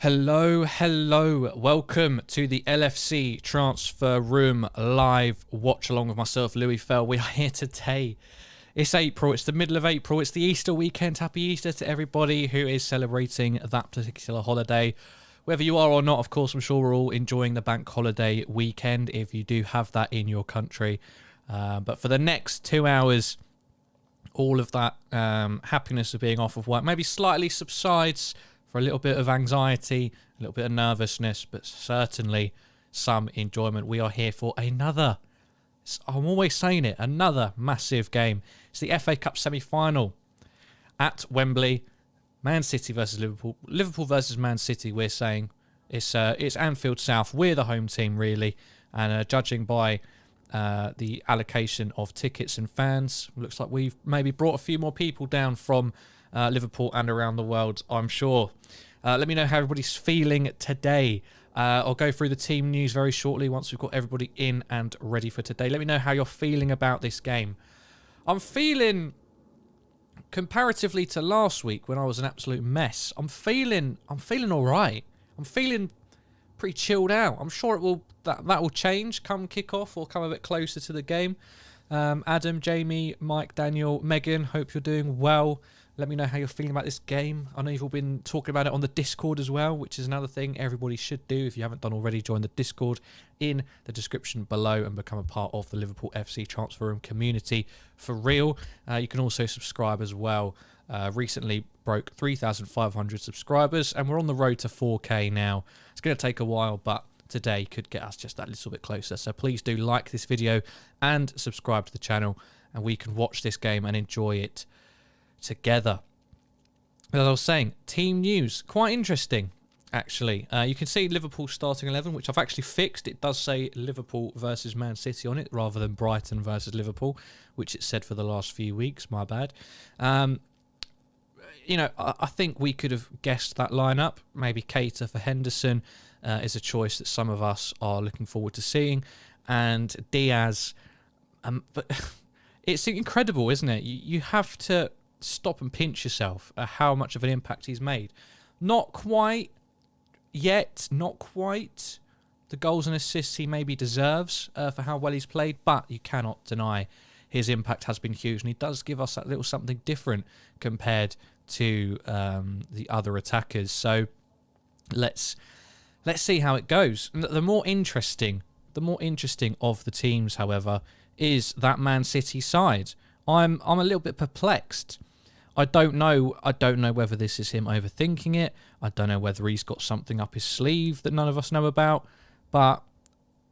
Hello. Welcome to the LFC Transfer Room live watch along with myself, Louis Fell. We are here today. It's April. It's the middle of April. It's the Easter weekend. Happy Easter to everybody who is celebrating that particular holiday. Whether you are or not, of course, I'm sure we're all enjoying the bank holiday weekend if you do have that in your country. But for the next 2 hours, all of that happiness of being off of work maybe slightly subsides for a little bit of anxiety, a little bit of nervousness, but certainly some enjoyment. We are here for another, I'm always saying it, another massive game. It's the FA Cup semi-final at Wembley. Man City versus Liverpool. Liverpool versus Man City, we're saying. It's Anfield South. We're the home team, really. And judging by the allocation of tickets and fans, looks like we've maybe brought a few more people down from Liverpool and around the world, I'm sure. Let me know how everybody's feeling today. I'll go through the team news very shortly once we've got everybody in and ready for today. Let me know how you're feeling about this game. I'm feeling, comparatively to last week when I was an absolute mess, I'm feeling all right. I'm feeling pretty chilled out. I'm sure that will change come kickoff or come a bit closer to the game. Adam, Jamie, Mike, Daniel, Megan, hope you're doing well. Let me know how you're feeling about this game. I know you've all been talking about it on the Discord as well, which is another thing everybody should do. If you haven't done already, join the Discord in the description below and become a part of the Liverpool FC Transfer Room community for real. You can also subscribe as well. Recently broke 3,500 subscribers and we're on the road to 4K now. It's going to take a while, but today could get us just that little bit closer. So please do like this video and subscribe to the channel and we can watch this game and enjoy it together. As I was saying, team news, quite interesting actually. You can see Liverpool starting 11, which I've actually fixed. It does say Liverpool versus Man City on it rather than Brighton versus Liverpool, which it said for the last few weeks. My bad. You know, I think we could have guessed that lineup. Maybe Keita for Henderson is a choice that some of us are looking forward to seeing, and Diaz. But it's incredible, isn't it? You have to stop and pinch yourself at how much of an impact he's made. Not quite yet, not quite the goals and assists he maybe deserves for how well he's played, but you cannot deny his impact has been huge, and he does give us that little something different compared to the other attackers. So let's see how it goes. The more interesting of the teams, however, is that Man City side. I'm a little bit perplexed. I don't know whether this is him overthinking it. I don't know whether he's got something up his sleeve that none of us know about. But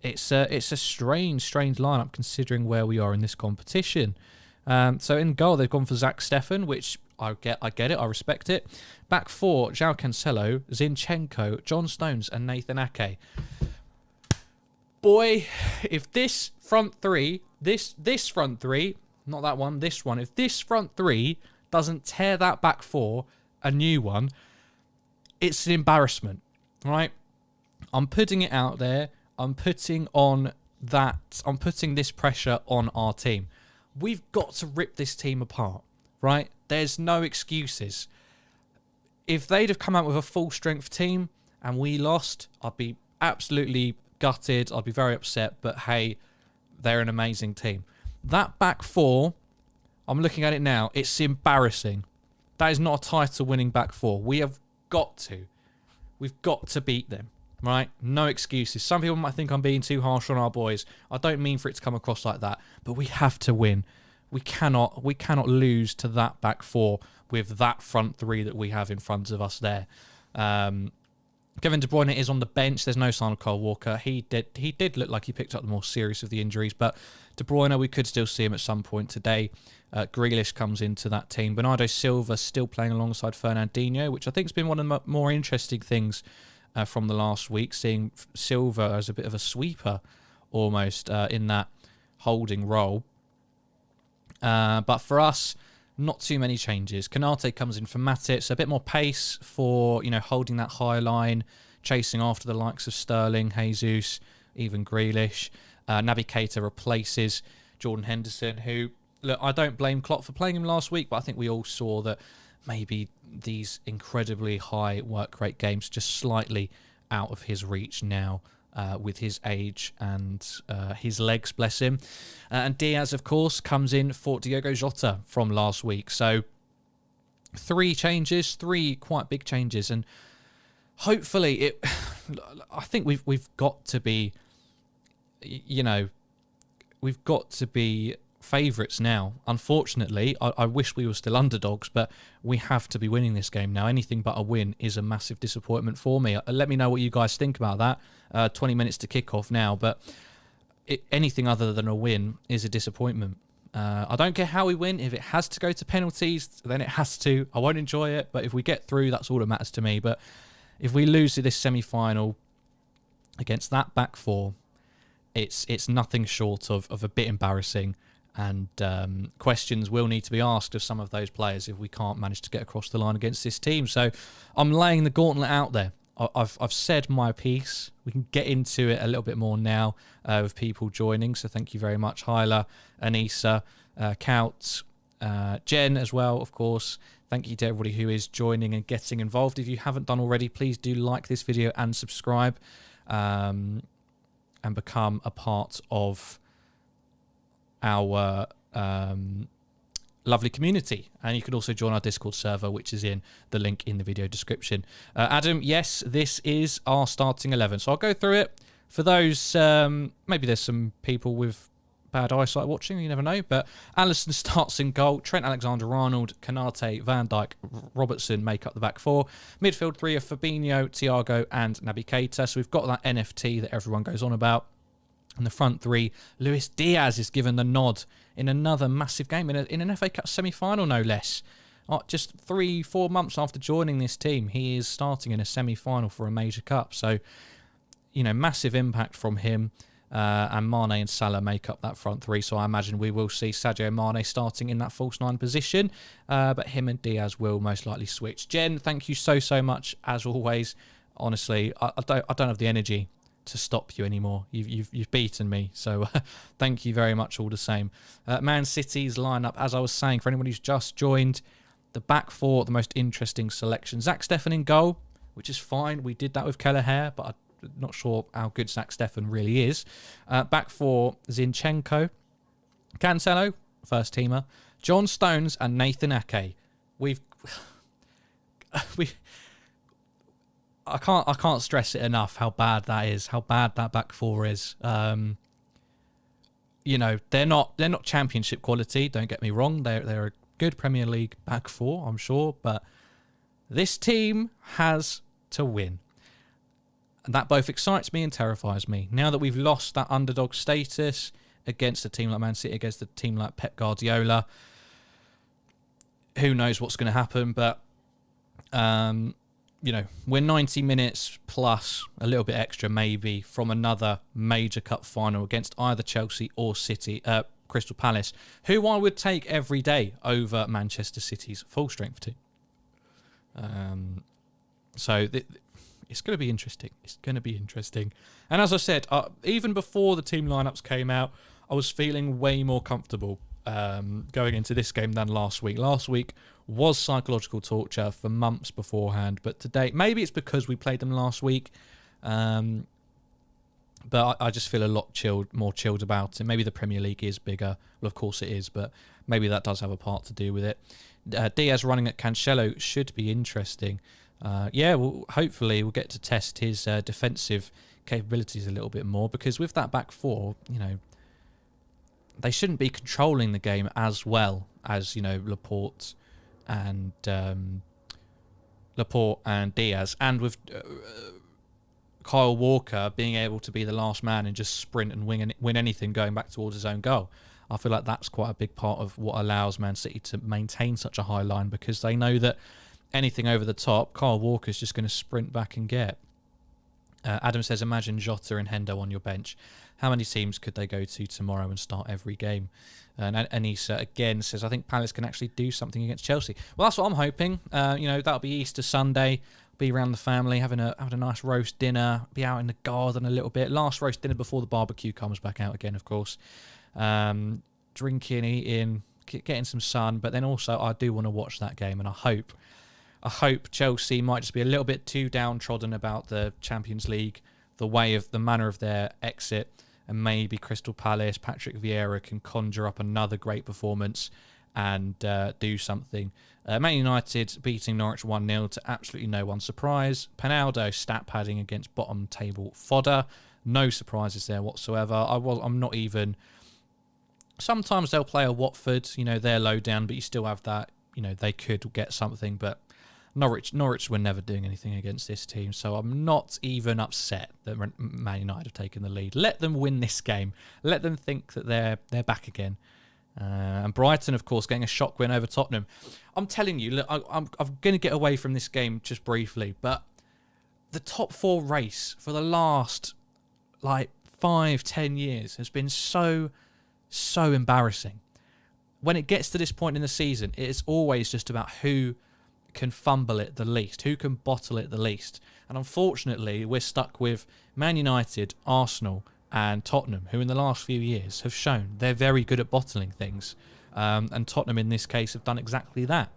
it's a strange lineup considering where we are in this competition. So in goal they've gone for Zach Steffen, which I get it, I respect it. Back four, João Cancelo, Zinchenko, John Stones, and Nathan Ake. Boy, if this front three, this front three, not that one, this one, if this front three doesn't tear that back four a new one, it's an embarrassment, right? I'm putting it out there. I'm putting this pressure on our team. We've got to rip this team apart, right? There's no excuses. If they'd have come out with a full strength team and we lost, I'd be absolutely gutted. I'd be very upset, but hey, they're an amazing team. That back four, I'm looking at it now, it's embarrassing. That is not a title-winning back four. We've got to beat them, right? No excuses. Some people might think I'm being too harsh on our boys. I don't mean for it to come across like that, but we have to win. We cannot lose to that back four with that front three that we have in front of us there. Kevin De Bruyne is on the bench. There's no sign of Kyle Walker. He did look like he picked up the more serious of the injuries, but De Bruyne, we could still see him at some point today. Grealish comes into that team. Bernardo Silva still playing alongside Fernandinho, which I think has been one of the more interesting things from the last week, seeing Silva as a bit of a sweeper almost in that holding role. But for us, not too many changes. Konate comes in for Matty, so a bit more pace for, you know, holding that high line, chasing after the likes of Sterling, Jesus, even Grealish. Naby Keita replaces Jordan Henderson, who, look, I don't blame Klopp for playing him last week, but I think we all saw that maybe these incredibly high work rate games just slightly out of his reach now with his age and his legs, bless him. And Diaz, of course, comes in for Diogo Jota from last week. So 3 changes, 3 quite big changes, and hopefully I think we've got to be, we've got to be favourites now. Unfortunately, I wish we were still underdogs, but we have to be winning this game now. Anything but a win is a massive disappointment for me. Let me know what you guys think about that. 20 minutes to kick off now, but anything other than a win is a disappointment. I don't care how we win. If it has to go to penalties, then it has to. I won't enjoy it, but if we get through, that's all that matters to me. But if we lose to this semi-final against that back 4, it's nothing short of a bit embarrassing. And questions will need to be asked of some of those players if we can't manage to get across the line against this team. So I'm laying the gauntlet out there. I've said my piece. We can get into it a little bit more now with people joining. So thank you very much, Hyla, Anissa, Kaut, Jen as well, of course. Thank you to everybody who is joining and getting involved. If you haven't done already, please do like this video and subscribe and become a part of our lovely community. And you can also join our Discord server, which is in the link in the video description. Adam, yes, this is our starting 11. So I'll go through it. For those, maybe there's some people with bad eyesight watching, you never know. But Allison starts in goal. Trent Alexander-Arnold, Kanate, Van Dijk, Robertson make up the back 4. Midfield 3 are Fabinho, Thiago and Naby Keita. So we've got that NFT that everyone goes on about. In the front 3, Luis Diaz is given the nod in another massive game, in an FA Cup semi-final, no less. Just 3-4 months after joining this team, he is starting in a semi-final for a major cup. So, massive impact from him. And Mane and Salah make up that front 3. So I imagine we will see Sadio Mane starting in that false 9 position. But him and Diaz will most likely switch. Jen, thank you so much, as always. Honestly, I don't have the energy to stop you anymore. You've beaten me, so thank you very much all the same. Man City's lineup, as I was saying, for anyone who's just joined, the back 4, the most interesting selection. Zach Steffen in goal, which is fine. We did that with Kelleher, but I'm not sure how good Zach Steffen really is. Back 4, Zinchenko, Cancelo, first teamer, John Stones and Nathan Ake. I can't stress it enough how bad that is, how bad that back 4 is. They're not championship quality, don't get me wrong. They're a good Premier League back 4, I'm sure, but this team has to win. And that both excites me and terrifies me. Now that we've lost that underdog status against a team like Man City, against a team like Pep Guardiola, who knows what's going to happen, but we're 90 minutes plus a little bit extra maybe from another major cup final against either Chelsea or Crystal Palace, who I would take every day over Manchester City's full strength team. So it's going to be interesting. It's going to be interesting. And as I said, even before the team lineups came out, I was feeling way more comfortable going into this game than last week. Last week was psychological torture for months beforehand, but today, maybe it's because we played them last week, but I just feel a lot more chilled about it. Maybe the Premier League is bigger. Well, of course it is, but maybe that does have a part to do with it. Diaz running at Cancelo should be interesting. Well, hopefully we'll get to test his defensive capabilities a little bit more, because with that back 4, they shouldn't be controlling the game as well as, Laporte and Diaz, and with Kyle Walker being able to be the last man and just sprint and win anything going back towards his own goal. I feel like that's quite a big part of what allows Man City to maintain such a high line, because they know that anything over the top, Kyle Walker's just going to sprint back and get. Adam says, imagine Jota and Hendo on your bench. How many teams could they go to tomorrow and start every game? And Anissa again says, I think Palace can actually do something against Chelsea. Well, that's what I'm hoping. That'll be Easter Sunday. Be around the family, having a nice roast dinner. Be out in the garden a little bit. Last roast dinner before the barbecue comes back out again, of course. Drinking, eating, getting some sun, but then also I do want to watch that game, and I hope Chelsea might just be a little bit too downtrodden about the Champions League, the manner of their exit, and maybe Crystal Palace, Patrick Vieira can conjure up another great performance and do something. Man United beating Norwich 1-0 to absolutely no one's surprise. Pinaldo stat padding against bottom table fodder. No surprises there whatsoever. I'm not even... Sometimes they'll play a Watford, they're low down, but you still have that, they could get something, but Norwich were never doing anything against this team, so I'm not even upset that Man United have taken the lead. Let them win this game. Let them think that they're back again. And Brighton, of course, getting a shock win over Tottenham. I'm telling you, look, I'm going to get away from this game just briefly, but the top 4 race for the last 5-10 years has been so embarrassing. When it gets to this point in the season, it is always just about who can fumble it the least, who can bottle it the least. And unfortunately, we're stuck with Man United, Arsenal, and Tottenham, who in the last few years have shown they're very good at bottling things. And Tottenham in this case have done exactly that.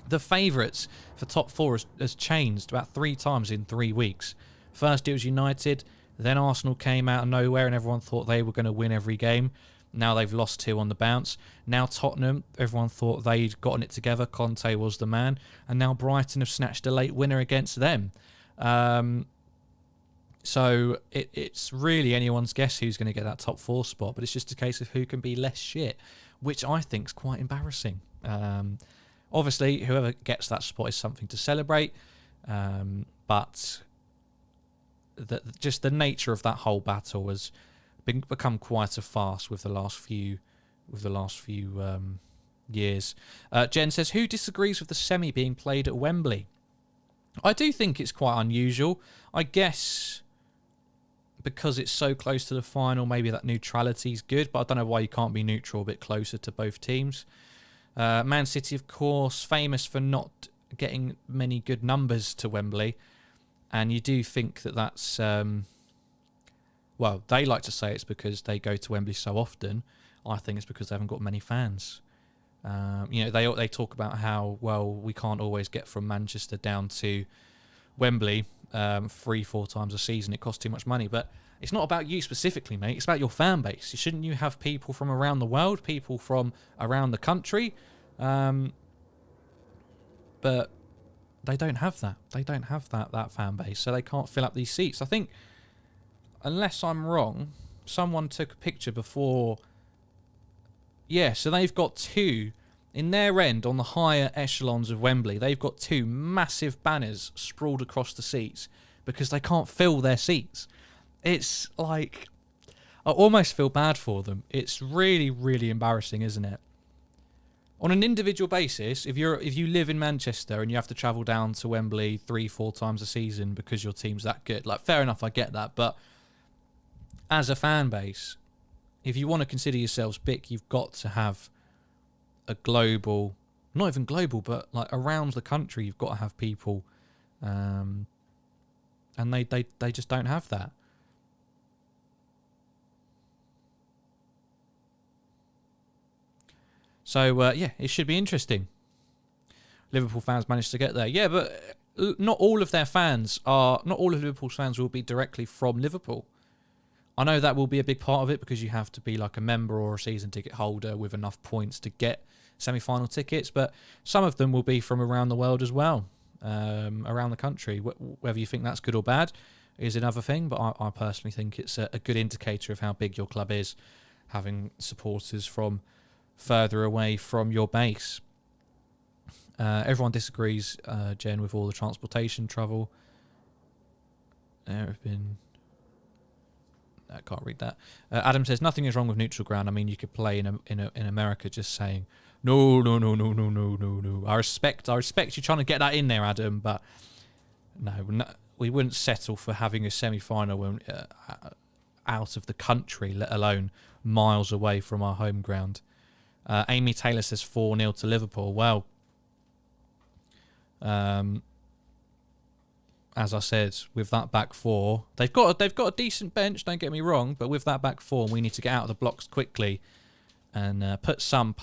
The favourites for top 4 has changed about 3 times in 3 weeks. First it was United, then Arsenal came out of nowhere and everyone thought they were going to win every game. Now they've lost 2 on the bounce. Now Tottenham, everyone thought they'd gotten it together. Conte was the man. And now Brighton have snatched a late winner against them. So it's really anyone's guess who's going to get that top 4 spot. But it's just a case of who can be less shit, which I think is quite embarrassing. Obviously, whoever gets that spot is something to celebrate. But just the nature of that whole battle has become quite a farce with the last few years. Jen says, who disagrees with the semi being played at Wembley? I do think it's quite unusual. I guess because it's so close to the final, maybe that neutrality is good, but I don't know why you can't be neutral a bit closer to both teams. Man City, of course, famous for not getting many good numbers to Wembley, and you do think that's... well, they like to say it's because they go to Wembley so often. I think it's because they haven't got many fans. They talk about how, we can't always get from Manchester down to Wembley 3-4 times a season. It costs too much money. But it's not about you specifically, mate. It's about your fan base. Shouldn't you have people from around the world, people from around the country? But they don't have that. They don't have that fan base, so they can't fill up these seats. I think, unless I'm wrong, someone took a picture before... Yeah, so they've got 2 in their end on the higher echelons of Wembley. They've got 2 massive banners sprawled across the seats because they can't fill their seats. It's like... I almost feel bad for them. It's really, really embarrassing, isn't it? On an individual basis, if you live in Manchester and you have to travel down to Wembley 3-4 times a season because your team's that good, fair enough, I get that, but as a fan base, if you want to consider yourselves big, you've got to have a global, not even global, but around the country, you've got to have people, and they just don't have that. So it should be interesting. Liverpool fans managed to get there, yeah, but not all of Liverpool's fans will be directly from Liverpool. I know that will be a big part of it because you have to be like a member or a season ticket holder with enough points to get semi-final tickets, but some of them will be from around the world as well, around the country. Whether you think that's good or bad is another thing, but I personally think it's a good indicator of how big your club is, having supporters from further away from your base. Everyone disagrees, Jen, with all the transportation travel. There have been... I can't read that. Adam says nothing is wrong with neutral ground. I mean, you could play in America just saying no. I respect you trying to get that in there, Adam, but no, we wouldn't settle for having a semi-final out of the country, let alone miles away from our home ground. Amy Taylor says 4-0 to Liverpool. Well, as I said, with that back 4, they've got a decent bench, don't get me wrong, but with that back 4, we need to get out of the blocks quickly and put some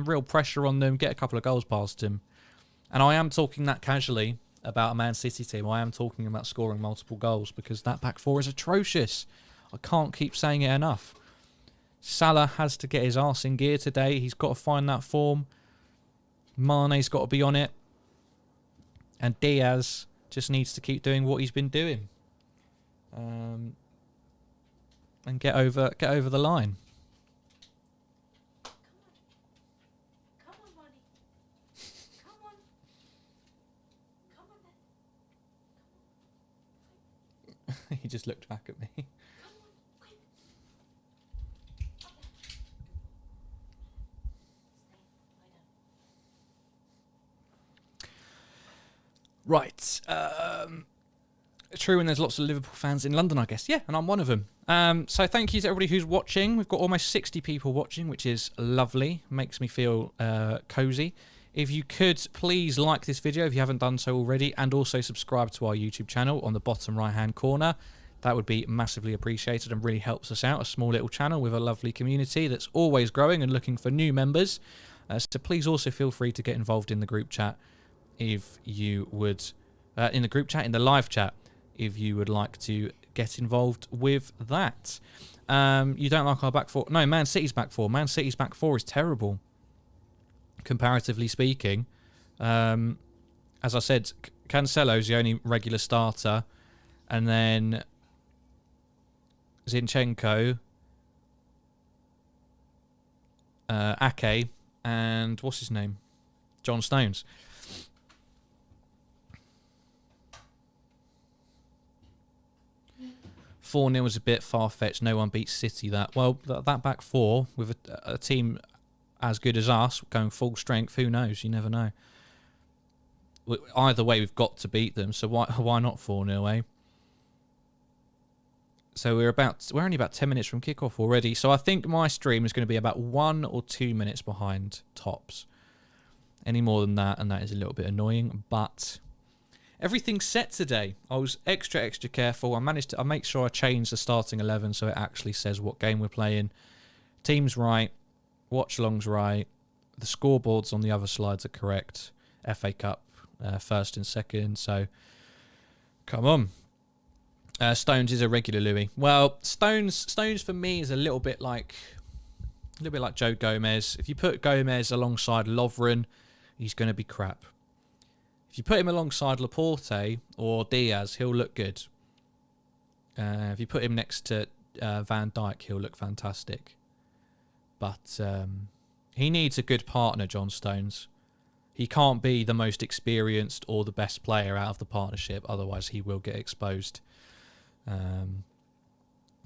real pressure on them, get a couple of goals past them. And I am talking that casually about a Man City team. I am talking about scoring multiple goals because that back four is atrocious. I can't keep saying it enough. Salah has to get his arse in gear today. He's got to find that form. Mane's got to be on it. And Diaz just needs to keep doing what he's been doing. And get over the line. Come on, buddy. Come on. Come on, then. He just looked back at me. Come on, quick. Okay. Stay. Lie down. Right. True, and there's lots of Liverpool fans in London, I guess. Yeah, and I'm one of them. So thank you to everybody who's watching. We've got almost 60 people watching, which is lovely. Makes me feel cozy. If you could, please like this video if you haven't done so already, and also subscribe to our YouTube channel on the bottom right-hand corner. That would be massively appreciated and really helps us out. A small little channel with a lovely community that's always growing and looking for new members. So please also feel free to get involved in the group chat if you would, in the live chat, if you would like to get involved with that. You don't like our back four? No, Man City's back four. Man City's back four is terrible, comparatively speaking. As I said, Cancelo's the only regular starter, and then Zinchenko, Ake, and what's his name? John Stones. 4-0 is a bit far-fetched. No one beats City that. Well, that back four with a team as good as us going full strength, who knows? You never know. Either way, we've got to beat them. So why not 4-0, eh? So we're only about 10 minutes from kickoff already. So I think my stream is going to be about 1 or 2 minutes behind tops. Any more than that, and that is a little bit annoying, but everything's set today. I was extra careful. I make sure I change the starting 11 so it actually says what game we're playing. Team's right. Watchalong's right. The scoreboards on the other slides are correct. FA Cup, first and second. So, come on. Stones is a regular Louis. Well, Stones for me is a little bit like Joe Gomez. If you put Gomez alongside Lovren, he's going to be crap. If you put him alongside Laporte or Diaz, he'll look good. If you put him next to Van Dijk, he'll look fantastic. But he needs a good partner, John Stones. He can't be the most experienced or the best player out of the partnership, otherwise he will get exposed.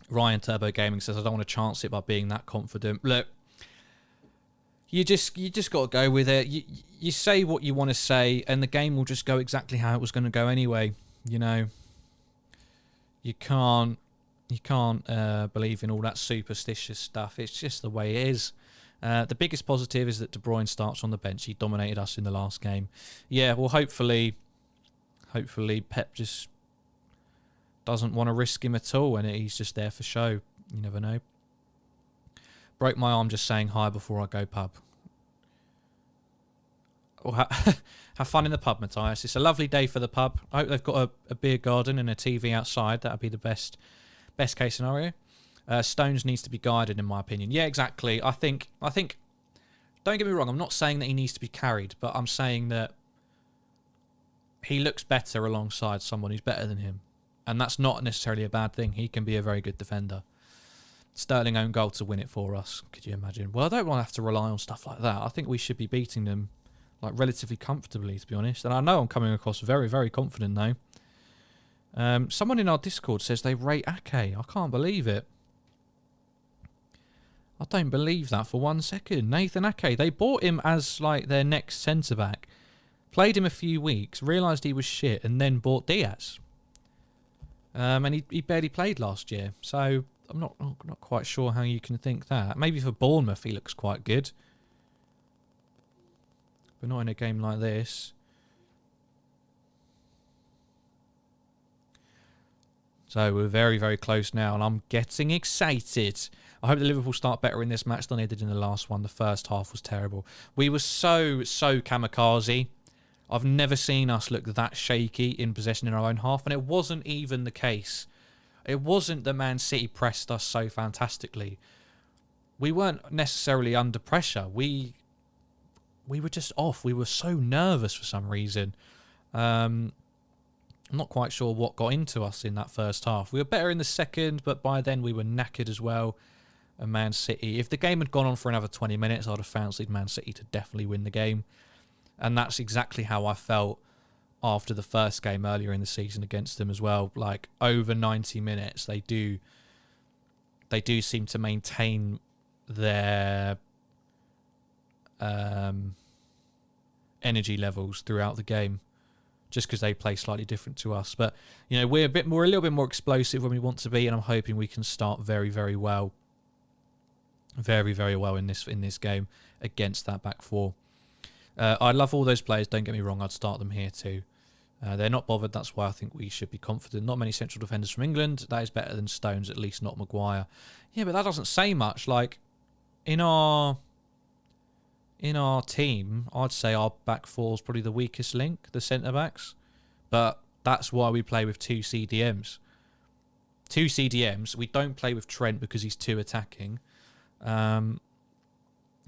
Ryan Turbo Gaming says, I don't want to chance it by being that confident. Look, you just got to go with it. You say what you want to say, and the game will just go exactly how it was going to go anyway. You know, you can't believe in all that superstitious stuff. It's just the way it is. The biggest positive is that De Bruyne starts on the bench. He dominated us in the last game. Yeah, well, hopefully Pep just doesn't want to risk him at all, and he's just there for show. You never know. Broke my arm just saying hi before I go pub. Well, have fun in the pub, Matthias. It's a lovely day for the pub. I hope they've got a beer garden and a TV outside. That would be the best case scenario. Stones needs to be guided, in my opinion. Yeah, exactly. I think. Don't get me wrong. I'm not saying that he needs to be carried, but I'm saying that he looks better alongside someone who's better than him, and that's not necessarily a bad thing. He can be a very good defender. Sterling own goal to win it for us. Could you imagine? Well, I don't want to have to rely on stuff like that. I think we should be beating them like relatively comfortably, to be honest. And I know I'm coming across very, very confident though. Someone in our Discord says they rate Ake. I can't believe it. I don't believe that for 1 second. Nathan Ake, they bought him as like their next centre-back. Played him a few weeks, realised he was shit, and then bought Diaz. And he barely played last year. So I'm not quite sure how you can think that. Maybe for Bournemouth he looks quite good. But not in a game like this. So we're very, very close now, and I'm getting excited. I hope the Liverpool start better in this match than they did in the last one. The first half was terrible. We were so kamikaze. I've never seen us look that shaky in possession in our own half, and it wasn't even the case. It wasn't that Man City pressed us so fantastically. We weren't necessarily under pressure. We were just off. We were so nervous for some reason. I'm not quite sure what got into us in that first half. We were better in the second, but by then we were knackered as well. And Man City, if the game had gone on for another 20 minutes, I'd have fancied Man City to definitely win the game. And that's exactly how I felt after the first game earlier in the season against them as well. Like, over 90 minutes, they do seem to maintain their energy levels throughout the game, just because they play slightly different to us. But, you know, we're a little bit more explosive when we want to be, and I'm hoping we can start very, very well. Very, very well in this game against that back four. I love all those players, don't get me wrong, I'd start them here too. They're not bothered, that's why I think we should be confident. Not many central defenders from England, that is better than Stones, at least not Maguire. Yeah, but that doesn't say much. Like, in our team, I'd say our back four is probably the weakest link, the centre-backs. But that's why we play with two CDMs. Two CDMs, we don't play with Trent because he's too attacking.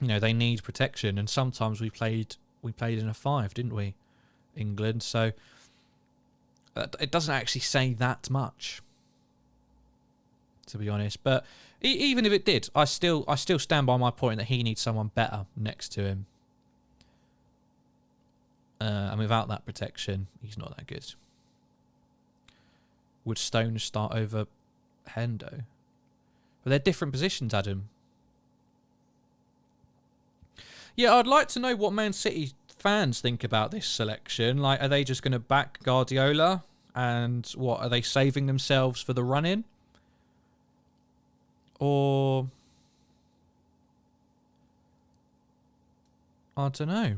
You know, they need protection, and sometimes we played in a 5, didn't we, England? So it doesn't actually say that much, to be honest. But even if it did, I still stand by my point that he needs someone better next to him. And without that protection, he's not that good. Would Stones start over Hendo? But they're different positions, Adam. Yeah, I'd like to know what Man City fans think about this selection. Like, are they just going to back Guardiola? And what, are they saving themselves for the run-in? Or... I don't know.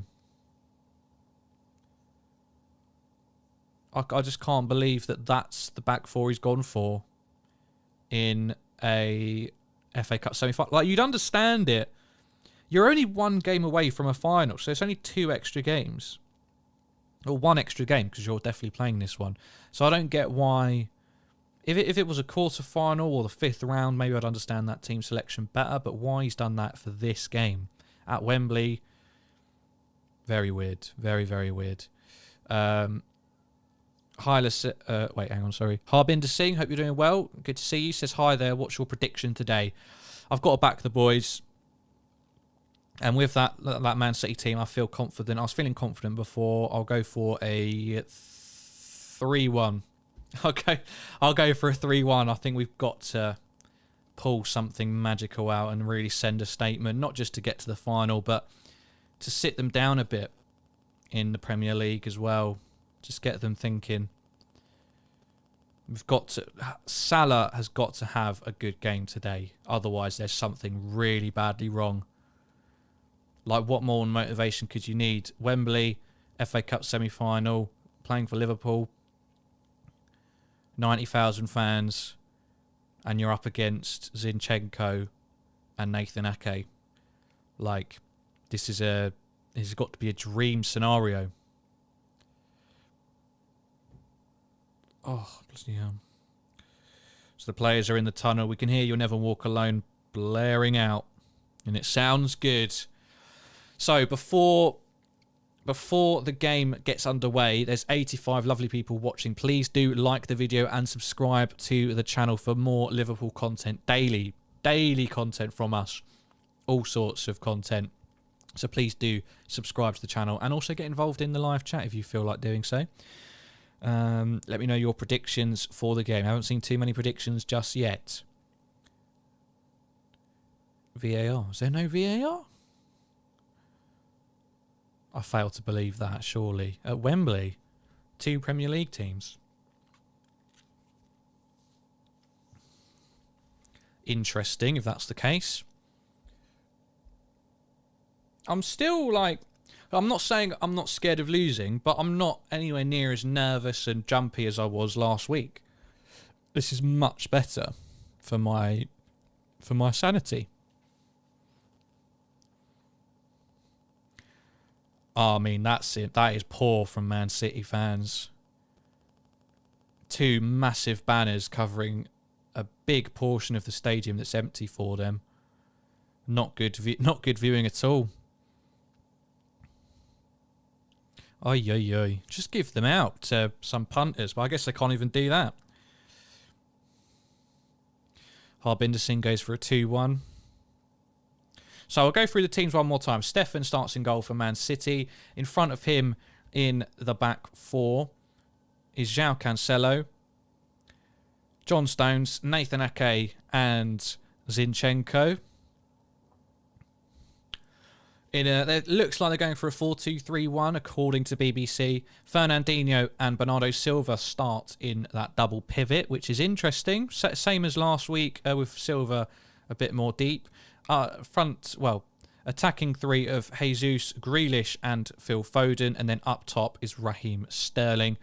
I just can't believe that that's the back four he's gone for in a FA Cup semi-final. Like, you'd understand it. You're only one game away from a final, so it's only 2 extra games. Or 1 extra game, because you're definitely playing this one. So I don't get why... If it was a quarter-final or the 5th round, maybe I'd understand that team selection better, but why he's done that for this game at Wembley, very weird. Very, very weird. Harbinder Singh, hope you're doing well. Good to see you. Says, hi there, what's your prediction today? I've got to back the boys. And with that Man City team, I feel confident. I was feeling confident before. I'll go for a 3-1. I'll go for a 3-1. I think we've got to pull something magical out and really send a statement, not just to get to the final, but to sit them down a bit in the Premier League as well. Just get them thinking. Salah has got to have a good game today. Otherwise, there's something really badly wrong. Like, what more motivation could you need? Wembley, FA Cup semi-final, playing for Liverpool, 90,000 fans, and you're up against Zinchenko and Nathan Ake. Like, this has got to be a dream scenario. Oh, bloody hell. So the players are in the tunnel. We can hear You'll Never Walk Alone blaring out, and it sounds good. So before the game gets underway, there's 85 lovely people watching. Please do like the video and subscribe to the channel for more Liverpool content daily. Daily content from us. All sorts of content. So please do subscribe to the channel and also get involved in the live chat if you feel like doing so. Let me know your predictions for the game. I haven't seen too many predictions just yet. VAR. Is there no VAR? I fail to believe that, surely. At Wembley, 2 Premier League teams. Interesting, if that's the case. I'm still, like... I'm not saying I'm not scared of losing, but I'm not anywhere near as nervous and jumpy as I was last week. This is much better for my for my sanity. Oh, I mean, that's it. That is poor from Man City fans. 2 massive banners covering a big portion of the stadium that's empty for them. Not good viewing at all. Oy, oy, oy. Just give them out to some punters, but I guess they can't even do that. Harbinder Singh goes for a 2-1. So I'll go through the teams one more time. Stefan starts in goal for Man City. In front of him in the back 4 is João Cancelo, John Stones, Nathan Ake and Zinchenko. It looks like they're going for a 4-2-3-1 according to BBC. Fernandinho and Bernardo Silva start in that double pivot, which is interesting. Same as last week with Silva a bit more deep. Attacking 3 of Jesus, Grealish and Phil Foden, and then up top is Raheem Sterling.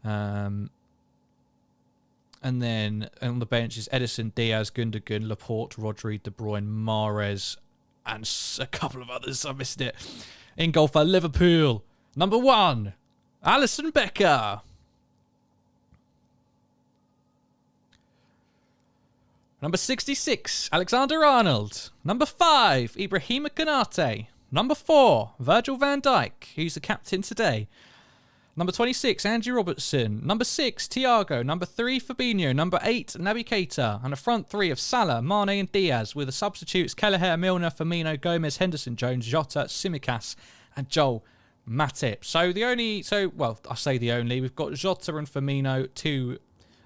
And then on the bench is Edison, Diaz, Gundogan, Laporte, Rodri, De Bruyne, Mahrez, and a couple of others. I missed it. In goal for Liverpool, number 1, Allison Becker. Number 66, Alexander Arnold. Number 5, Ibrahima Konate. Number 4, Virgil van Dijk, who's the captain today. Number 26, Andrew Robertson. Number 6, Thiago. Number 3, Fabinho. Number 8, Naby Keita. And a front 3 of Salah, Mane and Diaz, with the substitutes Kelleher, Milner, Firmino, Gomez, Henderson, Jones, Jota, Tsimikas and Joel Matip. We've got Jota and Firmino, 2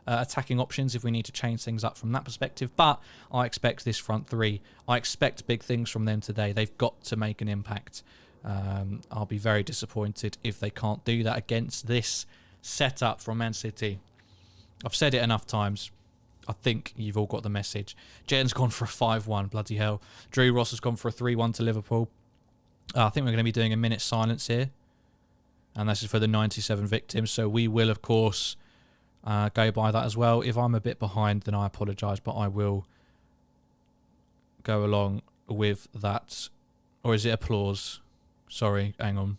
attacking options if we need to change things up from that perspective. But I expect this front 3. I expect big things from them today. They've got to make an impact. I'll be very disappointed if they can't do that against this setup from Man City. I've said it enough times. I think you've all got the message. Jen's gone for a 5-1. Bloody hell. Drew Ross has gone for a 3-1 to Liverpool. I think we're going to be doing a minute silence here. And this is for the 97 victims. So we will, of course, go by that as well. If I'm a bit behind, then I apologise. But I will go along with that. Or is it applause? Sorry, hang on.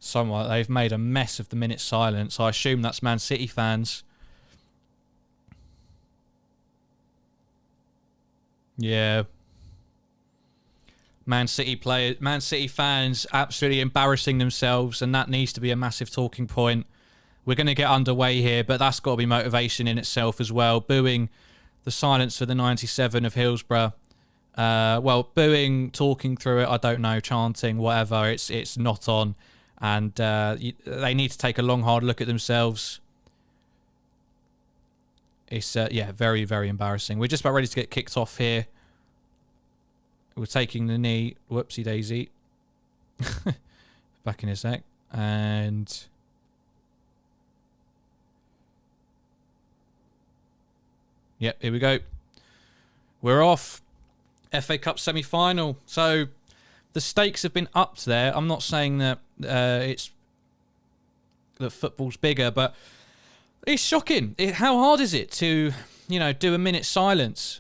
Somewhat, they've made a mess of the minute silence. I assume that's Man City fans. Yeah. Man City fans absolutely embarrassing themselves, and that needs to be a massive talking point. We're going to get underway here, but that's got to be motivation in itself as well. Booing the silence for the 97 of Hillsborough. Booing, talking through it, I don't know, chanting, whatever. It's not on. And they need to take a long, hard look at themselves. It's, very, very embarrassing. We're just about ready to get kicked off here. We're taking the knee. Whoopsie daisy. Back in a sec. And... yep, here we go. We're off. FA Cup semi-final. So... the stakes have been upped there. I'm not saying that that football's bigger, but it's shocking. How hard is it to, do a minute silence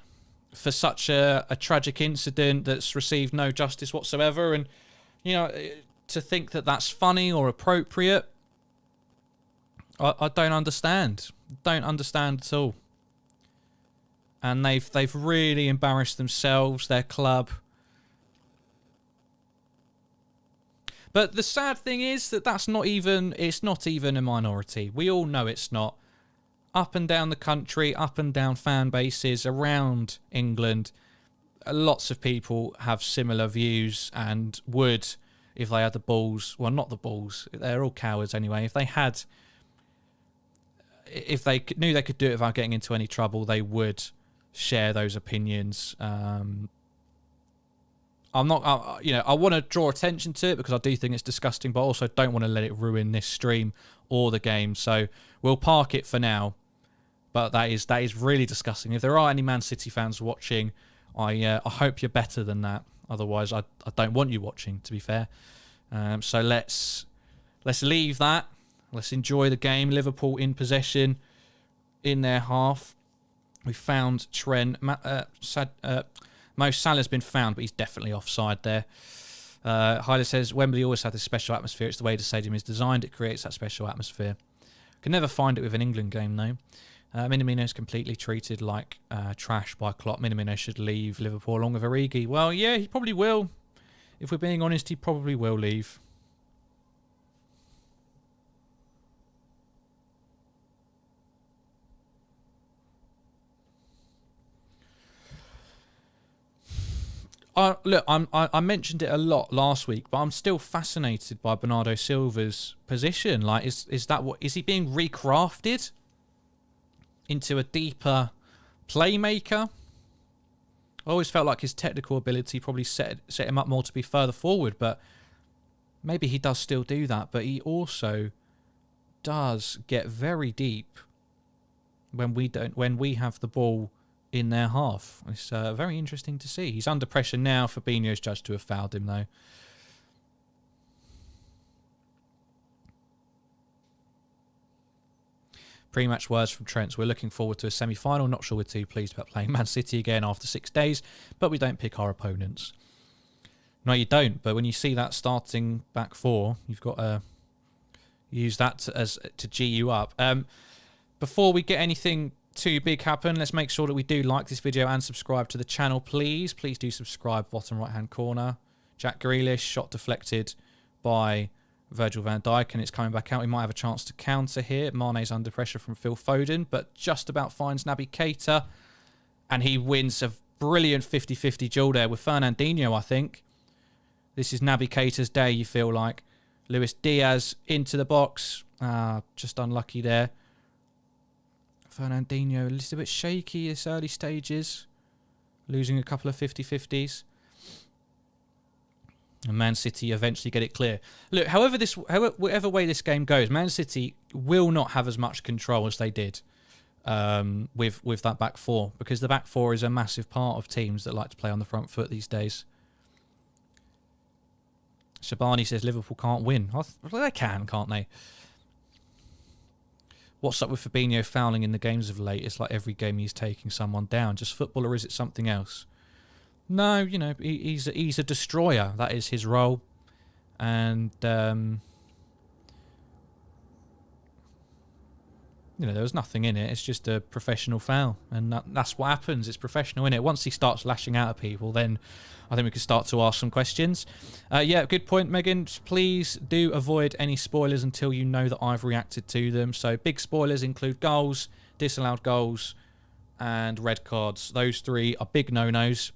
for such a tragic incident that's received no justice whatsoever? And, to think that that's funny or appropriate, I don't understand. Don't understand at all. And they've really embarrassed themselves, their club. But the sad thing is that it's not even a minority. We all know it's not. Up and down the country, up and down fan bases around England, lots of people have similar views and would, if they had the balls, well, not the balls, they're all cowards anyway. If they knew they could do it without getting into any trouble, they would share those opinions. I'm not, I want to draw attention to it because I do think it's disgusting, but I also don't want to let it ruin this stream or the game. So we'll park it for now. But that is really disgusting. If there are any Man City fans watching, I hope you're better than that. Otherwise, I don't want you watching, to be fair. So let's leave that. Let's enjoy the game. Liverpool in possession in their half. We found Trent. Mo Salah's been found, but he's definitely offside there. Hyla says, Wembley always had this special atmosphere. It's the way the stadium is designed. It creates that special atmosphere. Can never find it with an England game, though. Minamino's completely treated like trash by Klopp. Minamino should leave Liverpool along with Origi. Well, yeah, he probably will. If we're being honest, he probably will leave. Look, I mentioned it a lot last week, but I'm still fascinated by Bernardo Silva's position. Like, is he being recrafted into a deeper playmaker? I always felt like his technical ability probably set him up more to be further forward, but maybe he does still do that. But he also does get very deep when we have the ball in their half. It's very interesting to see. He's under pressure now. Fabinho's judged to have fouled him, though. Pre-match words from Trent. We're looking forward to a semi-final. Not sure we're too pleased about playing Man City again after 6 days, but we don't pick our opponents. No, you don't. But when you see that starting back four, you've got to use that to G you up. Before we get anything too big happen, let's make sure that we do like this video and subscribe to the channel, please. Please do subscribe, bottom right-hand corner. Jack Grealish, shot deflected by Virgil van Dijk, and it's coming back out. We might have a chance to counter here. Mane's under pressure from Phil Foden, but just about finds Naby Keita, and he wins a brilliant 50-50 duel there with Fernandinho, I think. This is Naby Keita's day, you feel like. Luis Diaz into the box. Just unlucky there. Fernandinho, a little bit shaky this early stages. Losing a couple of 50-50s. And Man City eventually get it clear. Look, whatever way this game goes, Man City will not have as much control as they did with that back four, because the back four is a massive part of teams that like to play on the front foot these days. Shabani says Liverpool can't win. Well, they can, can't they? What's up with Fabinho fouling in the games of late? It's like every game he's taking someone down. Just football, or is it something else? No, he's a destroyer. That is his role. And, there was nothing in it. It's just a professional foul. And that's what happens. It's professional, innit? Once he starts lashing out at people, then I think we can start to ask some questions. Yeah, good point, Megan. Please do avoid any spoilers until you know that I've reacted to them. So big spoilers include goals, disallowed goals, and red cards. Those three are big no-nos.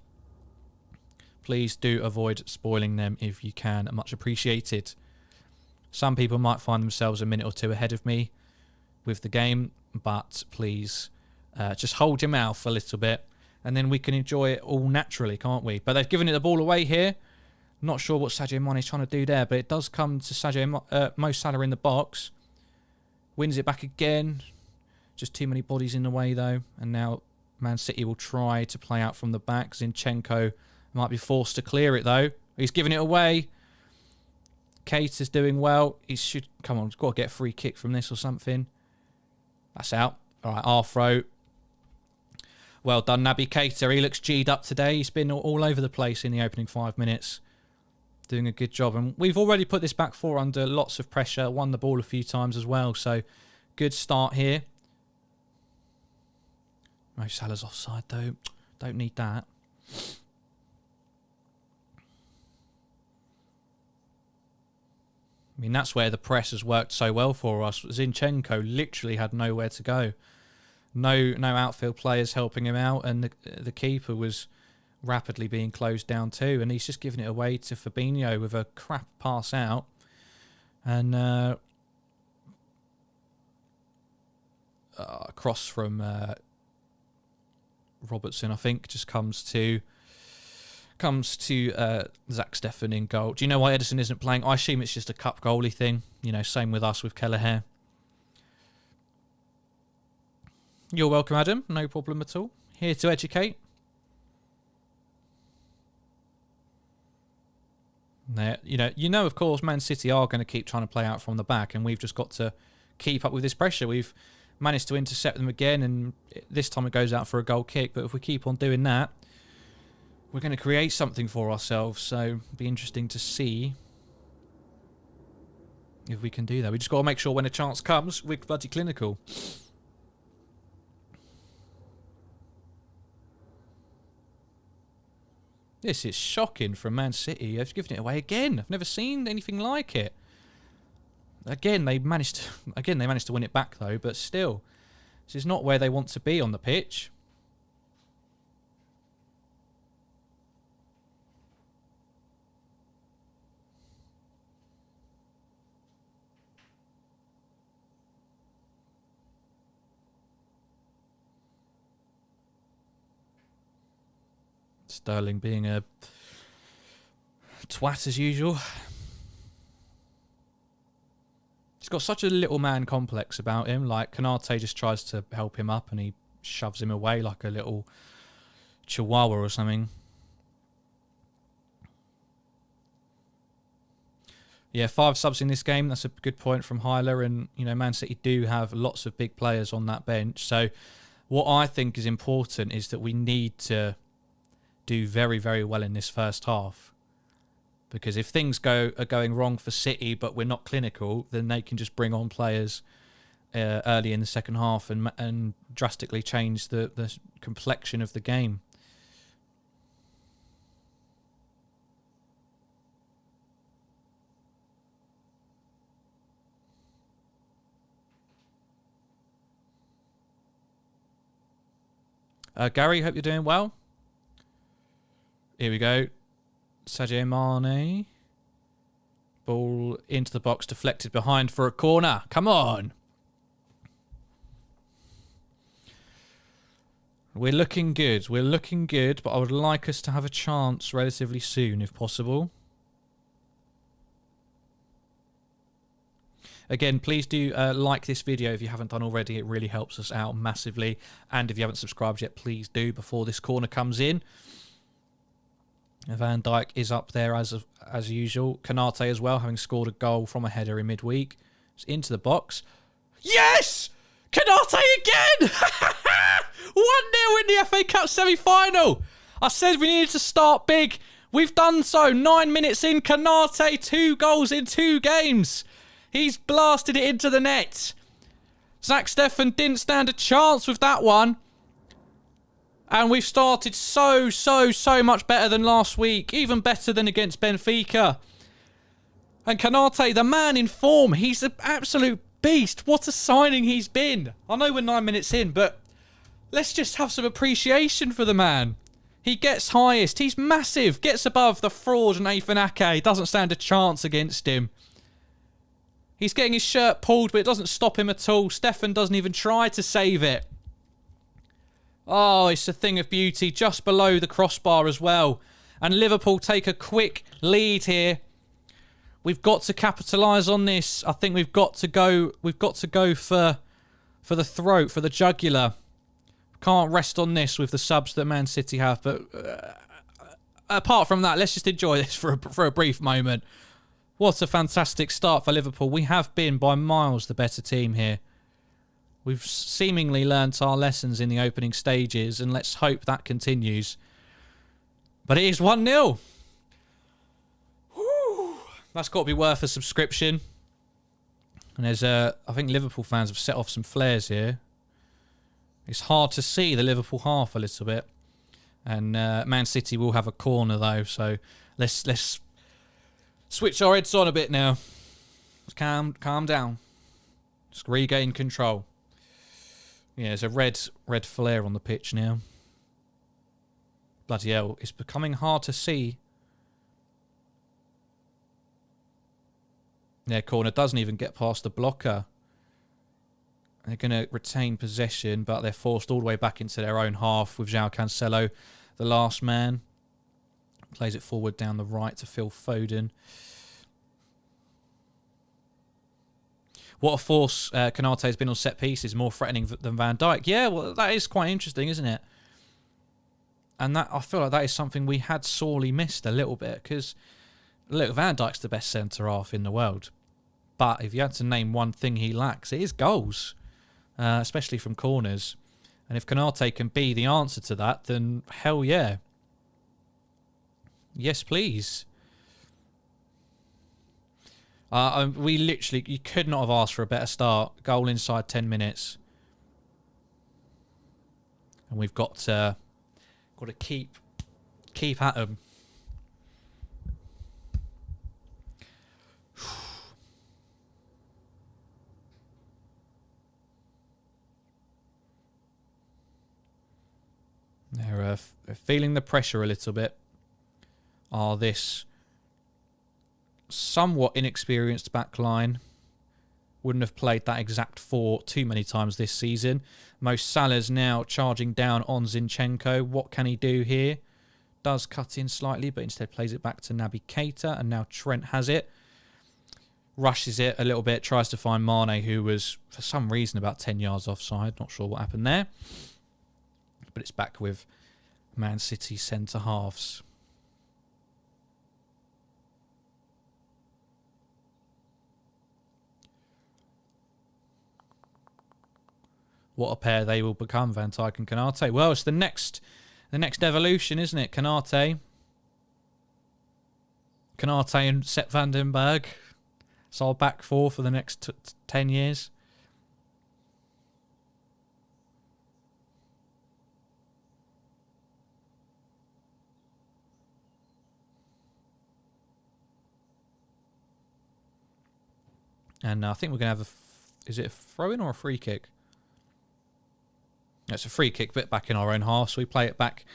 Please do avoid spoiling them if you can. Much appreciated. Some people might find themselves a minute or two ahead of me with the game, but please just hold your mouth a little bit, and then we can enjoy it all naturally, can't we? But they've given it the ball away here. Not sure what Sadio Mane is trying to do there, but it does come to Mo Salah in the box. Wins it back again. Just too many bodies in the way, though. And now Man City will try to play out from the back. Zinchenko might be forced to clear it, though. He's giving it away. Keita's doing well. Come on, he's got to get a free kick from this or something. That's out. All right, our throw. Well done, Naby Keita. He looks G'd up today. He's been all over the place in the opening 5 minutes. Doing a good job. And we've already put this back four under lots of pressure. Won the ball a few times as well. So, good start here. Mo Salah's offside, though. Don't need that. I mean, that's where the press has worked so well for us. Zinchenko literally had nowhere to go. No outfield players helping him out, and the keeper was rapidly being closed down too. And he's just giving it away to Fabinho with a crap pass out. And cross from Robertson, I think, just comes to Zach Steffen in goal. Do you know why Edison isn't playing? I assume it's just a cup goalie thing. You know, same with us with Kelleher. You're welcome, Adam. No problem at all. Here to educate. Now, you know, of course, Man City are going to keep trying to play out from the back, and we've just got to keep up with this pressure. We've managed to intercept them again, and this time it goes out for a goal kick. But if we keep on doing that, we're going to create something for ourselves. So it'll be interesting to see if we can do that. We just got to make sure when a chance comes, we're bloody clinical. This is shocking from Man City. They've given it away again. I've never seen anything like it. Again, they managed to win it back though, but still, this is not where they want to be on the pitch. Sterling being a twat as usual. He's got such a little man complex about him. Like, Konate just tries to help him up and he shoves him away like a little chihuahua or something. Yeah, 5 subs in this game. That's a good point from Hyler. And, you know, Man City do have lots of big players on that bench. So what I think is important is that we need to do very, very well in this first half. Because if things are going wrong for City, but we're not clinical, then they can just bring on players early in the second half and drastically change the complexion of the game. Gary, hope you're doing well. Here we go. Sadio Mane. Ball into the box, deflected behind for a corner. Come on. We're looking good. We're looking good, but I would like us to have a chance relatively soon, if possible. Again, please do like this video if you haven't done already. It really helps us out massively. And if you haven't subscribed yet, please do before this corner comes in. Van Dijk is up there as usual. Konate as well, having scored a goal from a header in midweek. It's into the box. Yes! Konate again! 1-0 in the FA Cup semi-final. I said we needed to start big. We've done so. 9 minutes in, Konate, 2 goals in 2 games. He's blasted it into the net. Zach Steffen didn't stand a chance with that one. And we've started so much better than last week. Even better than against Benfica. And Konate, the man in form. He's an absolute beast. What a signing he's been. I know we're 9 minutes in, but let's just have some appreciation for the man. He gets highest. He's massive. Gets above the fraud Nathan Ake. Doesn't stand a chance against him. He's getting his shirt pulled, but it doesn't stop him at all. Steffen doesn't even try to save it. Oh, it's a thing of beauty. Just below the crossbar as well. And Liverpool take a quick lead here. We've got to capitalise on this. I think we've got to go for the throat, for the jugular. Can't rest on this with the subs that Man City have. But apart from that, let's just enjoy this for a brief moment. What a fantastic start for Liverpool. We have been by miles the better team here. We've seemingly learnt our lessons in the opening stages, and let's hope that continues. But it is 1-0. Whew. That's got to be worth a subscription. And there's I think Liverpool fans have set off some flares here. It's hard to see the Liverpool half a little bit. And Man City will have a corner though, so let's switch our heads on a bit now. Calm down. Just regain control. Yeah, there's a red flare on the pitch now. Bloody hell, it's becoming hard to see. Yeah, corner doesn't even get past the blocker. They're going to retain possession, but they're forced all the way back into their own half with João Cancelo, the last man. Plays it forward down the right to Phil Foden. What a force Konate has been on set pieces, more threatening than Van Dijk. Yeah, well, that is quite interesting, isn't it? And that I feel like that is something we had sorely missed a little bit, because, look, Van Dijk's the best centre-half in the world. But if you had to name one thing he lacks, it is goals, especially from corners. And if Konate can be the answer to that, then hell yeah. Yes, please. We literally, you could not have asked for a better start. Goal inside 10 minutes. And we've got to keep at them. They're feeling the pressure a little bit. This somewhat inexperienced back line wouldn't have played that exact 4 too many times this season. Mo Salah's now charging down on Zinchenko. What can he do here? Does cut in slightly, but instead plays it back to Naby Keita, and now Trent has it. Rushes it a little bit, tries to find Mane, who was, for some reason, about 10 yards offside. Not sure what happened there. But it's back with Man City centre-halves. What a pair they will become, Van Dijk and Konate. Well, it's the next evolution, isn't it? Konate and Sepp van den Berg. It's our back four for the next 10 years. And I think we're going to have is it a throw-in or a free kick? It's a free kick, but back in our own half, so we play it back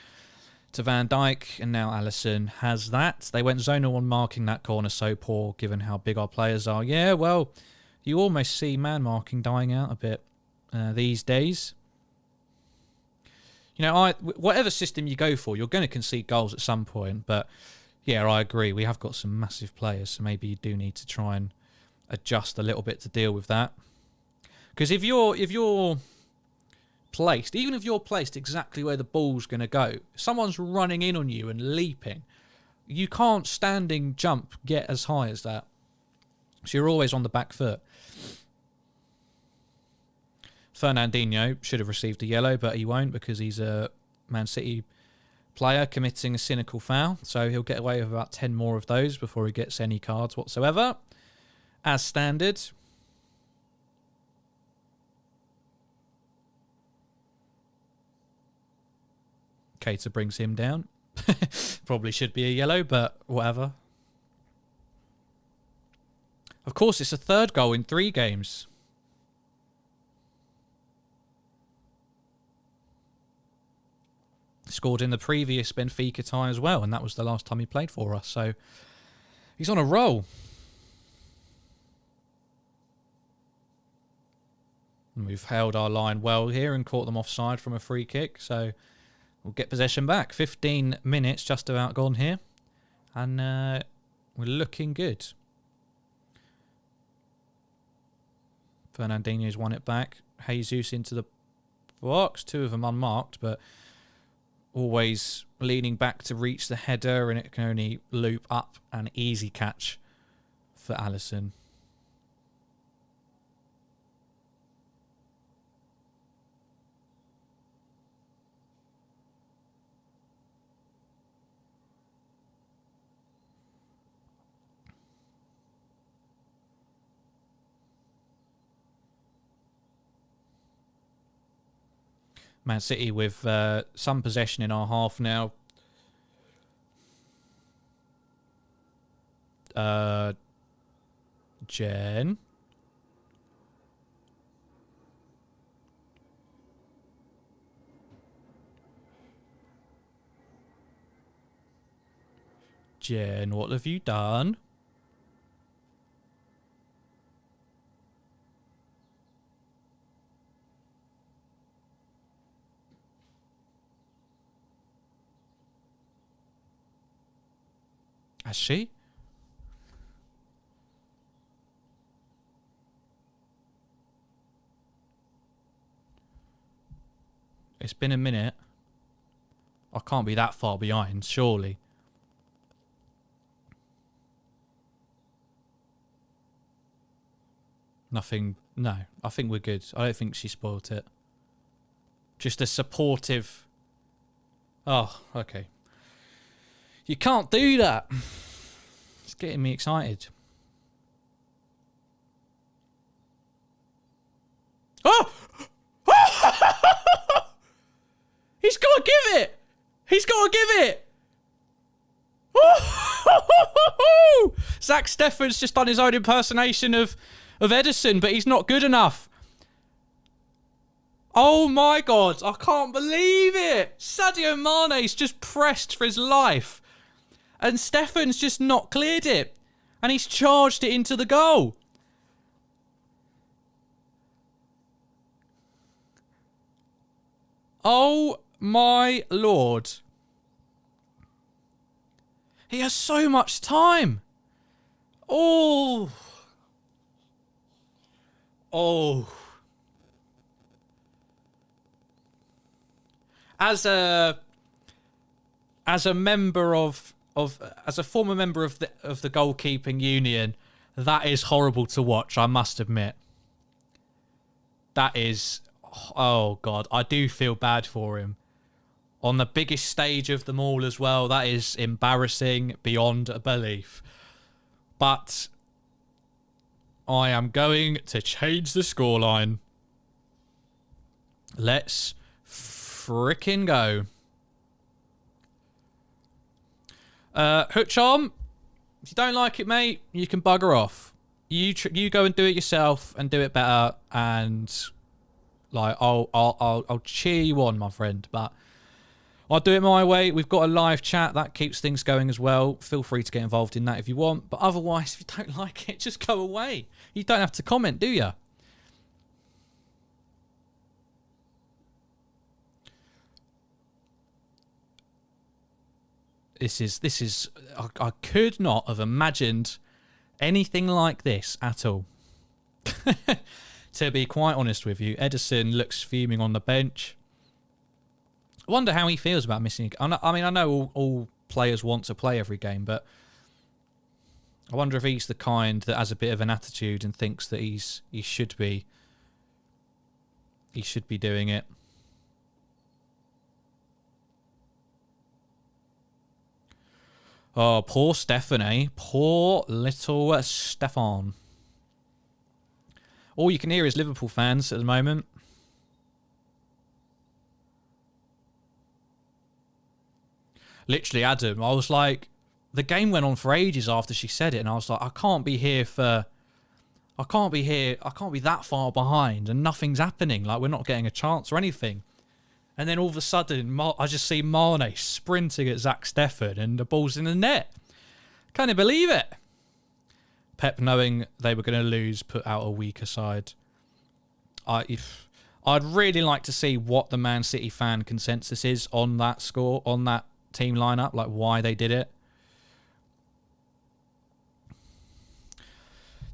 to Van Dijk, and now Allison has that. They went zonal on marking that corner, so poor given how big our players are. Yeah, well, you almost see man marking dying out a bit these days. You know, whatever system you go for, you're going to concede goals at some point, but yeah, I agree. We have got some massive players, so maybe you do need to try and adjust a little bit to deal with that. Because if you're placed, even if you're placed exactly where the ball's going to go, if someone's running in on you and leaping, you can't standing jump get as high as that. So you're always on the back foot. Fernandinho should have received a yellow, but he won't because he's a Man City player committing a cynical foul. So he'll get away with about 10 more of those before he gets any cards whatsoever. As standard. Keita brings him down. Probably should be a yellow, but whatever. Of course, it's a third goal in 3 games. Scored in the previous Benfica tie as well, and that was the last time he played for us. So he's on a roll. And we've held our line well here and caught them offside from a free kick. So we'll get possession back. 15 minutes just about gone here. And we're looking good. Fernandinho's won it back. Jesus into the box. 2 of them unmarked, but always leaning back to reach the header, and it can only loop up. An easy catch for Allison. Man City with some possession in our half now. Jen. Jen, what have you done? Has she? It's been a minute. I can't be that far behind, surely. Nothing. No, I think we're good. I don't think she spoilt it. Just a supportive... Oh, okay. You can't do that. It's getting me excited. Oh! He's got to give it! He's got to give it! Zach Steffen's just done his own impersonation of Edison, but he's not good enough. Oh my God, I can't believe it. Sadio Mane's just pressed for his life. And Steffen's just not cleared it. And he's charged it into the goal. Oh my Lord. He has so much time. Oh. Oh. As a member of as a former member of the goalkeeping union, that is horrible to watch, I must admit. That is, oh God, I do feel bad for him. On the biggest stage of them all as well, that is embarrassing beyond belief. But I am going to change the scoreline. Let's frickin' go. Hutchom, if you don't like it, mate, you can bugger off. You go and do it yourself and do it better, and like I'll cheer you on, my friend. But I'll do it my way. We've got a live chat that keeps things going as well. Feel free to get involved in that if you want. But otherwise, if you don't like it, just go away. You don't have to comment, do you? This is. I could not have imagined anything like this at all. To be quite honest with you, Edison looks fuming on the bench. I wonder how he feels about missing. I mean, I know all players want to play every game, but I wonder if he's the kind that has a bit of an attitude and thinks that he should be doing it. Oh, poor Stefan, eh? Poor little Stefan. All you can hear is Liverpool fans at the moment. Literally, Adam, I was like, the game went on for ages after she said it, and I was like, I can't be that far behind, and nothing's happening. Like, we're not getting a chance or anything. And then all of a sudden, I just see Mane sprinting at Zach Steffen, and the ball's in the net. Can't believe it. Pep, knowing they were going to lose, put out a weaker side. I'd really like to see what the Man City fan consensus is on that score, on that team lineup, like why they did it.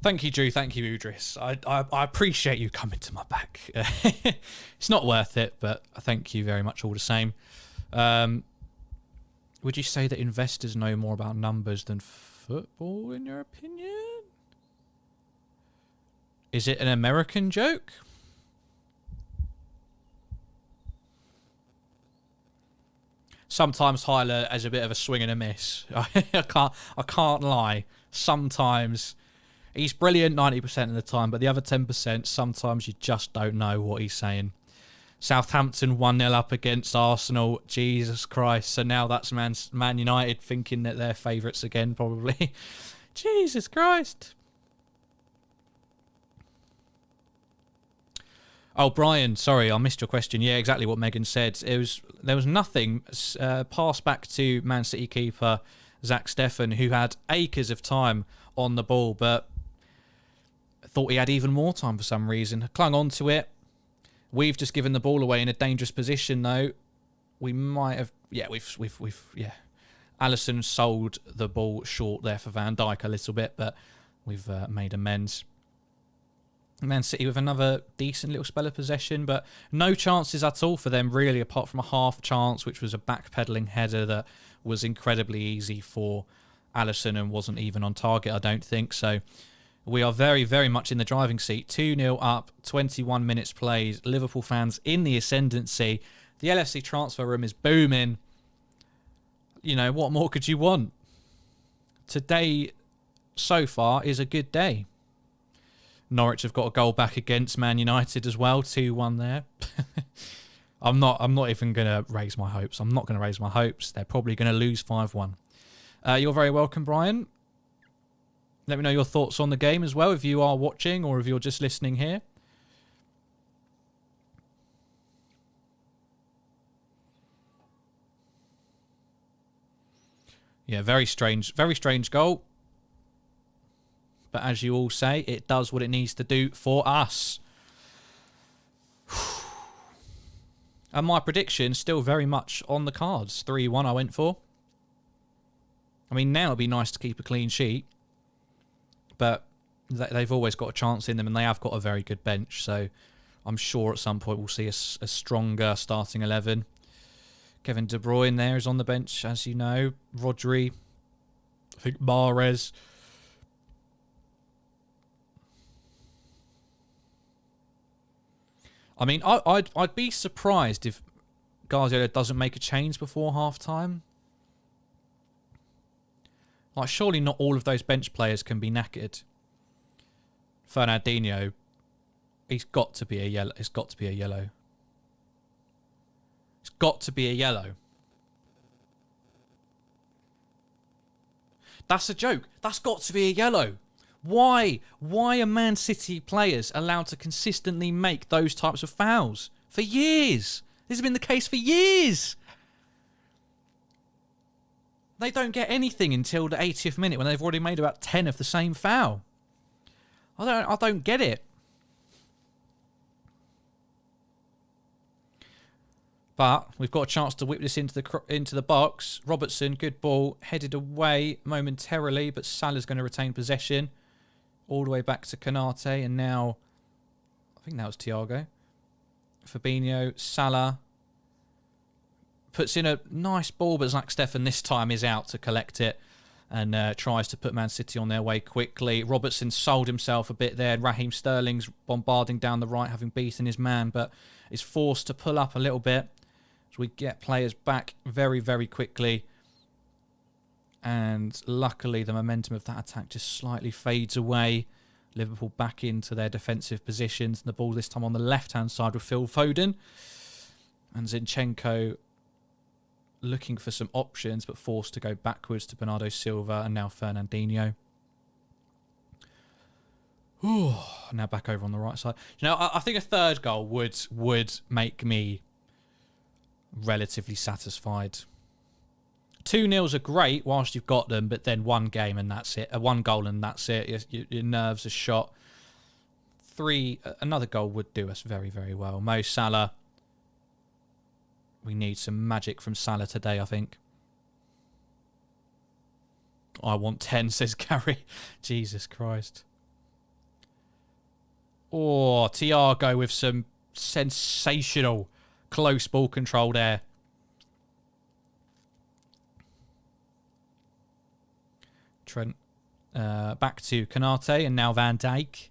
Thank you, Drew. Thank you, Udris. I appreciate you coming to my back. It's not worth it, but thank you very much all the same. Would you say that investors know more about numbers than football, in your opinion? Is it an American joke? Sometimes Tyler has a bit of a swing and a miss. I can't lie. Sometimes he's brilliant 90% of the time, but the other 10%, sometimes you just don't know what he's saying. Southampton 1-0 up against Arsenal. Jesus Christ. So now that's Man United thinking that they're favourites again, probably. Jesus Christ. Oh, Brian, sorry, I missed your question. Yeah, exactly what Megan said. There was nothing passed back to Man City keeper Zach Steffen, who had acres of time on the ball, but thought he had even more time for some reason. Clung on to it. We've just given the ball away in a dangerous position, though. We might have, yeah, we've. Allison sold the ball short there for Van Dijk a little bit, but we've made amends. Man City with another decent little spell of possession, but no chances at all for them really, apart from a half chance, which was a backpedaling header that was incredibly easy for Allison and wasn't even on target, I don't think. So we are very, very much in the driving seat. 2-0 up, 21 minutes played. Liverpool fans in the ascendancy. The LFC transfer room is booming. You know, what more could you want? Today, so far, is a good day. Norwich have got a goal back against Man United as well, 2-1 there. I'm not even going to raise my hopes. I'm not going to raise my hopes. They're probably going to lose 5-1. You're very welcome, Brian. Let me know your thoughts on the game as well, if you are watching or if you're just listening here. Yeah, very strange goal. But as you all say, it does what it needs to do for us. And my prediction still very much on the cards. 3-1 I went for. I mean, now it'd be nice to keep a clean sheet. But they've always got a chance in them, and they have got a very good bench. So I'm sure at some point we'll see a stronger starting 11. Kevin De Bruyne there is on the bench, as you know. Rodri. I think Mahrez. I mean, I'd be surprised if Guardiola doesn't make a change before half-time. Like, surely not all of those bench players can be knackered. Fernandinho, he's got to be a yellow. It's got to be a yellow. It's got to be a yellow. That's a joke. That's got to be a yellow. Why? Why are Man City players allowed to consistently make those types of fouls? For years. This has been the case for years. They don't get anything until the 80th minute when they've already made about 10 of the same foul. I don't get it. But we've got a chance to whip this into the box. Robertson, good ball, headed away momentarily, but Salah's going to retain possession. All the way back to Konate, and now I think that was Thiago. Fabinho, Salah puts in a nice ball, but Zach Steffen this time is out to collect it and tries to put Man City on their way quickly. Robertson sold himself a bit there. Raheem Sterling's bombarding down the right, having beaten his man, but is forced to pull up a little bit. So we get players back very, very quickly. And luckily, the momentum of that attack just slightly fades away. Liverpool back into their defensive positions. And the ball this time on the left-hand side with Phil Foden. And Zinchenko looking for some options, but forced to go backwards to Bernardo Silva and now Fernandinho. Ooh, now back over on the right side. You know, I think a third goal would make me relatively satisfied. 2-0s are great whilst you've got them, but then one game and that's it. One goal and that's it. Your nerves are shot. Another goal would do us very, very well. Mo Salah. We need some magic from Salah today, I think. I want 10, says Gary. Jesus Christ. Oh, Thiago with some sensational close ball control there. Trent back to Konate and now Van Dijk.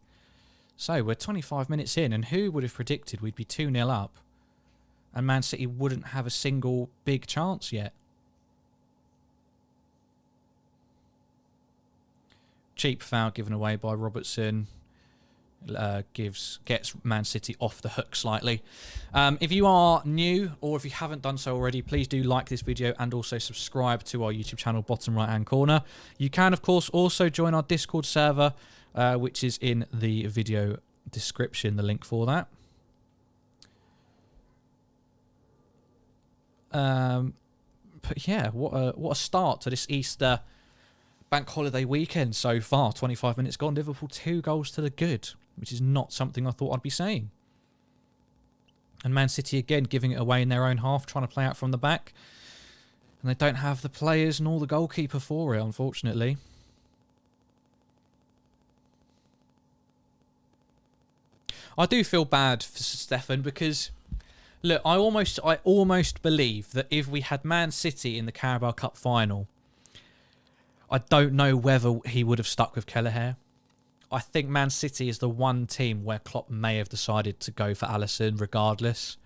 So we're 25 minutes in, and who would have predicted we'd be 2-0 up and Man City wouldn't have a single big chance yet? Cheap foul given away by Robertson. Gets Man City off the hook slightly. If you are new or if you haven't done so already, please do like this video and also subscribe to our YouTube channel, bottom right hand corner. You can of course also join our Discord server, which is in the video description, the link for that. But yeah, what a start to this Easter bank holiday weekend so far. 25 minutes gone, Liverpool 2 goals to the good, which is not something I thought I'd be saying. And Man City again giving it away in their own half, trying to play out from the back. And they don't have the players nor the goalkeeper for it, unfortunately. I do feel bad for Stefan because, look, I almost believe that if we had Man City in the Carabao Cup final, I don't know whether he would have stuck with Kelleher. I think Man City is the one team where Klopp may have decided to go for Allison regardless.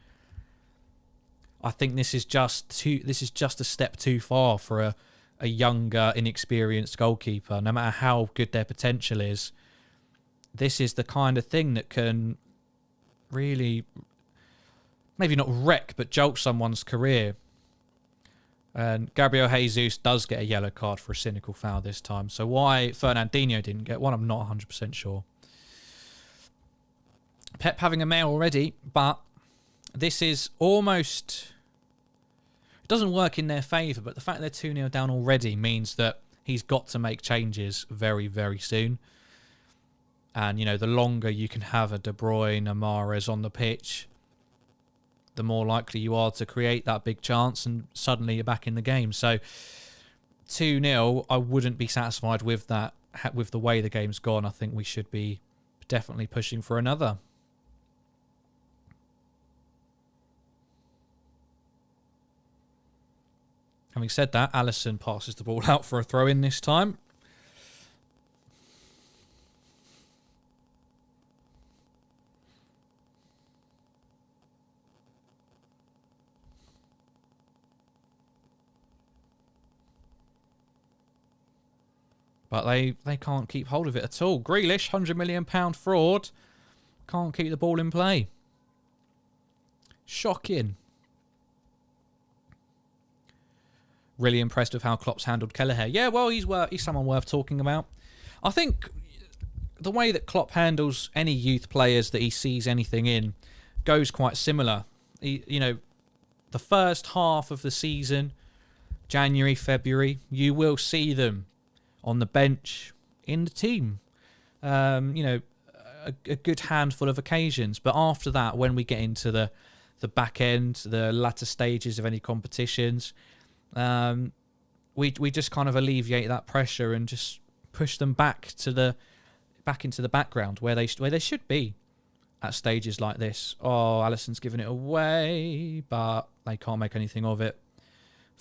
I think this is just a step too far for a younger, inexperienced goalkeeper, no matter how good their potential is. This is the kind of thing that can really, maybe not wreck, but jolt someone's career. And Gabriel Jesus does get a yellow card for a cynical foul this time. So why Fernandinho didn't get one, I'm not 100% sure. Pep having a mare already, but this is almost... It doesn't work in their favour, but the fact they're 2-0 down already means that he's got to make changes very, very soon. And, you know, the longer you can have a De Bruyne, a Mahrez on the pitch, the more likely you are to create that big chance and suddenly you're back in the game. So 2-0, I wouldn't be satisfied with that, with the way the game's gone. I think we should be definitely pushing for another. Having said that, Allison passes the ball out for a throw-in this time. But they can't keep hold of it at all. Grealish, £100 million fraud. Can't keep the ball in play. Shocking. Really impressed with how Klopp's handled Kelleher. Yeah, well, he's someone worth talking about. I think the way that Klopp handles any youth players that he sees anything in goes quite similar. The first half of the season, January, February, you will see them on the bench, in the team. A good handful of occasions. But after that, when we get into the back end, the latter stages of any competitions, we just kind of alleviate that pressure and just push them back into the background where they should be at stages like this. Oh, Allison's given it away, but they can't make anything of it.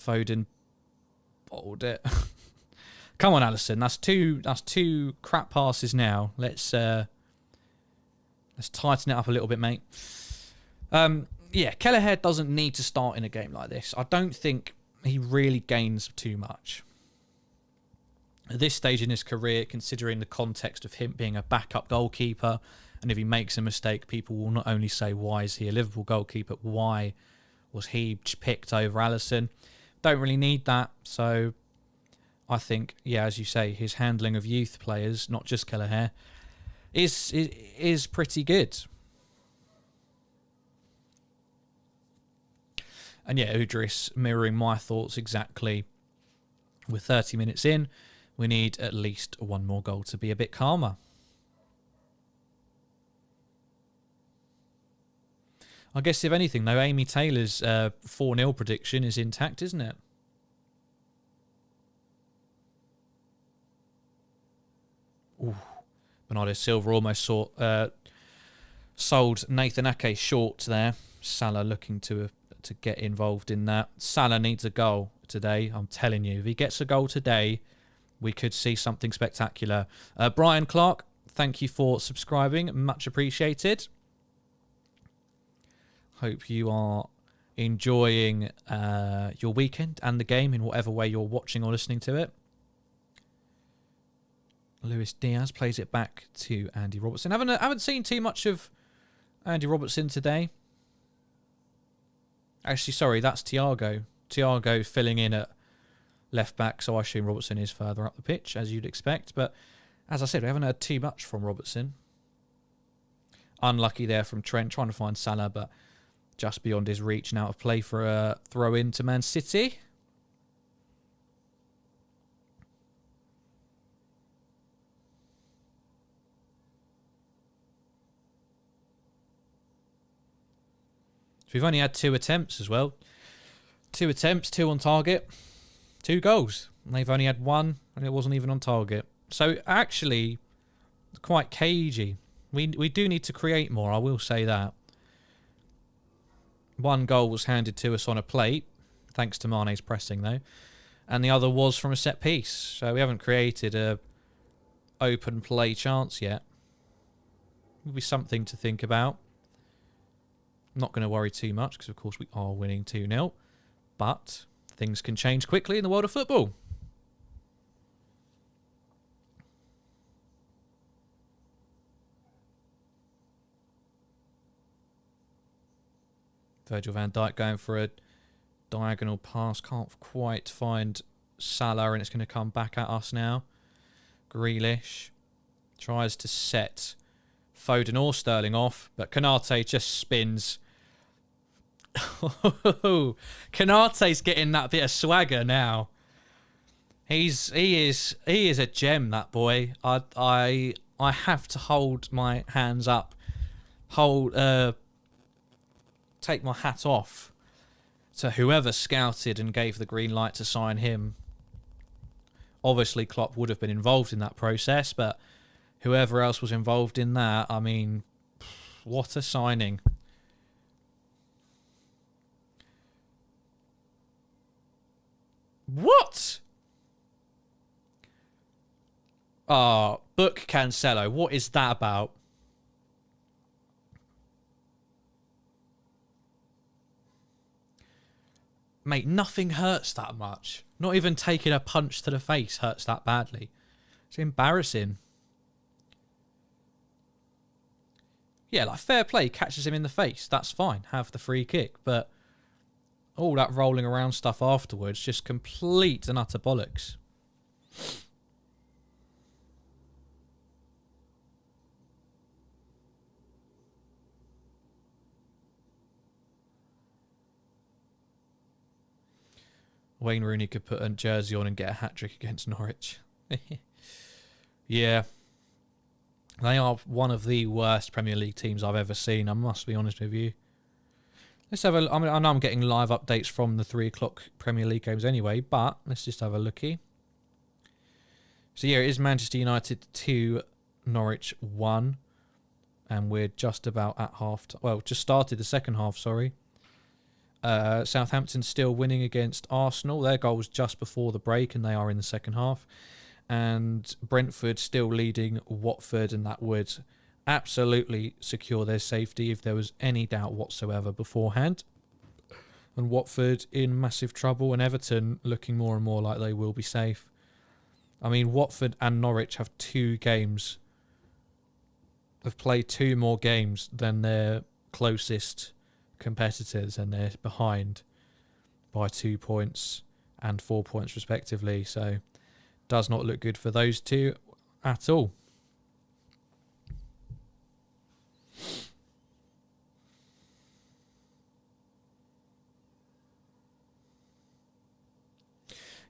Foden bottled it. Come on, Allison. That's two crap passes now. Let's tighten it up a little bit, mate. Kelleher doesn't need to start in a game like this. I don't think he really gains too much. At this stage in his career, considering the context of him being a backup goalkeeper, and if he makes a mistake, people will not only say, why is he a Liverpool goalkeeper, but why was he picked over Allison? Don't really need that, so... I think, as you say, his handling of youth players, not just Kelleher, is pretty good. And Udris mirroring my thoughts exactly. We're 30 minutes in. We need at least one more goal to be a bit calmer. I guess if anything, though, Amy Taylor's 4-0 prediction is intact, isn't it? Ooh, Bernardo Silva almost sold Nathan Ake short there. Salah looking to get involved in that. Salah needs a goal today, I'm telling you. If he gets a goal today, we could see something spectacular. Brian Clark, thank you for subscribing. Much appreciated. Hope you are enjoying your weekend and the game in whatever way you're watching or listening to it. Luis Diaz plays it back to Andy Robertson. I haven't seen too much of Andy Robertson today. Actually, sorry, that's Thiago. Thiago filling in at left back, so I assume Robertson is further up the pitch, as you'd expect. But as I said, we haven't heard too much from Robertson. Unlucky there from Trent, trying to find Salah, but just beyond his reach and out of play for a throw-in to Man City. So we've only had 2 attempts as well. 2 attempts, 2 on target, 2 goals. And they've only had 1, and it wasn't even on target. So actually, quite cagey. We do need to create more, I will say that. 1 goal was handed to us on a plate, thanks to Mane's pressing though. And the other was from a set piece. So we haven't created a open play chance yet. Will be something to think about. I'm not going to worry too much because of course we are winning 2-0. But things can change quickly in the world of football. Virgil van Dijk going for a diagonal pass. Can't quite find Salah, and it's going to come back at us now. Grealish tries to set Foden or Sterling off, but Konaté just spins. Konaté's getting that bit of swagger now. He is a gem, that boy. I have to hold my hands up. Take my hat off to whoever scouted and gave the green light to sign him. Obviously, Klopp would have been involved in that process, but whoever else was involved in that, I mean, what a signing. What? Oh, book Cancelo. What is that about? Mate, nothing hurts that much. Not even taking a punch to the face hurts that badly. It's embarrassing. Yeah, like fair play, catches him in the face. That's fine. Have the free kick. But all that rolling around stuff afterwards, just complete and utter bollocks. Wayne Rooney could put a jersey on and get a hat-trick against Norwich. Yeah. They are one of the worst Premier League teams I've ever seen, I must be honest with you. Let's have a... I mean, I know I'm getting live updates from the 3 o'clock Premier League games anyway, but let's just have a looky. So yeah, it is Manchester United 2, Norwich 1. And we're just about at half... Well, just started the second half, sorry. Southampton still winning against Arsenal. Their goal was just before the break and they are in the second half. And Brentford still leading Watford, and that would absolutely secure their safety if there was any doubt whatsoever beforehand. And Watford in massive trouble, and Everton looking more and more like they will be safe. I mean, Watford and Norwich have 2 games. Have played 2 more games than their closest competitors, and they're behind by 2 points and 4 points respectively, so does not look good for those 2 at all.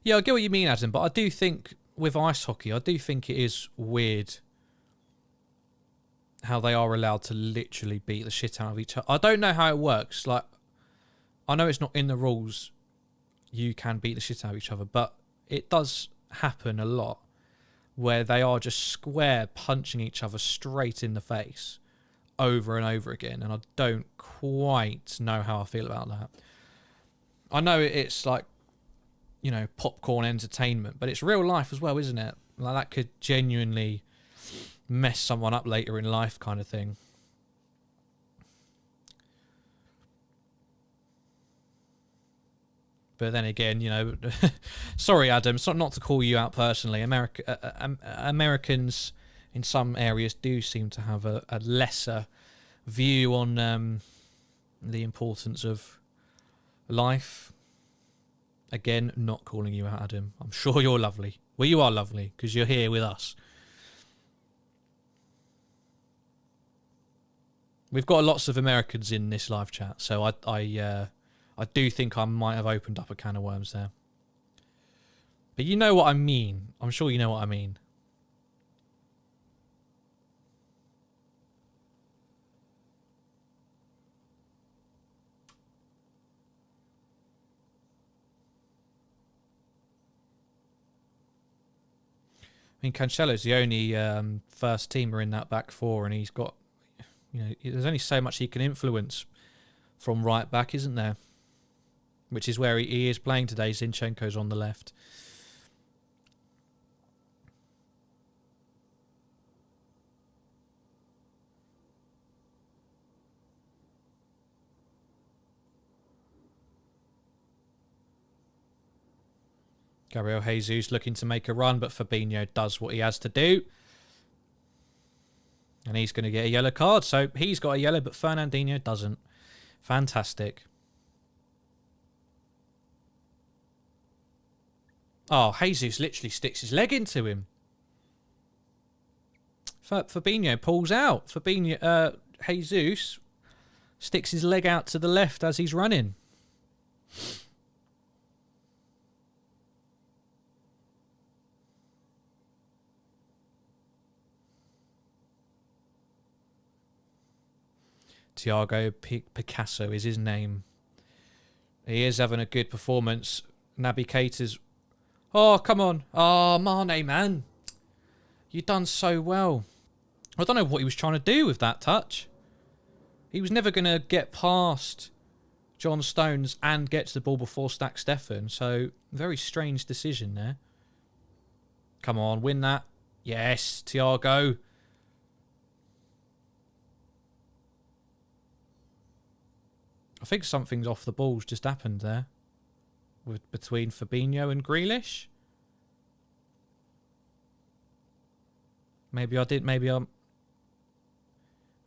Yeah, I get what you mean, Adam, but I do think with ice hockey, I do think it is weird how they are allowed to literally beat the shit out of each other. I don't know how it works. Like, I know it's not in the rules you can beat the shit out of each other, but it does happen a lot where they are just square punching each other straight in the face over and over again, and I don't quite know how I feel about that. I know it's like, you know, popcorn entertainment, but it's real life as well, isn't it? Like, that could genuinely mess someone up later in life kind of thing. But then again, you know, sorry, Adam, so not to call you out personally. Americans in some areas do seem to have a lesser view on the importance of life. Again, not calling you out, Adam. I'm sure you're lovely. Well, you are lovely because you're here with us. We've got lots of Americans in this live chat, so I do think I might have opened up a can of worms there. But you know what I mean. I'm sure you know what I mean. mean, Cancelo's the only first teamer in that back four, and he's got, there's only so much he can influence from right back, isn't there? Which is where he is playing today. Zinchenko's on the left. Gabriel Jesus looking to make a run, but Fabinho does what he has to do. And he's going to get a yellow card. So he's got a yellow, but Fernandinho doesn't. Fantastic. Oh, Jesus literally sticks his leg into him. Fabinho pulls out. Jesus sticks his leg out to the left as he's running. Thiago Picasso is his name. He is having a good performance. Naby Keita's... Oh, come on. Oh, Mane, man. You done so well. I don't know what he was trying to do with that touch. He was never going to get past John Stones and get to the ball before Stack Stefan. So, very strange decision there. Come on, win that. Yes, Thiago. I think something's off the balls just happened there. Between Fabinho and Grealish. Maybe I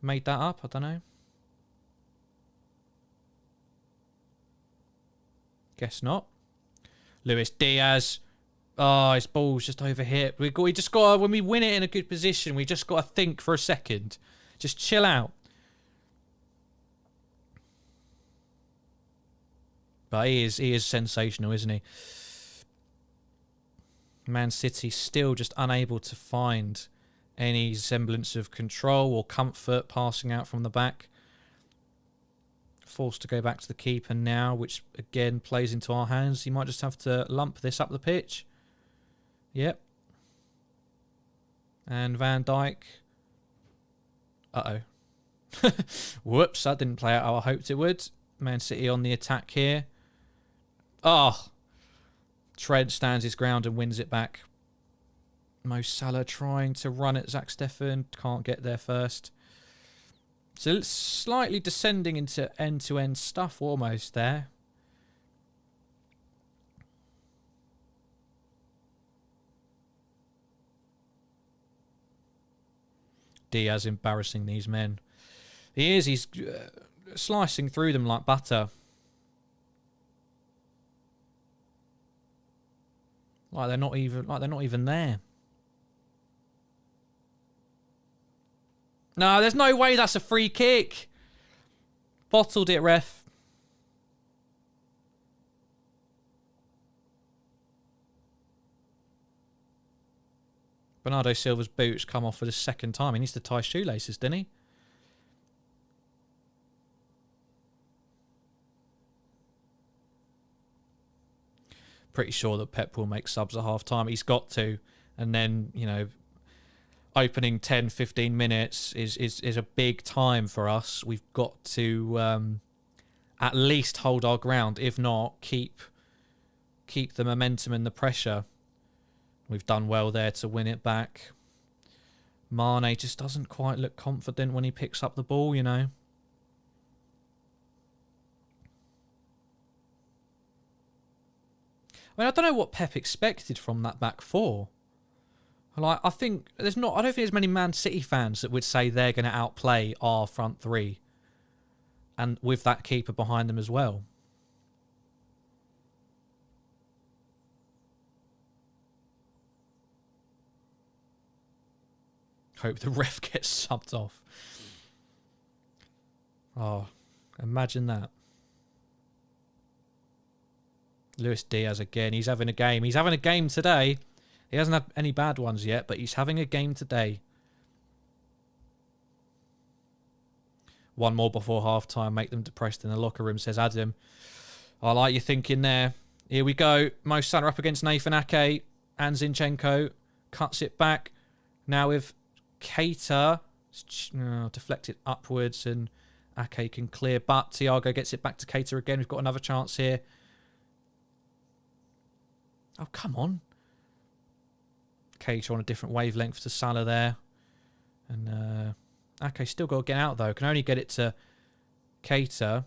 made that up. I don't know. Guess not. Luis Diaz. Oh, his ball's just over here. We just got to, when we win it in a good position, we just got to think for a second. Just chill out. But he is sensational, isn't he? Man City still just unable to find any semblance of control or comfort passing out from the back. Forced to go back to the keeper now, which again plays into our hands. He might just have to lump this up the pitch. Yep. And Van Dijk. Uh-oh. Whoops, that didn't play out how I hoped it would. Man City on the attack here. Oh, Trent stands his ground and wins it back. Mo Salah trying to run at Zach Steffen. Can't get there first. So it's slightly descending into end-to-end stuff almost there. Diaz embarrassing these men. He's slicing through them like butter. Like they're not even there. No, there's no way that's a free kick. Bottled it, ref. Bernardo Silva's boots come off for the second time. He needs to tie shoelaces, didn't he? Pretty sure that Pep will make subs at half time. He's got to. And then, opening 10, 15 minutes is a big time for us. We've got to at least hold our ground. If not, keep the momentum and the pressure. We've done well there to win it back. Mane just doesn't quite look confident when he picks up the ball, I mean, I don't know what Pep expected from that back four. Like, I don't think there's many Man City fans that would say they're going to outplay our front three. And with that keeper behind them as well. Hope the ref gets subbed off. Oh, imagine that. Luis Diaz again. He's having a game. He's having a game today. He hasn't had any bad ones yet, but he's having a game today. One more before half-time. Make them depressed in the locker room, says Adam. I like your thinking there. Here we go. Mo Salah up against Nathan Ake and Zinchenko. cuts it back. Now with Keita, deflected upwards and Ake can clear, but Thiago gets it back to Keita again. We've got another chance here. Oh, come on. Keita on a different wavelength to Salah there. And Ake still got to get out, though. Can only get it to Keita.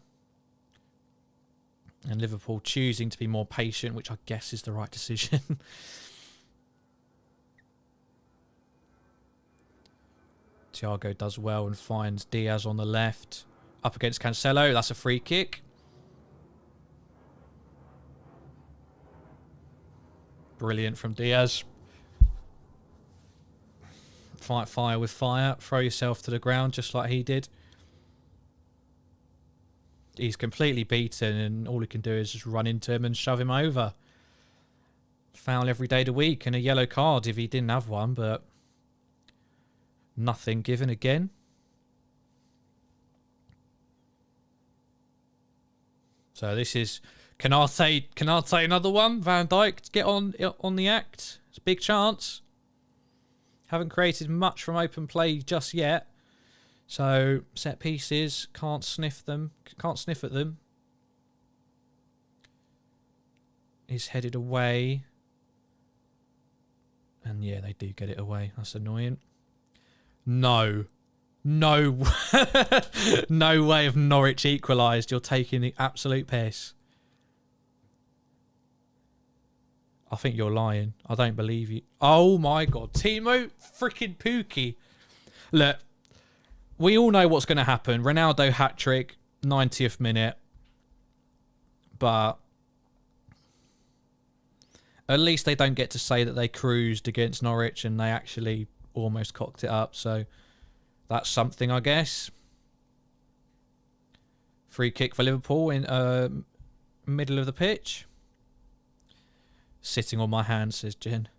And Liverpool choosing to be more patient, which I guess is the right decision. Thiago does well and finds Diaz on the left. Up against Cancelo. That's a free kick. Brilliant from Diaz. Fight fire with fire. Throw yourself to the ground just like he did. He's completely beaten and all he can do is just run into him and shove him over. Foul every day of the week and a yellow card if he didn't have one, but nothing given again. So this is Canate another one. Van Dijk get on the act. It's a big chance. Haven't created much from open play just yet. So set pieces, can't sniff at them. He's headed away. And yeah, they do get it away. That's annoying. No. No way of Norwich equalised. You're taking the absolute piss. I think you're lying. I don't believe you. Oh my God. Timo freaking Pukki. Look, we all know what's going to happen. Ronaldo hat-trick, 90th minute. But at least they don't get to say that they cruised against Norwich and they actually almost cocked it up. So that's something, I guess. Free kick for Liverpool in middle of the pitch. Sitting on my hands, says Jen.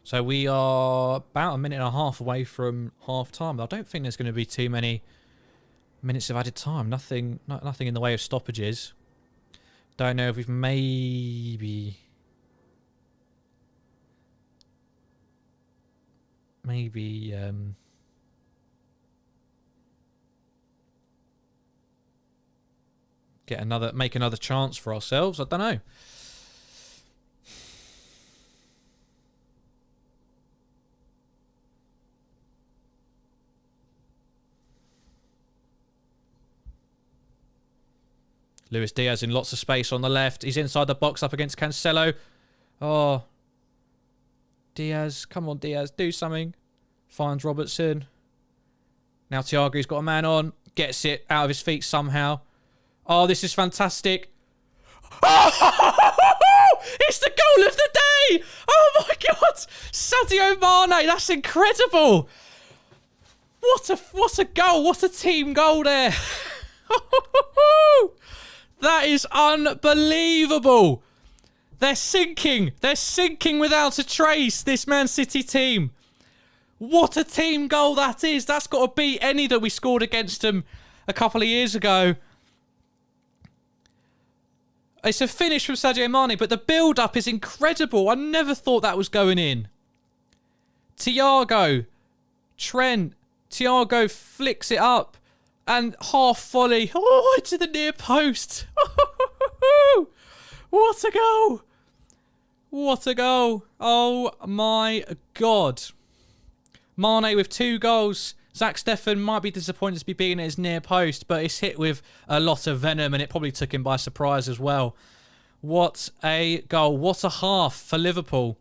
So we are about a minute and a half away from half time. I don't think there's going to be too many minutes of added time. Nothing in the way of stoppages. Don't know if we've maybe make another chance for ourselves. I don't know. Luis Diaz in lots of space on the left. He's inside the box up against Cancelo. Oh. Diaz. Come on, Diaz. Do something. Finds Robertson. Now Thiago's got a man on. Gets it out of his feet somehow. Oh, this is fantastic. Oh! It's the goal of the day! Oh my God! Sadio Mane. That's incredible. What a goal. What a team goal there. That is unbelievable. They're sinking. They're sinking without a trace, this Man City team. What a team goal that is. That's got to beat any that we scored against them a couple of years ago. It's a finish from Sadio Mane, but the build-up is incredible. I never thought that was going in. Thiago. Trent. Thiago flicks it up. And half volley. Oh, into the near post. What a goal. What a goal. Oh, my God. Mane with 2 goals. Zach Steffen might be disappointed to be beaten at his near post, but it's hit with a lot of venom and it probably took him by surprise as well. What a goal. What a half for Liverpool.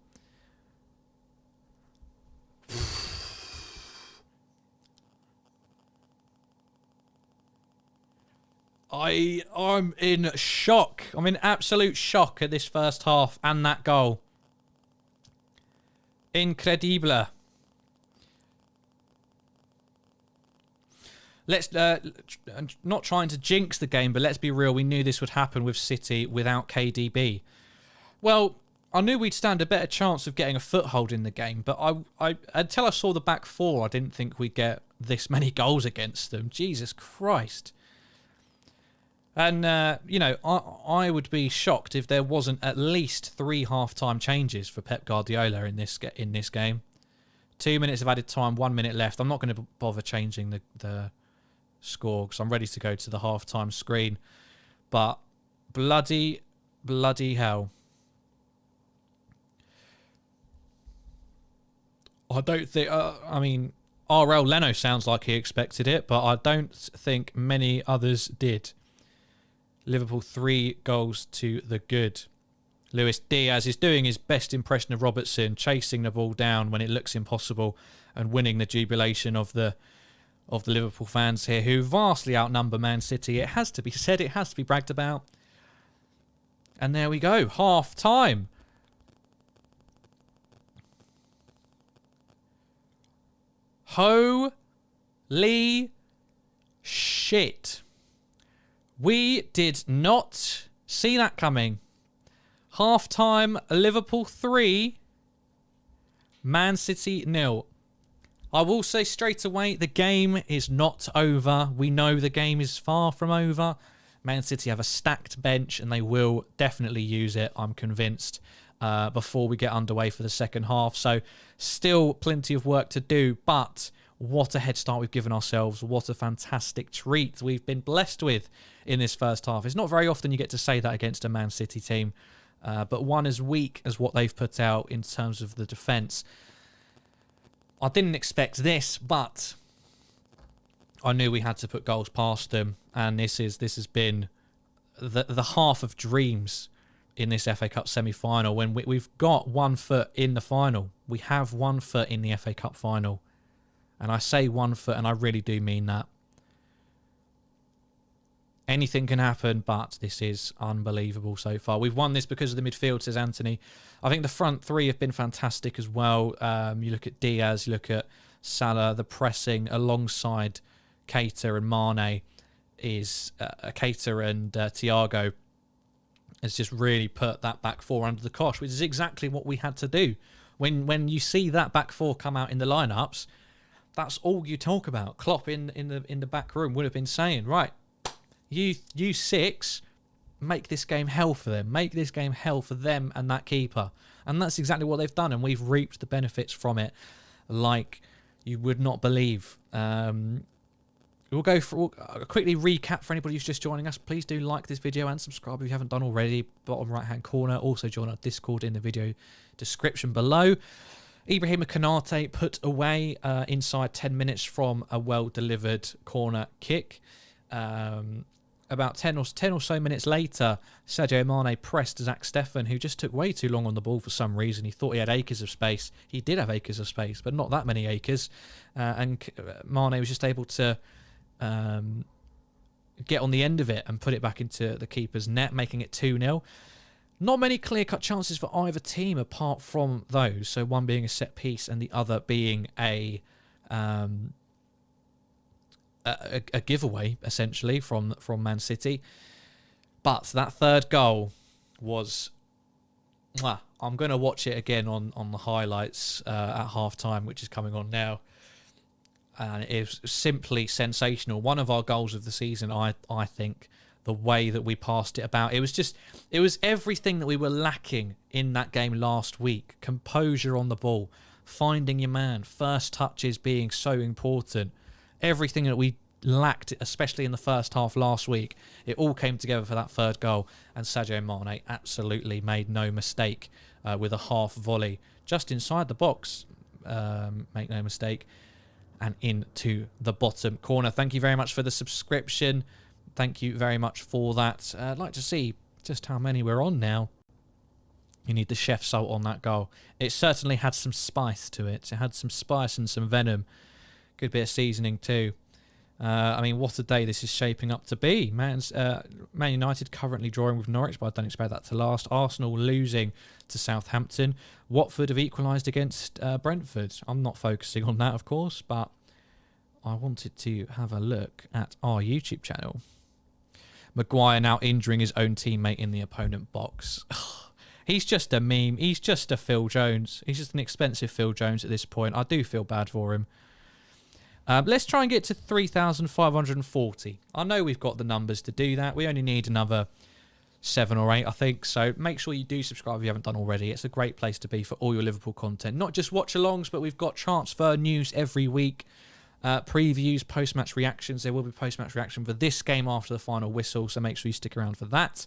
I'm in shock. I'm in absolute shock at this first half and that goal. Incredible. Let's not trying to jinx the game, but let's be real. We knew this would happen with City without KDB. Well, I knew we'd stand a better chance of getting a foothold in the game, but I until I saw the back four, I didn't think we'd get this many goals against them. Jesus Christ. And, you know, I would be shocked if there wasn't at least 3 half-time changes for Pep Guardiola in this game. 2 minutes of added time, 1 minute left. I'm not going to bother changing the score because I'm ready to go to the half-time screen. But bloody hell. I don't think... I mean, RL Leno sounds like he expected it, but I don't think many others did. Liverpool 3 goals to the good. Luis Diaz is doing his best impression of Robertson, chasing the ball down when it looks impossible and winning the jubilation of the Liverpool fans here, who vastly outnumber Man City. It has to be said, it has to be bragged about. And there we go, half time. Holy shit. We did not see that coming. Half-time, Liverpool 3, Man City 0. I will say straight away, the game is not over. We know the game is far from over. Man City have a stacked bench and they will definitely use it, I'm convinced, before we get underway for the second half. So still plenty of work to do, but what a head start we've given ourselves. What a fantastic treat we've been blessed with in this first half. It's not very often you get to say that against a Man City team, but one as weak as what they've put out in terms of the defence. I didn't expect this, but I knew we had to put goals past them, and this has been the half of dreams in this FA Cup semi-final when we've got 1 foot in the final. We have 1 foot in the FA Cup final. And I say 1 foot, and I really do mean that. Anything can happen, but this is unbelievable so far. We've won this because of the midfield, says Anthony. I think the front three have been fantastic as well. You look at Diaz, you look at Salah, the pressing alongside Keita and Mane is Keita and Thiago has just really put that back four under the cosh, which is exactly what we had to do. When you see that back four come out in the lineups, that's all you talk about. Klopp in the back room would have been saying, right, you six, make this game hell for them. Make this game hell for them and that keeper. And that's exactly what they've done, and we've reaped the benefits from it like you would not believe. We'll quickly recap for anybody who's just joining us. Please do like this video and subscribe if you haven't done already. Bottom right hand corner. Also join our Discord in the video description below. Ibrahim Konate put away inside 10 minutes from a well-delivered corner kick. About 10 or so minutes later, Sadio Mane pressed Zach Steffen, who just took way too long on the ball for some reason. He thought he had acres of space. He did have acres of space, but not that many acres. And Mane was just able to get on the end of it and put it back into the keeper's net, making it 2-0. Not many clear-cut chances for either team apart from those. So one being a set piece and the other being a giveaway, essentially, from Man City. But that third goal was... I'm going to watch it again on the highlights at half-time, which is coming on now. And it was simply sensational. One of our goals of the season, I think, the way that we passed it about. It was everything that we were lacking in that game last week. Composure on the ball, finding your man, first touches being so important. Everything that we lacked, especially in the first half last week, it all came together for that third goal. And Sadio Mane absolutely made no mistake with a half volley just inside the box. Make no mistake. And into the bottom corner. Thank you very much for the subscription. Thank you very much for that. I'd like to see just how many we're on now. You need the chef salt on that goal. It certainly had some spice to it. It had some spice and some venom. Good bit of seasoning too. I mean, what a day this is shaping up to be. Man United currently drawing with Norwich, but I don't expect that to last. Arsenal losing to Southampton. Watford have equalised against Brentford. I'm not focusing on that, of course, but I wanted to have a look at our YouTube channel. Maguire now injuring his own teammate in the opponent box. He's just a meme. He's just a Phil Jones. He's just an expensive Phil Jones at this point. I do feel bad for him. Let's try and get to 3,540. I know we've got the numbers to do that. We only need another 7 or 8, I think. So make sure you do subscribe if you haven't done already. It's a great place to be for all your Liverpool content. Not just watch-alongs, but we've got transfer news every week. Previews, post-match reactions. There will be post-match reaction for this game after the final whistle, so make sure you stick around for that.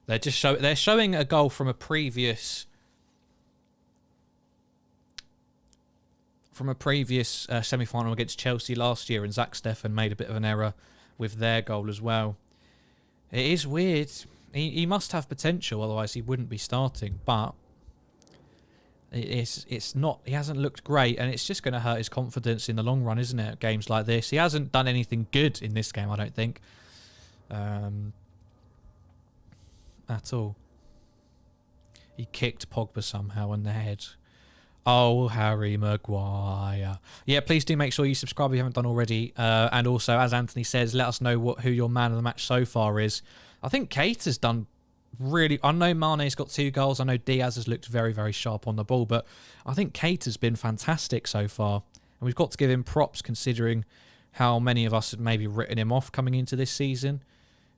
They're showing a goal from a previous semi-final against Chelsea last year, and Zach Steffen made a bit of an error with their goal as well. It is weird. He must have potential, otherwise he wouldn't be starting. But it's not. He hasn't looked great, and it's just going to hurt his confidence in the long run, isn't it? Games like this, he hasn't done anything good in this game, I don't think, at all. He kicked Pogba somehow in the head. Oh, Harry Maguire. Yeah, please do make sure you subscribe if you haven't done already. And also, as Anthony says, let us know who your man of the match so far is. I think Keita's done really... I know Mane's got 2 goals. I know Diaz has looked very, very sharp on the ball. But I think Keita's been fantastic so far. And we've got to give him props considering how many of us had maybe written him off coming into this season.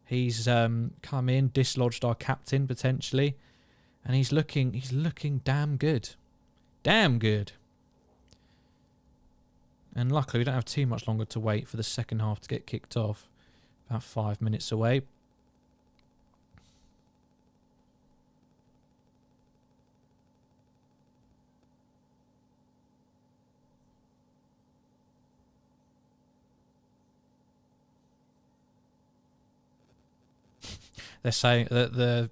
He's come in, dislodged our captain potentially. And he's looking damn good. Damn good. And luckily we don't have too much longer to wait for the second half to get kicked off. About 5 minutes away. They're saying that the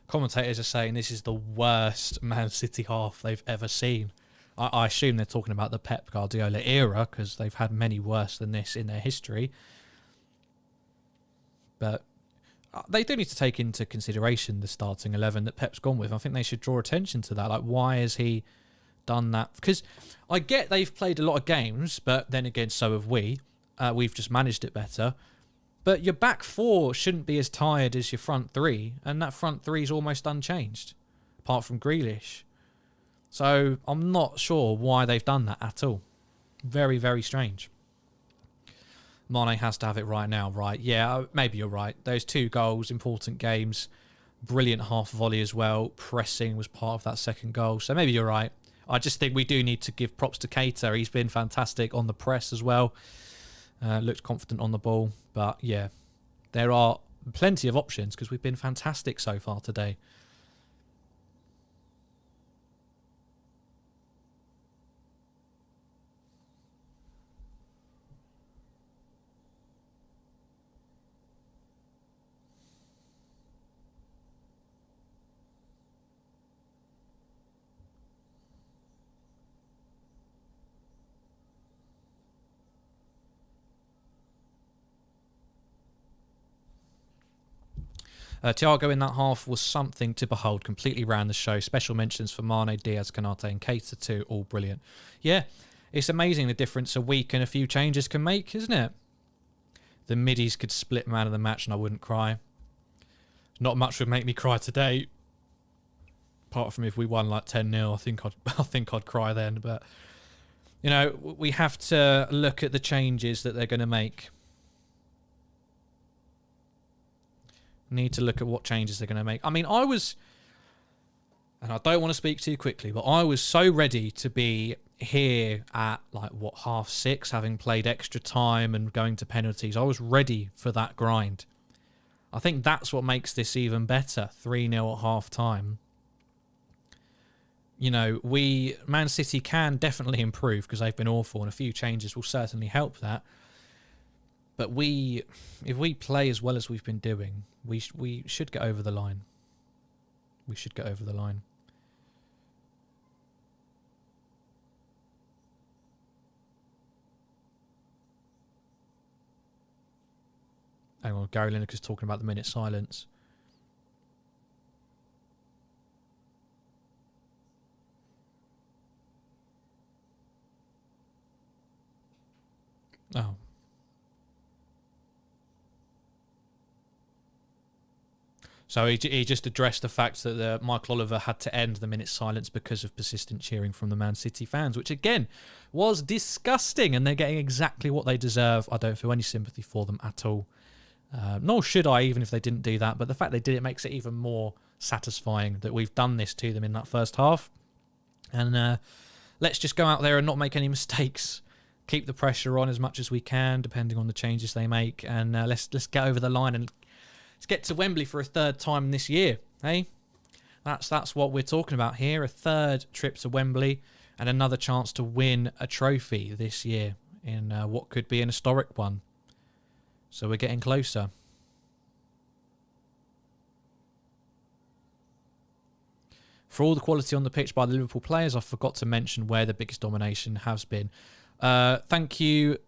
commentators are saying this is the worst Man City half they've ever seen. I assume they're talking about the Pep Guardiola era because they've had many worse than this in their history. But they do need to take into consideration the starting 11 that Pep's gone with. I think they should draw attention to that. Like, why has he done that? Because I get they've played a lot of games, but then again, so have we. We've just managed it better. But your back 4 shouldn't be as tired as your front 3, and that front 3 is almost unchanged, apart from Grealish. So I'm not sure why they've done that at all. Very, very strange. Mane has to have it right now, right? Yeah, maybe you're right. Those 2 goals, important games, brilliant half volley as well. Pressing was part of that second goal, so maybe you're right. I just think we do need to give props to Keita. He's been fantastic on the press as well. Looked confident on the ball. But yeah, there are plenty of options because we've been fantastic so far today. Thiago in that half was something to behold. Completely ran the show. Special mentions for Mane, Diaz, Kanate and Keita too. All brilliant. Yeah, it's amazing the difference a week and a few changes can make, isn't it? The middies could split man of the match and I wouldn't cry. Not much would make me cry today. Apart from if we won like 10-0, I think I'd cry then. But, you know, we have to look at the changes that they're going to make. Need to look at what changes they're going to make. I mean, I was, and I don't want to speak too quickly, but I was so ready to be here at like, what, 6:30, having played extra time and going to penalties. I was ready for that grind. I think that's what makes this even better. 3-0 at half time. You know, Man City can definitely improve because they've been awful and a few changes will certainly help that. But if we play as well as we've been doing, we should get over the line. We should get over the line. Hang on, Gary Lineker's talking about the minute silence. Oh. So he just addressed the fact that Michael Oliver had to end the minute's silence because of persistent cheering from the Man City fans, which again was disgusting, and they're getting exactly what they deserve. I don't feel any sympathy for them at all. Nor should I, even if they didn't do that. But the fact they did it makes it even more satisfying that we've done this to them in that first half. And let's just go out there and not make any mistakes. Keep the pressure on as much as we can, depending on the changes they make. And let's get over the line and let's get to Wembley for a third time this year, eh? That's what we're talking about here. A third trip to Wembley and another chance to win a trophy this year in what could be an historic one. So we're getting closer. For all the quality on the pitch by the Liverpool players, I forgot to mention where the biggest domination has been. Thank you.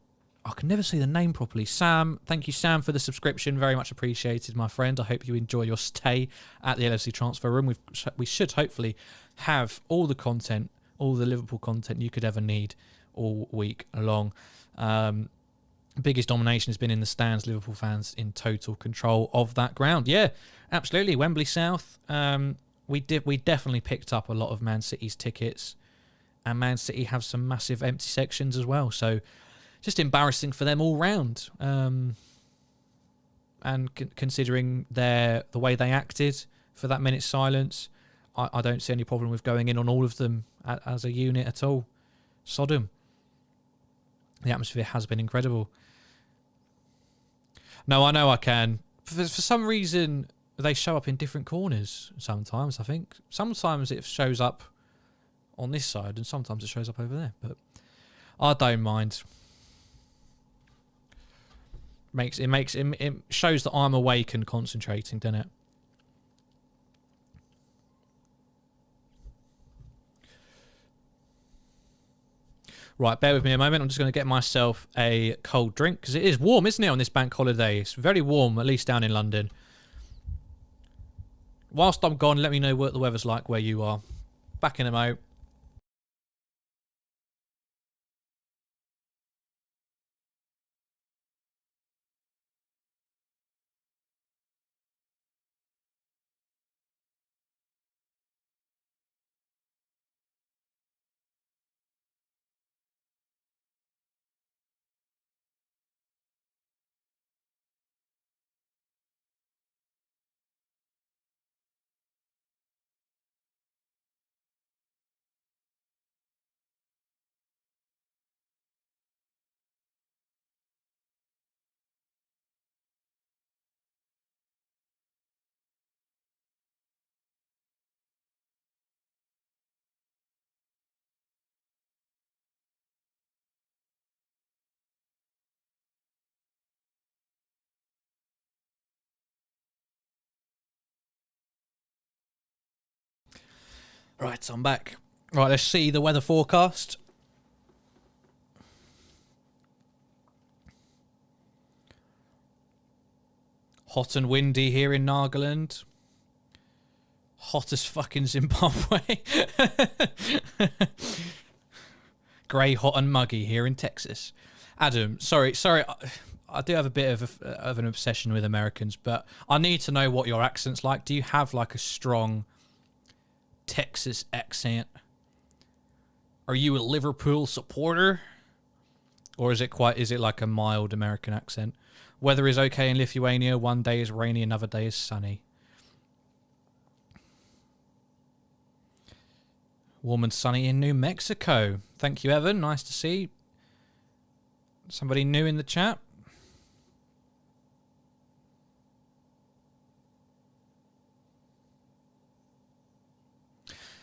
I can never say the name properly. Sam, thank you, Sam, for the subscription. Very much appreciated, my friend. I hope you enjoy your stay at the LFC transfer room. We should hopefully have all the content, all the Liverpool content you could ever need all week long. Biggest domination has been in the stands. Liverpool fans in total control of that ground. Yeah, absolutely. Wembley South. We definitely picked up a lot of Man City's tickets, and Man City have some massive empty sections as well. So just embarrassing for them all round. And considering the way they acted for that minute's silence, I don't see any problem with going in on all of them as a unit at all. Sodom. The atmosphere has been incredible. No, I know I can. For some reason, they show up in different corners sometimes, I think. Sometimes it shows up on this side and sometimes it shows up over there. But I don't mind. It shows that I'm awake and concentrating, doesn't it? Right, bear with me a moment. I'm just going to get myself a cold drink because it is warm, isn't it, on this bank holiday? It's very warm, at least down in London. Whilst I'm gone, let me know what the weather's like where you are. Back in a mo. Right, I'm back. Right, let's see the weather forecast. Hot and windy here in Nagaland. Hot as fucking Zimbabwe. Grey, hot and muggy here in Texas. Adam, sorry. I do have a bit of an obsession with Americans, but I need to know what your accent's like. Do you have like a strong Texas accent? Are you a Liverpool supporter? Or is it like a mild American accent? Weather is okay in Lithuania. One day is rainy, another day is sunny. Warm and sunny in New Mexico. Thank you, Evan. Nice to see somebody new in the chat.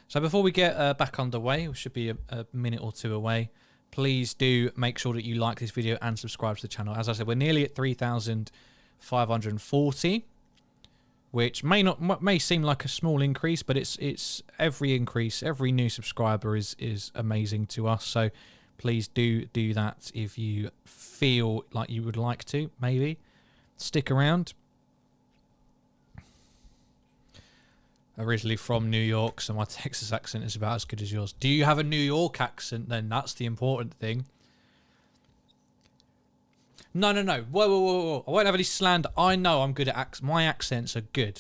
So before we get back underway, we should be a minute or two away. Please do make sure that you like this video and subscribe to the channel. As I said, we're nearly at 3,540, which may seem like a small increase, but it's every increase, every new subscriber is amazing to us. So please do that if you feel like you would like to. Maybe stick around. Originally from New York, so my Texas accent is about as good as yours. Do you have a New York accent then? That's the important thing. No, no, no. Whoa, whoa, whoa, whoa. I won't have any slander. I know I'm good at my accents are good.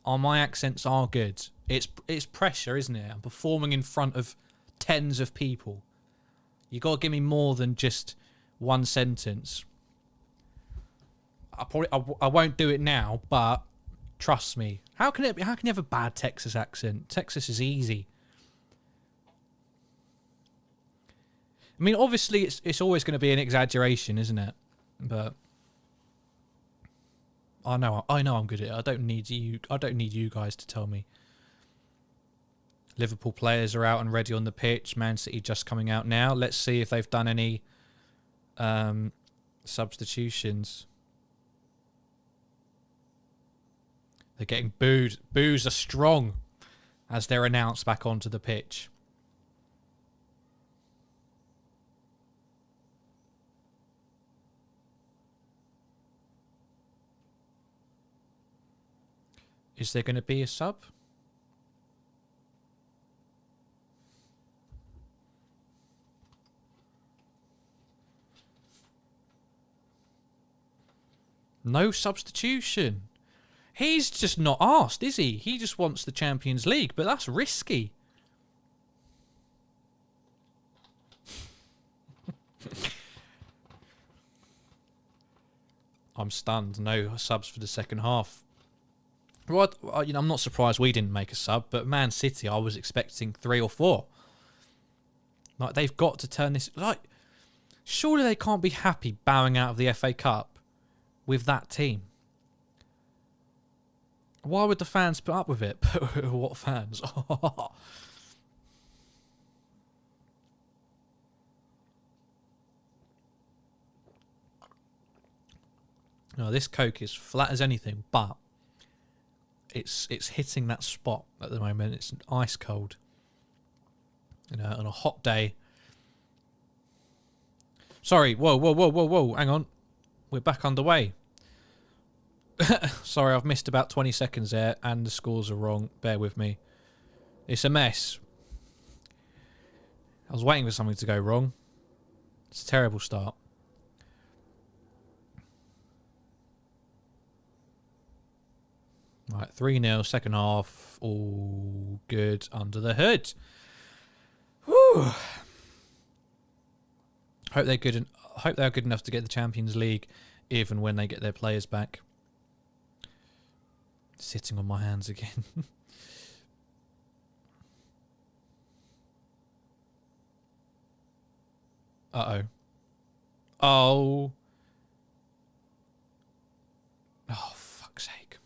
Oh, my accents are good. It's pressure, isn't it? I'm performing in front of tens of people. You got to give me more than just one sentence. I won't do it now, but trust me. How can you have a bad Texas accent? Texas is easy. I mean, obviously, it's always going to be an exaggeration, isn't it? But I know I'm good at it. I don't need you guys to tell me. Liverpool players are out and ready on the pitch. Man City just coming out now. Let's see if they've done any substitutions. They're getting booed. Boos are strong as they're announced back onto the pitch. Is there going to be a sub? No substitution. He's just not asked, is he? He just wants the Champions League, but that's risky. I'm stunned. No subs for the second half. Well, I'm not surprised we didn't make a sub, but Man City, I was expecting 3 or 4. Like, they've got to turn this... Like, surely they can't be happy bowing out of the FA Cup with that team. Why would the fans put up with it? What fans? No, this Coke is flat as anything, but it's hitting that spot at the moment. It's ice cold. You know, on a hot day. Sorry, whoa. Hang on. We're back underway. Sorry, I've missed about 20 seconds there and the scores are wrong. Bear with me. It's a mess. I was waiting for something to go wrong. It's a terrible start. Right, 3-0, second half. All good under the hood. Whew. Hope they're good enough to get the Champions League even when they get their players back. Sitting on my hands again. Uh-oh. Oh. Oh, fuck's sake.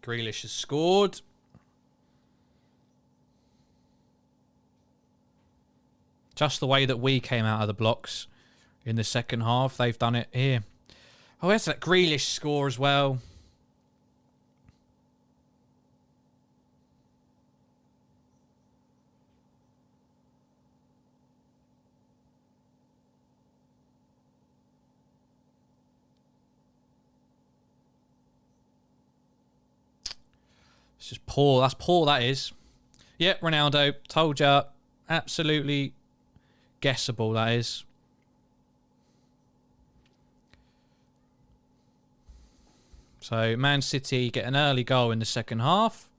Grealish has scored. Just the way that we came out of the blocks in the second half, they've done it here. Oh, there's that Grealish score as well. It's just poor. That's poor, that is. Yep, Ronaldo. Told ya. Absolutely guessable, that is. So, Man City get an early goal in the second half.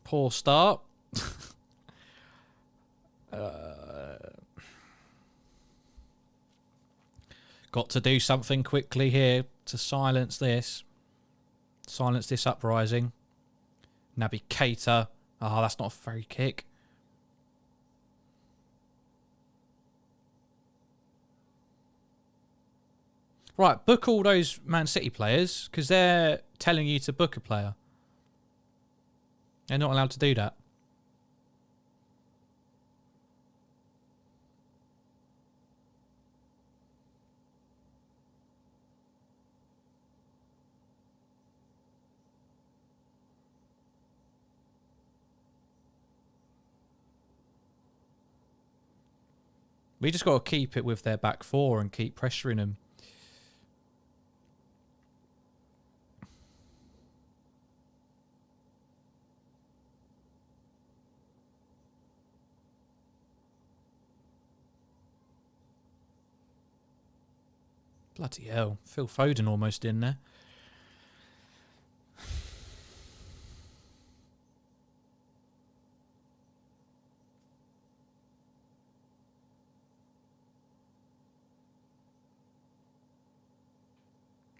Poor start. Got to do something quickly here to silence this. Silence this uprising. Naby Keita. Oh, that's not a free kick. Right, book all those Man City players because they're telling you to book a player. They're not allowed to do that. We just got to keep it with their back four and keep pressuring them. Bloody hell. Phil Foden almost in there.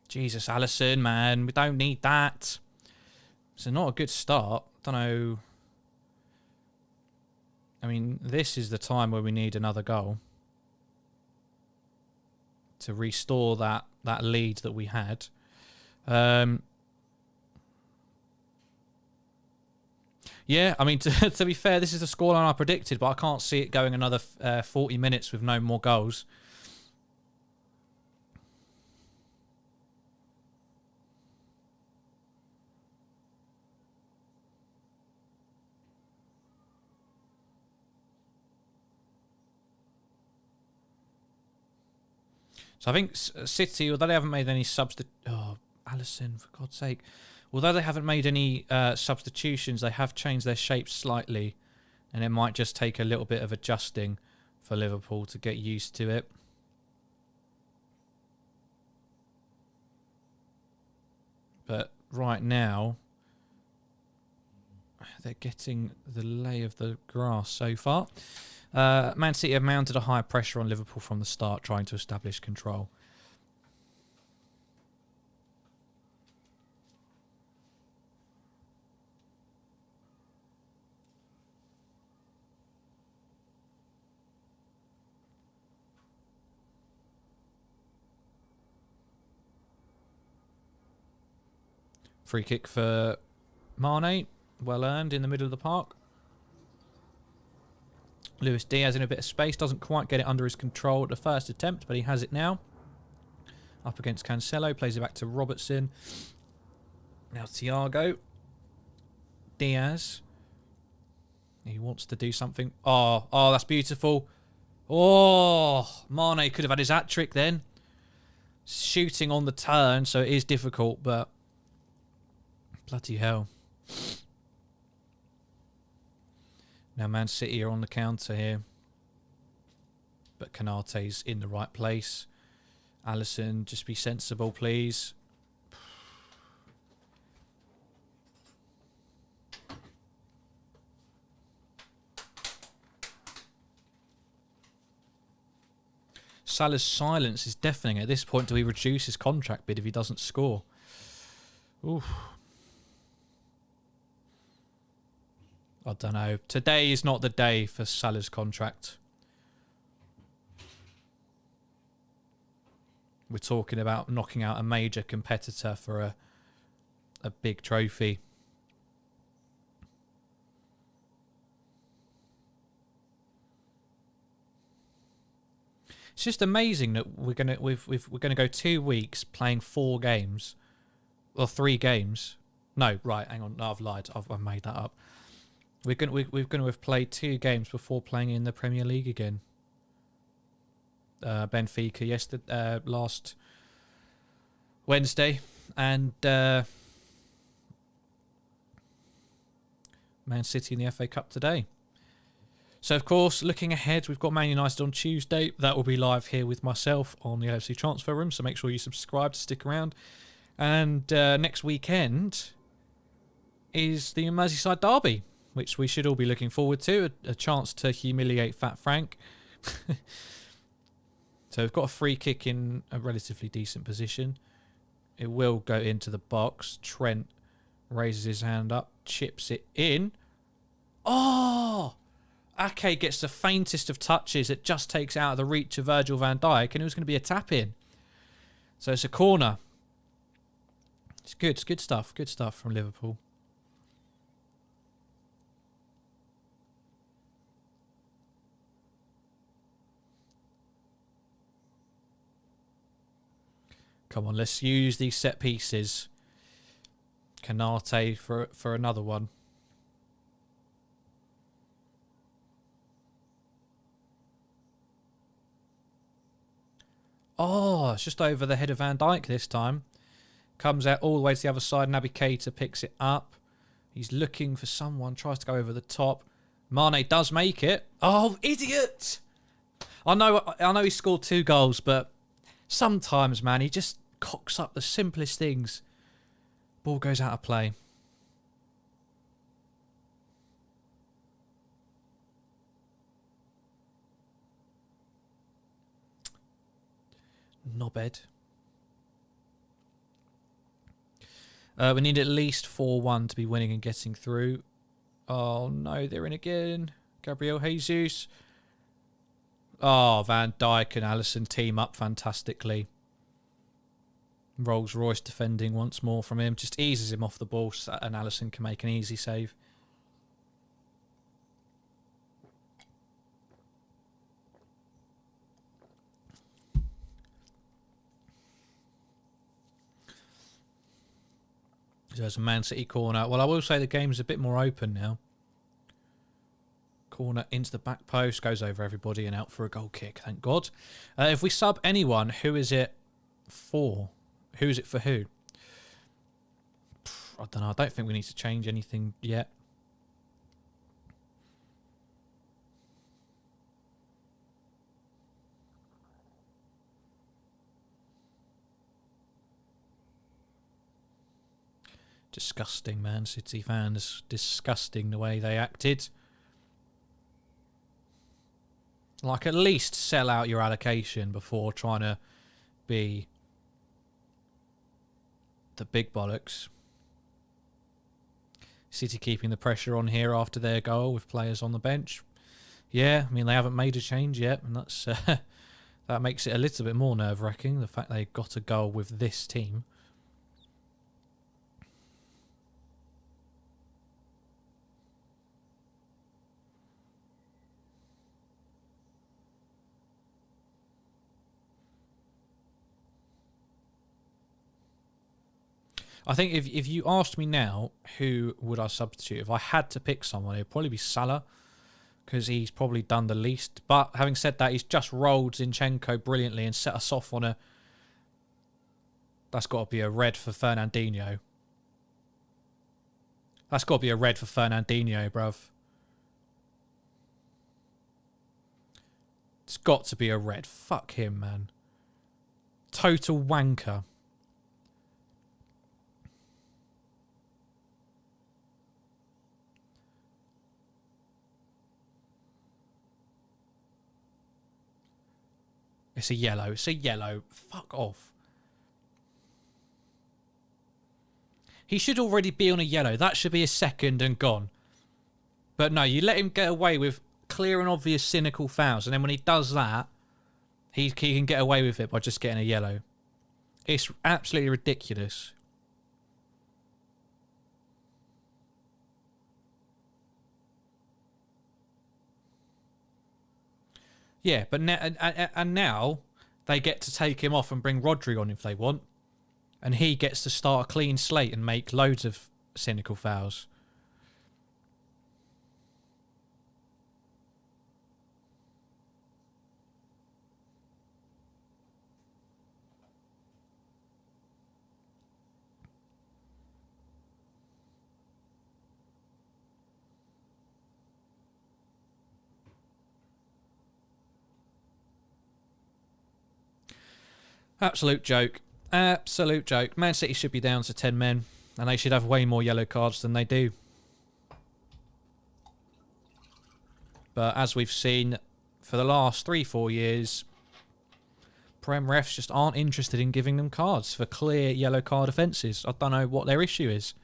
Jesus, Allison, man. We don't need that. It's not a good start. Don't know. I mean, this is the time where we need another goal to restore that lead that we had. Yeah, I mean, to be fair, this is the scoreline I predicted, but I can't see it going another 40 minutes with no more goals. So I think City, although they haven't made any Allison, for God's sake. Although they haven't made any substitutions, they have changed their shape slightly. And it might just take a little bit of adjusting for Liverpool to get used to it. But right now, they're getting the lay of the grass so far. Man City have mounted a high pressure on Liverpool from the start, trying to establish control. Free kick for Mane, well earned in the middle of the park. Luis Diaz in a bit of space, doesn't quite get it under his control at the first attempt, but he has it now. Up against Cancelo, plays it back to Robertson. Now Thiago. Diaz. He wants to do something. Oh, that's beautiful. Oh, Mane could have had his hat-trick then. Shooting on the turn, so it is difficult, but bloody hell. Now Man City are on the counter here. But Konate's in the right place. Allison, just be sensible, please. Salah's silence is deafening at this point. Do we reduce his contract bid if he doesn't score? Oof. I don't know. Today is not the day for Salah's contract. We're talking about knocking out a major competitor for a big trophy. It's just amazing that we're gonna go 2 weeks playing 4 games, or 3 games. No, right, hang on, no, I've lied. I've made that up. We're gonna have played 2 games before playing in the Premier League again. Benfica yesterday, last Wednesday, and Man City in the FA Cup today. So, of course, looking ahead, we've got Man United on Tuesday. That will be live here with myself on the LFC Transfer Room, so make sure you subscribe to stick around. And next weekend is the Merseyside derby, which we should all be looking forward to. A chance to humiliate Fat Frank. So we've got a free kick in a relatively decent position. It will go into the box. Trent raises his hand up, chips it in. Oh! Ake gets the faintest of touches. It just takes out of the reach of Virgil van Dijk, and it was going to be a tap-in. So it's a corner. It's good. It's good stuff. Good stuff from Liverpool. Come on, let's use these set pieces. Konate for another one. Oh, it's just over the head of Van Dijk this time. Comes out all the way to the other side. Naby Keita picks it up. He's looking for someone. Tries to go over the top. Mane does make it. Oh, idiot! I know he scored 2 goals, but Sometimes, man, he just cocks up the simplest things. Ball goes out of play. Knobhead. We need at least 4-1 to be winning and getting through. Oh, no, they're in again. Gabriel Jesus. Oh, Van Dijk and Allison team up fantastically. Rolls Royce defending once more from him. Just eases him off the ball and Allison can make an easy save. So there's a Man City corner. Well, I will say the game's a bit more open now. Corner into the back post, goes over everybody and out for a goal kick, thank God. If we sub anyone, who is it for? Who is it for who? I don't know. I don't think we need to change anything yet. Disgusting, Man City fans. Disgusting the way they acted. Like, at least sell out your allocation before trying to be the big bollocks. City keeping the pressure on here after their goal with players on the bench. Yeah, I mean, they haven't made a change yet, and that's that makes it a little bit more nerve-wracking, the fact they got a goal with this team. I think if you asked me now, who would I substitute? If I had to pick someone, it would probably be Salah, because he's probably done the least. But having said that, he's just rolled Zinchenko brilliantly and set us off on a... That's got to be a red for Fernandinho. That's got to be a red for Fernandinho, bruv. It's got to be a red. Fuck him, man. Total wanker. It's a yellow. It's a yellow. Fuck off. He should already be on a yellow. That should be a second and gone. But no, you let him get away with clear and obvious cynical fouls. And then when he does that, he can get away with it by just getting a yellow. It's absolutely ridiculous. Yeah, but now they get to take him off and bring Rodri on if they want. And he gets to start a clean slate and make loads of cynical fouls. Absolute joke. Absolute joke. Man City should be down to 10 men, and they should have way more yellow cards than they do. But as we've seen for the last 3-4 years, Prem refs just aren't interested in giving them cards for clear yellow card offences. I don't know what their issue is.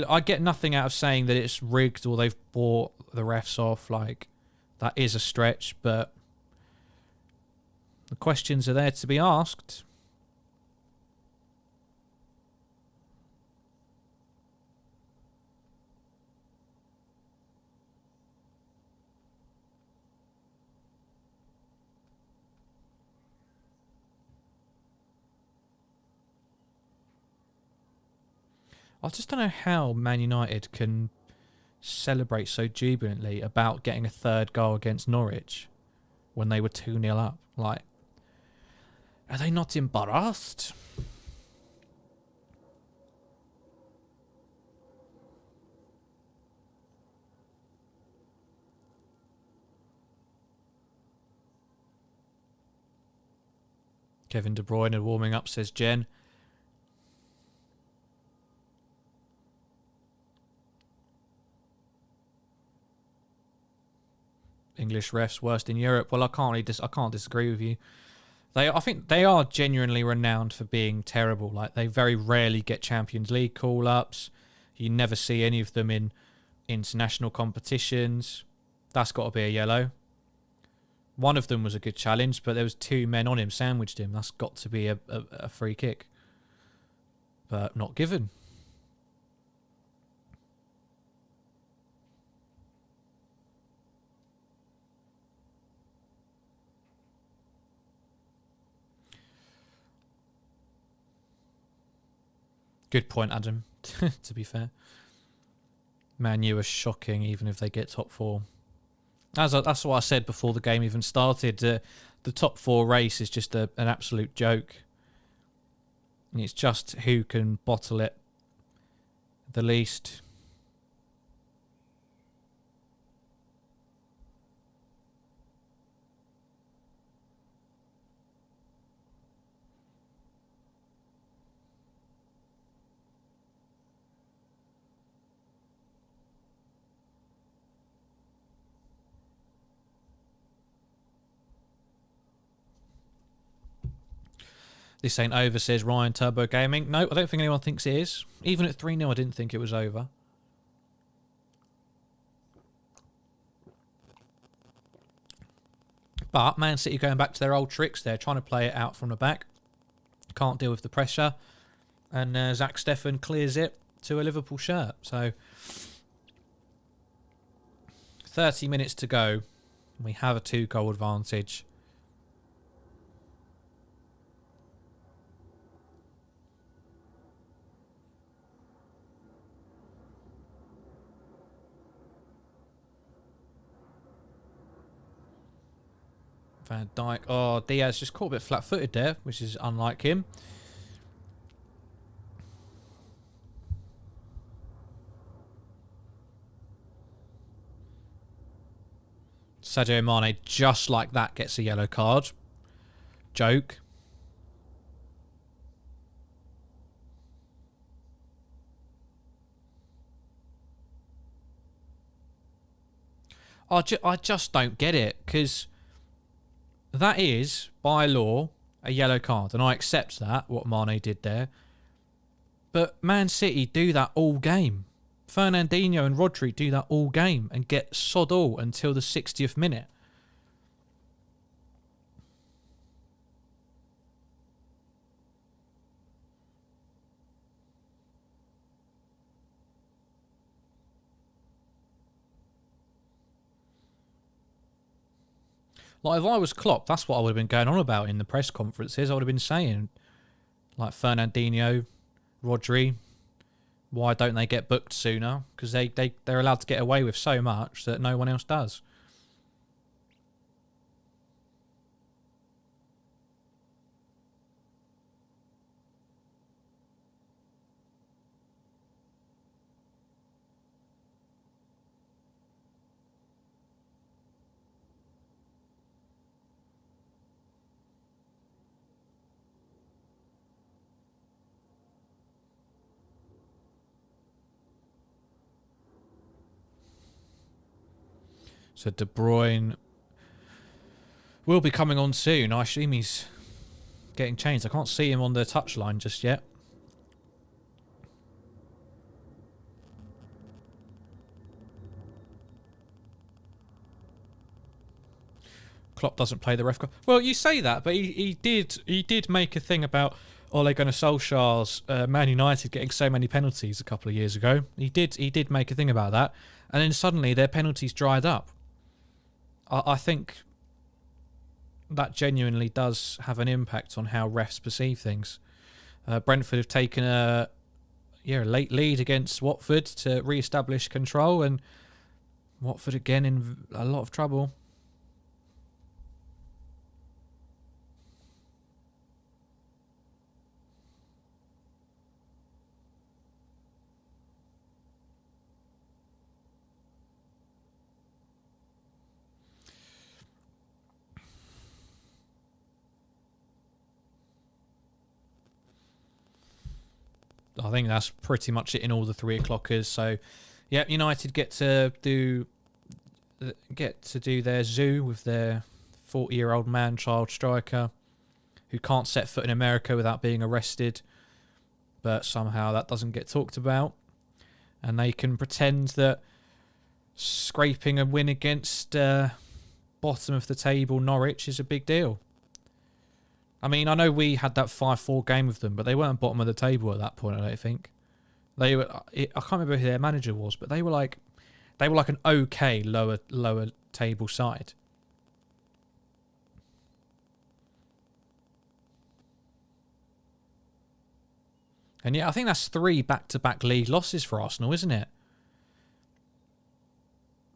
I get nothing out of saying that it's rigged or they've bought the refs off. Like, that is a stretch, but the questions are there to be asked. I just don't know how Man United can celebrate so jubilantly about getting a third goal against Norwich when they were 2-0 up. Like, are they not embarrassed? Kevin De Bruyne warming up, says Jen. English refs worst in Europe. Well, I can't disagree with you. I think they are genuinely renowned for being terrible. Like, they very rarely get Champions League call-ups. You never see any of them in international competitions. That's got to be a yellow. One of them was a good challenge, but there was 2 men on him, sandwiched him. That's got to be a free kick. But not given. Good point, Adam, to be fair. Man U are shocking even if they get top 4. That's what I said before the game even started. The top 4 race is just an absolute joke. And it's just who can bottle it the least. This ain't over, says Ryan Turbo Gaming. No, I don't think anyone thinks it is. Even at 3-0, I didn't think it was over. But Man City going back to their old tricks there, trying to play it out from the back. Can't deal with the pressure. And Zach Steffen clears it to a Liverpool shirt. So 30 minutes to go. We have a 2-goal advantage. Van Dijk. Oh, Diaz just caught a bit flat-footed there, which is unlike him. Sadio Mane, just like that, gets a yellow card. Joke. I just don't get it, because that is, by law, a yellow card. And I accept that, what Mane did there. But Man City do that all game. Fernandinho and Rodri do that all game and get sod all until the 60th minute. Like, if I was Klopp, that's what I would have been going on about in the press conferences. I would have been saying, like, Fernandinho, Rodri, why don't they get booked sooner? Because they're allowed to get away with so much that no one else does. So De Bruyne will be coming on soon. I assume he's getting changed. I can't see him on the touchline just yet. Klopp doesn't play the ref card. Well, you say that, but he did make a thing about Ole Gunnar Solskjaer's Man United getting so many penalties a couple of years ago. He did make a thing about that, and then suddenly their penalties dried up. I think that genuinely does have an impact on how refs perceive things. Brentford have taken a late lead against Watford to re-establish control, and Watford again in a lot of trouble. I think that's pretty much it in all the 3 o'clockers. So, yeah, United get to do their zoo with their 40-year-old man-child striker who can't set foot in America without being arrested, but somehow that doesn't get talked about, and they can pretend that scraping a win against bottom of the table Norwich is a big deal. I mean, I know we had that 5-4 game with them, but they weren't bottom of the table at that point. I don't think they were. I can't remember who their manager was, but they were like an okay lower table side. And yeah, I think that's 3 back-to-back league losses for Arsenal, isn't it?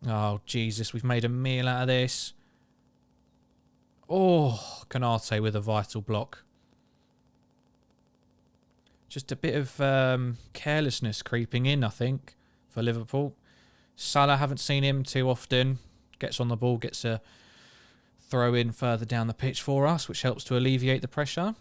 Oh, Jesus, we've made a meal out of this. Oh, Canate with a vital block. Just a bit of carelessness creeping in, I think, for Liverpool. Salah, haven't seen him too often. Gets on the ball, gets a throw in further down the pitch for us, which helps to alleviate the pressure.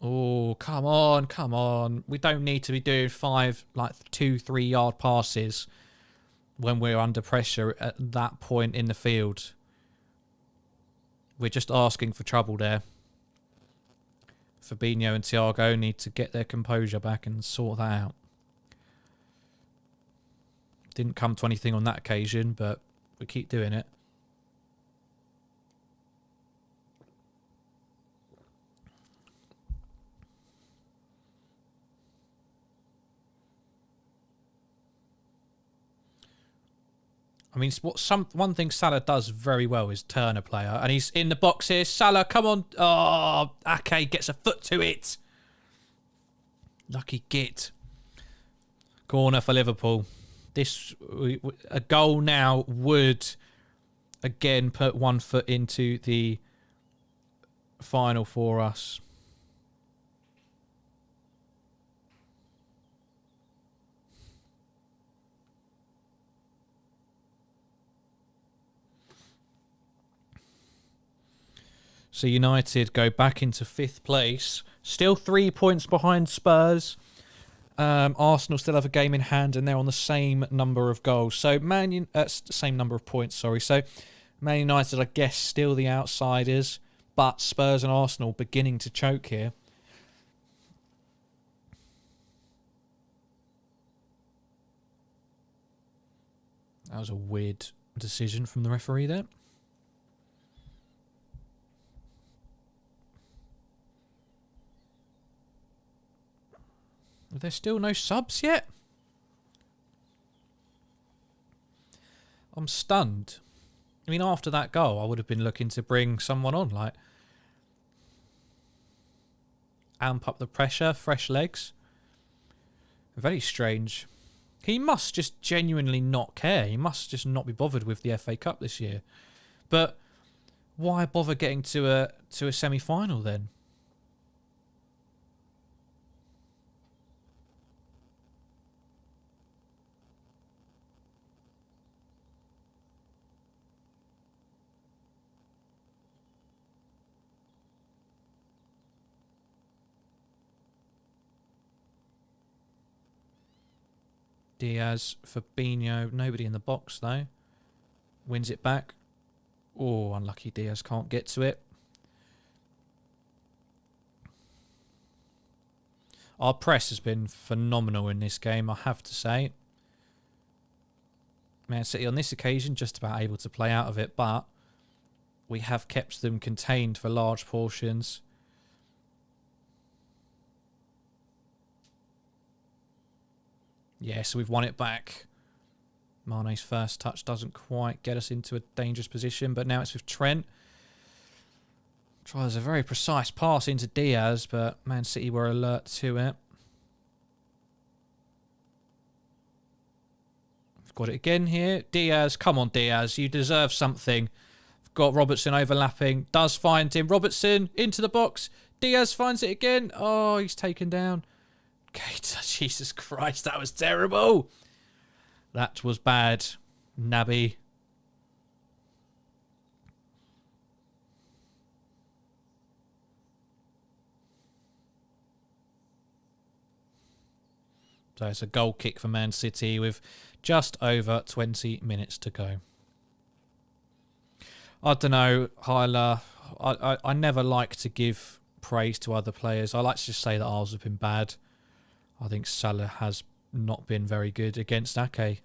Oh, come on, come on. We don't need to be doing 2-3 yard passes when we're under pressure at that point in the field. We're just asking for trouble there. Fabinho and Thiago need to get their composure back and sort that out. Didn't come to anything on that occasion, but we keep doing it. I mean, one thing Salah does very well is turn a player. And he's in the box here. Salah, come on. Oh, Ake gets a foot to it. Lucky git. Corner for Liverpool. A goal now would, again, put 1 foot into the final for us. So United go back into 5th place. Still 3 points behind Spurs. Arsenal still have a game in hand and they're on the same number of goals. So same number of points, sorry. So Man United, I guess, still the outsiders. But Spurs and Arsenal beginning to choke here. That was a weird decision from the referee there. Are there still no subs yet? I'm stunned. I mean, after that goal, I would have been looking to bring someone on, like amp up the pressure, fresh legs. Very strange. He must just genuinely not care. He must just not be bothered with the FA Cup this year. But why bother getting to a semi-final then? Diaz, Fabinho, nobody in the box though. Wins it back. Oh, unlucky Diaz can't get to it. Our press has been phenomenal in this game, I have to say. Man City on this occasion just about able to play out of it, but we have kept them contained for large portions. Yeah, so we've won it back. Mane's first touch doesn't quite get us into a dangerous position, but now it's with Trent. Tries a very precise pass into Diaz, but Man City were alert to it. We've got it again here. Diaz, come on Diaz, you deserve something. We've got Robertson overlapping, does find him. Robertson into the box. Diaz finds it again. Oh, he's taken down. Jesus Christ, that was terrible. That was bad. Naby. So it's a goal kick for Man City with just over 20 minutes to go. I don't know, Hyla. I never like to give praise to other players. I like to just say that ours have been bad. I think Salah has not been very good against Ake.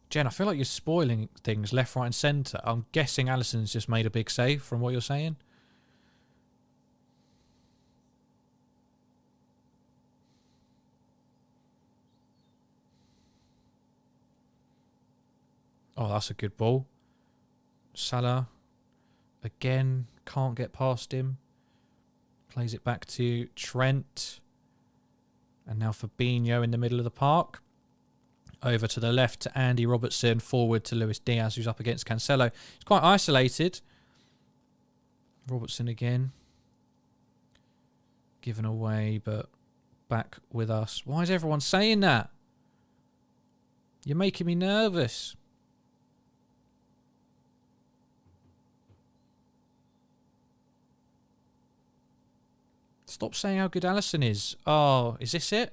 Jen, I feel like you're spoiling things left, right and centre. I'm guessing Allison's just made a big save from what you're saying. Oh, that's a good ball. Salah, again, can't get past him. Plays it back to Trent. And now Fabinho in the middle of the park. Over to the left to Andy Robertson. Forward to Luis Diaz, who's up against Cancelo. He's quite isolated. Robertson again. Given away, but back with us. Why is everyone saying that? You're making me nervous. Stop saying how good Allison is. Oh, is this it?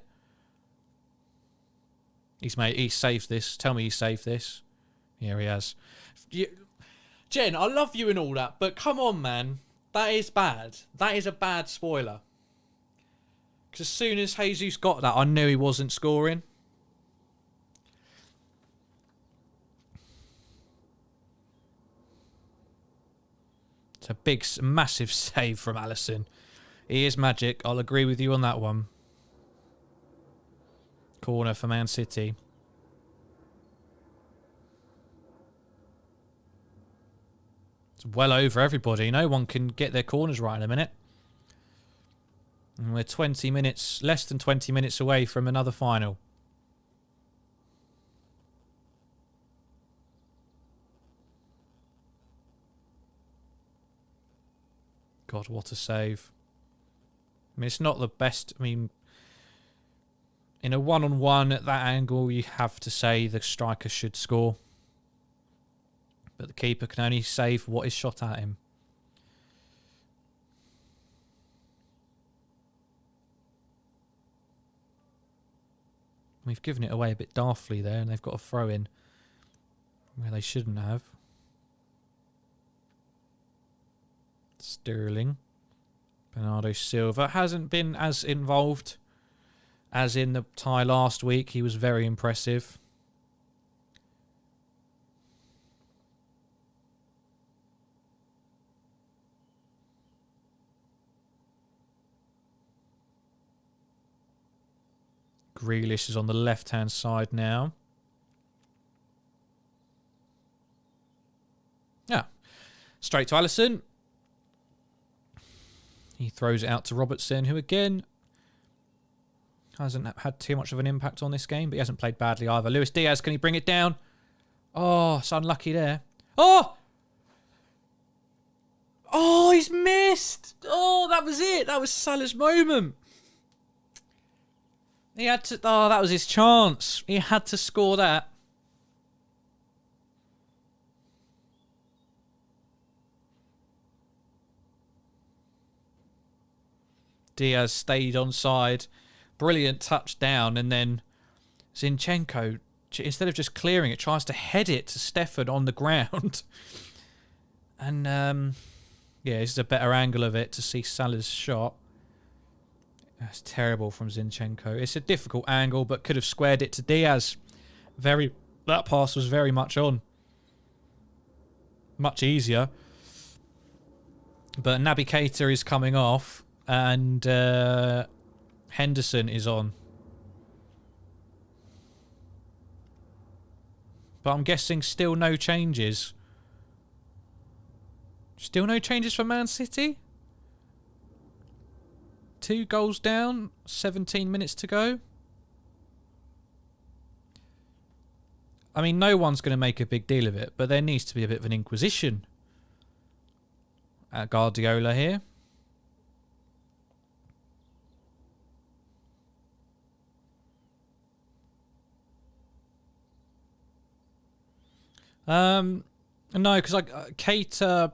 He saved this. Tell me he saved this. Here he has. Jen, I love you and all that, but come on, man. That is bad. That is a bad spoiler. Because as soon as Jesus got that, I knew he wasn't scoring. It's a big, massive save from Allison. He is magic. I'll agree with you on that one. Corner for Man City. It's well over everybody. No one can get their corners right in a minute. And we're 20 minutes, less than 20 minutes away from another final. God, what a save. I mean, it's not the best. I mean, in a one-on-one at that angle, you have to say the striker should score. But the keeper can only save what is shot at him. We've given it away a bit daftly there, and they've got a throw in where they shouldn't have. Sterling. Bernardo Silva hasn't been as involved as in the tie last week. He was very impressive. Grealish is on the left-hand side now. Yeah. Straight to Allison. He throws it out to Robertson, who again hasn't had too much of an impact on this game, but he hasn't played badly either. Luis Diaz, can he bring it down? Oh, it's unlucky there. Oh! Oh, he's missed! Oh, that was it. That was Salah's moment. He had to... Oh, that was his chance. He had to score that. Diaz stayed onside. Brilliant touchdown. And then Zinchenko, instead of just clearing it, tries to head it to Stefan on the ground. And, yeah, this is a better angle of it to see Salah's shot. That's terrible from Zinchenko. It's a difficult angle, but could have squared it to Diaz. That pass was very much on. Much easier. But Naby Keita is coming off. And Henderson is on. But I'm guessing still no changes. Still no changes for Man City? 2 goals down, 17 minutes to go. I mean, no one's going to make a big deal of it, but there needs to be a bit of an inquisition at Guardiola here. No, because Keita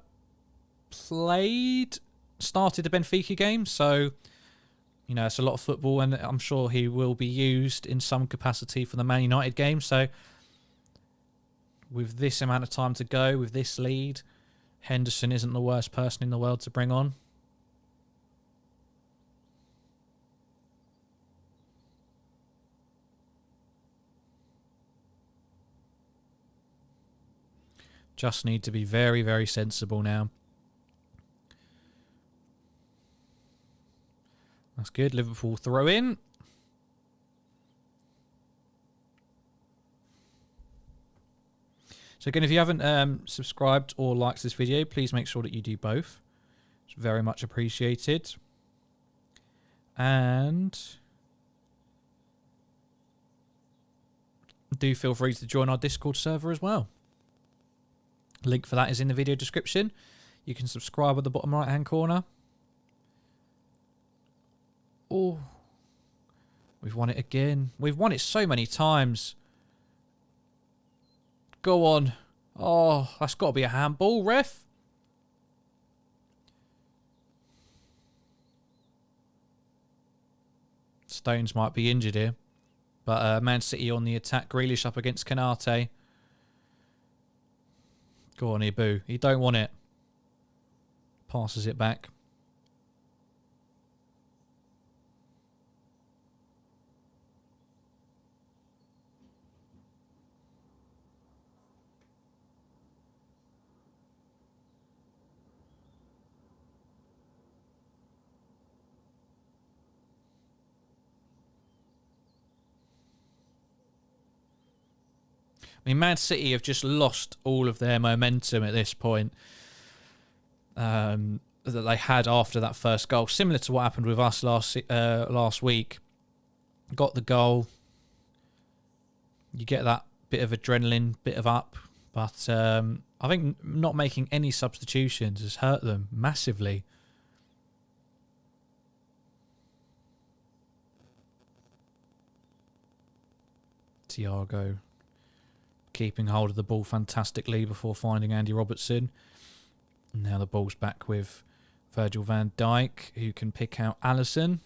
played started the Benfica game, so you know it's a lot of football, and I'm sure he will be used in some capacity for the Man United game. So with this amount of time to go, with this lead, Henderson isn't the worst person in the world to bring on. Just need to be very, very sensible now. That's good. Liverpool throw in. So again, if you haven't subscribed or liked this video, please make sure that you do both. It's very much appreciated. And do feel free to join our Discord server as well. Link for that is in the video description. You can subscribe at the bottom right hand corner. Oh, we've won it again. We've won it so many times. Go on. Oh, that's got to be a handball, ref. Stones might be injured here. But Man City on the attack. Grealish up against Canate. Go on, Ibu. You don't want it. Passes it back. I mean, Man City have just lost all of their momentum at this point that they had after that first goal. Similar to what happened with us last week. Got the goal. You get that bit of adrenaline, bit of up. But I think not making any substitutions has hurt them massively. Thiago keeping hold of the ball fantastically before finding Andy Robertson. And now the ball's back with Virgil van Dijk, who can pick out Allison.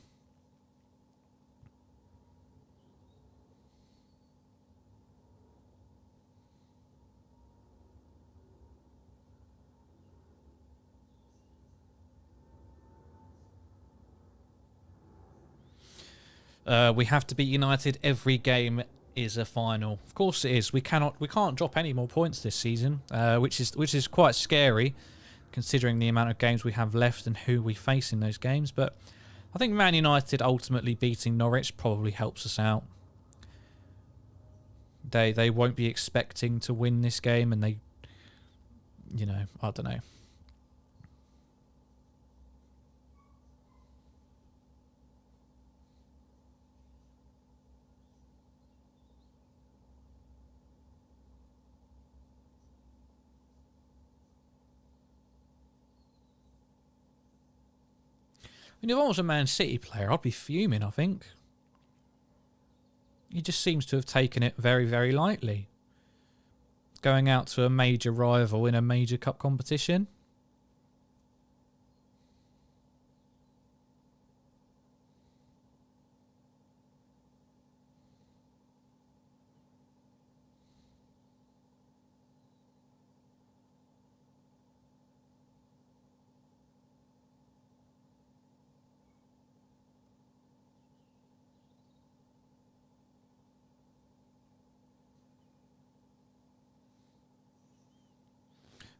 We have to beat United every game is a final. Of course it is. We can't drop any more points this season, which is quite scary considering the amount of games we have left and who we face in those games. But I think Man United ultimately beating Norwich probably helps us out. They won't be expecting to win this game, and they, you know, I don't know. I mean, if I was a Man City player, I'd be fuming, I think. He just seems to have taken it very, very lightly. Going out to a major rival in a major cup competition.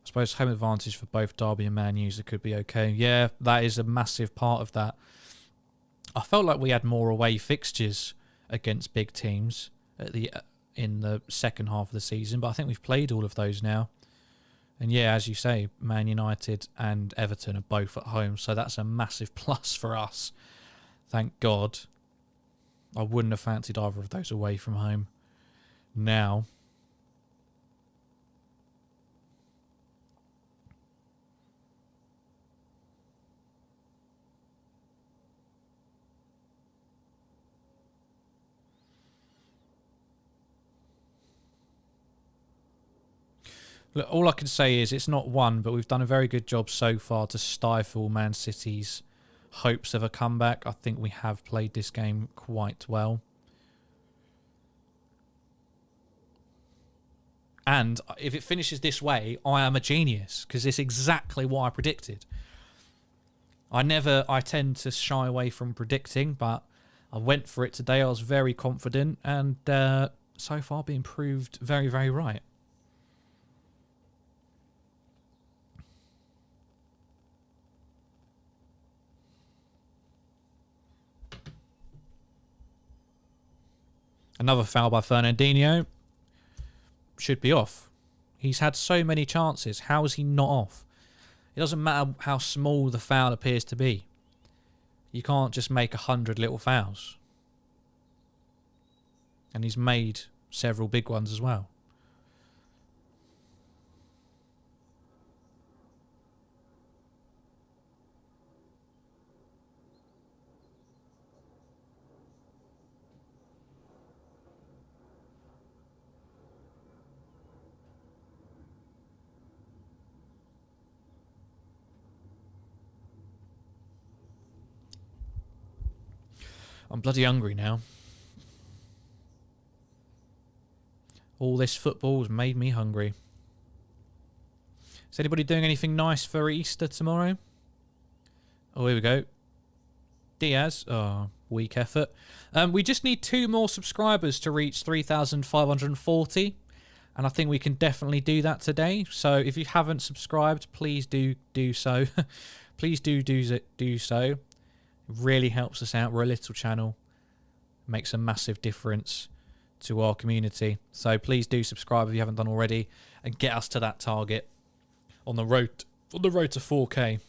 I suppose home advantage for both Derby and Man User could be okay. Yeah, that is a massive part of that. I felt like we had more away fixtures against big teams in the second half of the season, but I think we've played all of those now. And yeah, as you say, Man United and Everton are both at home, so that's a massive plus for us. Thank God. I wouldn't have fancied either of those away from home. Now, Look, all I can say is it's not won, but we've done a very good job so far to stifle Man City's hopes of a comeback. I think we have played this game quite well. And if it finishes this way, I am a genius, because it's exactly what I predicted. I tend to shy away from predicting, but I went for it today. I was very confident, and so far being proved very, very right. Another foul by Fernandinho. Should be off. He's had so many chances. How is he not off? It doesn't matter how small the foul appears to be. You can't just make 100 little fouls. And he's made several big ones as well. I'm bloody hungry now. All this football has made me hungry. Is anybody doing anything nice for Easter tomorrow? Oh, here we go. Diaz. Oh, weak effort. We just need 2 more subscribers to reach 3,540. And I think we can definitely do that today. So if you haven't subscribed, please do so. Please do so. It really helps us out. We're a little channel. Makes a massive difference to our community. So please do subscribe if you haven't done already, and get us to that target on the road to 4K.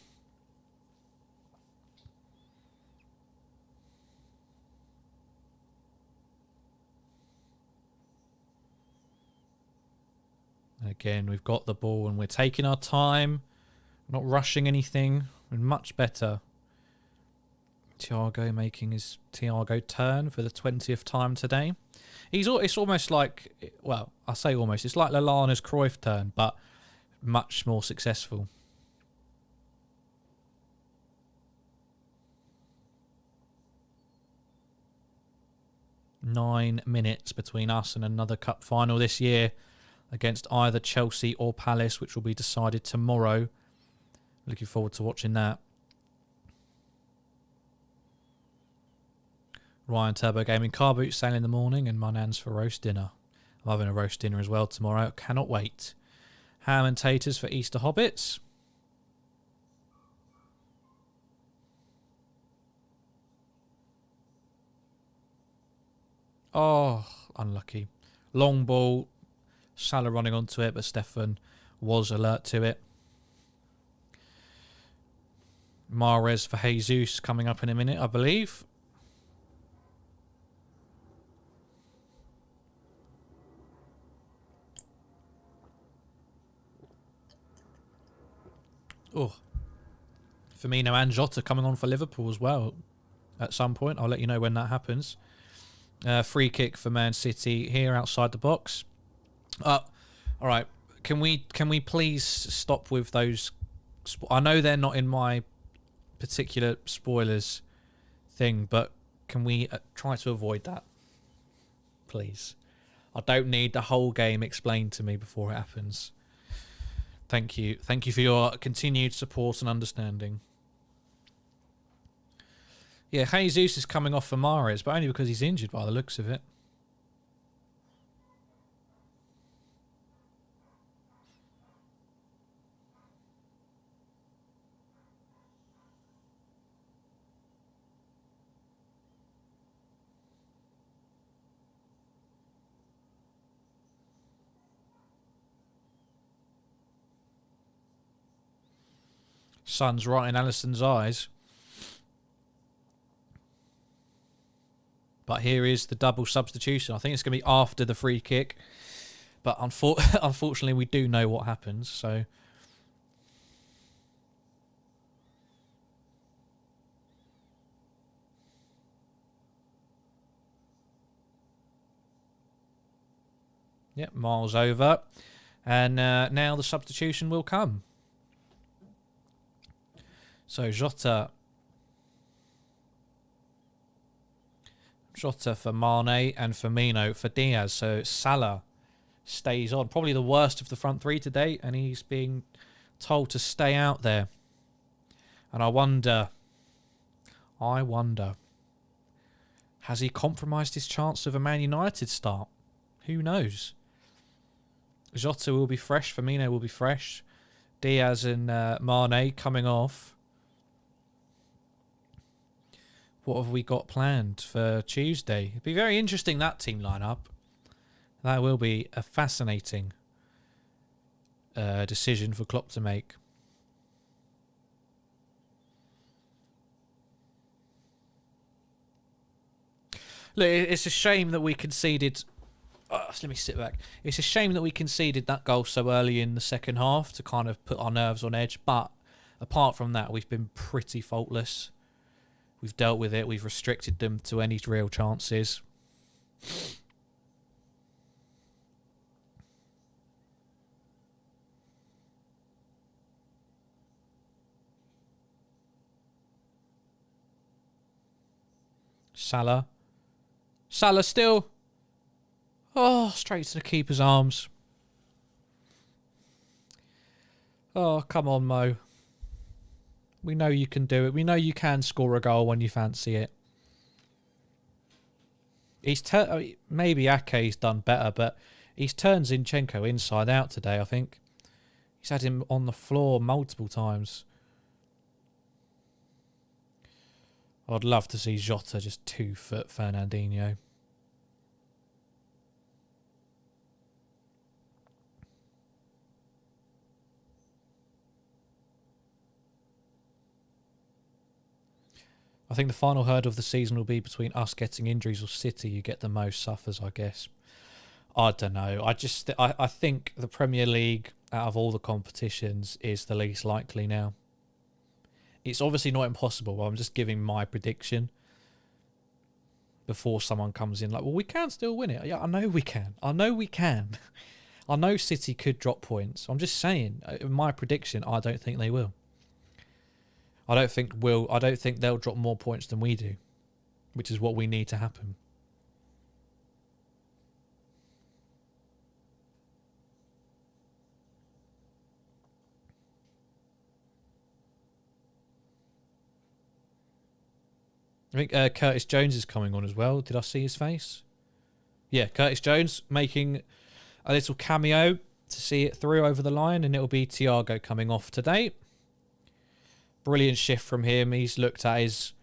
Again, we've got the ball and we're taking our time, not rushing anything. We're much better. Thiago making his Thiago turn for the 20th time today. It's almost like, well, I say almost, it's like Lallana's Cruyff turn, but much more successful. Nine minutes between us and another cup final this year against either Chelsea or Palace, which will be decided tomorrow. Looking forward to watching that. Ryan Turbo Gaming, car boot sale in the morning, and my nan's for roast dinner. I'm having a roast dinner as well tomorrow. Cannot wait. Ham and taters for Easter hobbits. Oh, unlucky. Long ball. Salah running onto it, but Stefan was alert to it. Mahrez for Jesus coming up in a minute, I believe. Oh, Firmino and Jota coming on for Liverpool as well at some point. I'll let you know when that happens. Free kick for Man City here outside the box. All right. Can we please stop with those? I know they're not in my particular spoilers thing, but can we try to avoid that, please? I don't need the whole game explained to me before it happens. Thank you. Thank you for your continued support and understanding. Yeah, Jesus is coming off for Mahrez, but only because he's injured by the looks of it. Sun's right in Allison's eyes. But here is the double substitution. I think it's going to be after the free kick. But unfortunately, we do know what happens. So yep, miles over. And now the substitution will come. So Jota for Mane and Firmino for Diaz. So Salah stays on. Probably the worst of the front three today, and he's being told to stay out there. And I wonder, has he compromised his chance of a Man United start? Who knows? Jota will be fresh. Firmino will be fresh. Diaz and Mane coming off. What have we got planned for Tuesday? It'd be very interesting, that team lineup. That will be a fascinating decision for Klopp to make. Look, it's a shame that we conceded... let me sit back. It's a shame that we conceded that goal so early in the second half to kind of put our nerves on edge. But apart from that, we've been pretty faultless. We've dealt with it. We've restricted them to any real chances. Salah still. Oh, straight to the keeper's arms. Oh, come on, Mo. We know you can do it. We know you can score a goal when you fancy it. Maybe Ake's done better, but he's turned Zinchenko inside out today, I think. He's had him on the floor multiple times. I'd love to see Jota just 2-foot Fernandinho. I think the final hurdle of the season will be between us getting injuries or City. You get the most suffers, I guess. I don't know. I think the Premier League, out of all the competitions, is the least likely now. It's obviously not impossible. I'm just giving my prediction before someone comes in like, well, we can still win it. Yeah, I know we can. I know City could drop points. I'm just saying, my prediction, I don't think they will. I don't think they'll drop more points than we do, which is what we need to happen. I think Curtis Jones is coming on as well. Did I see his face? Yeah, Curtis Jones making a little cameo to see it through over the line, and it'll be Thiago coming off today. Brilliant shift from him. He's looked at his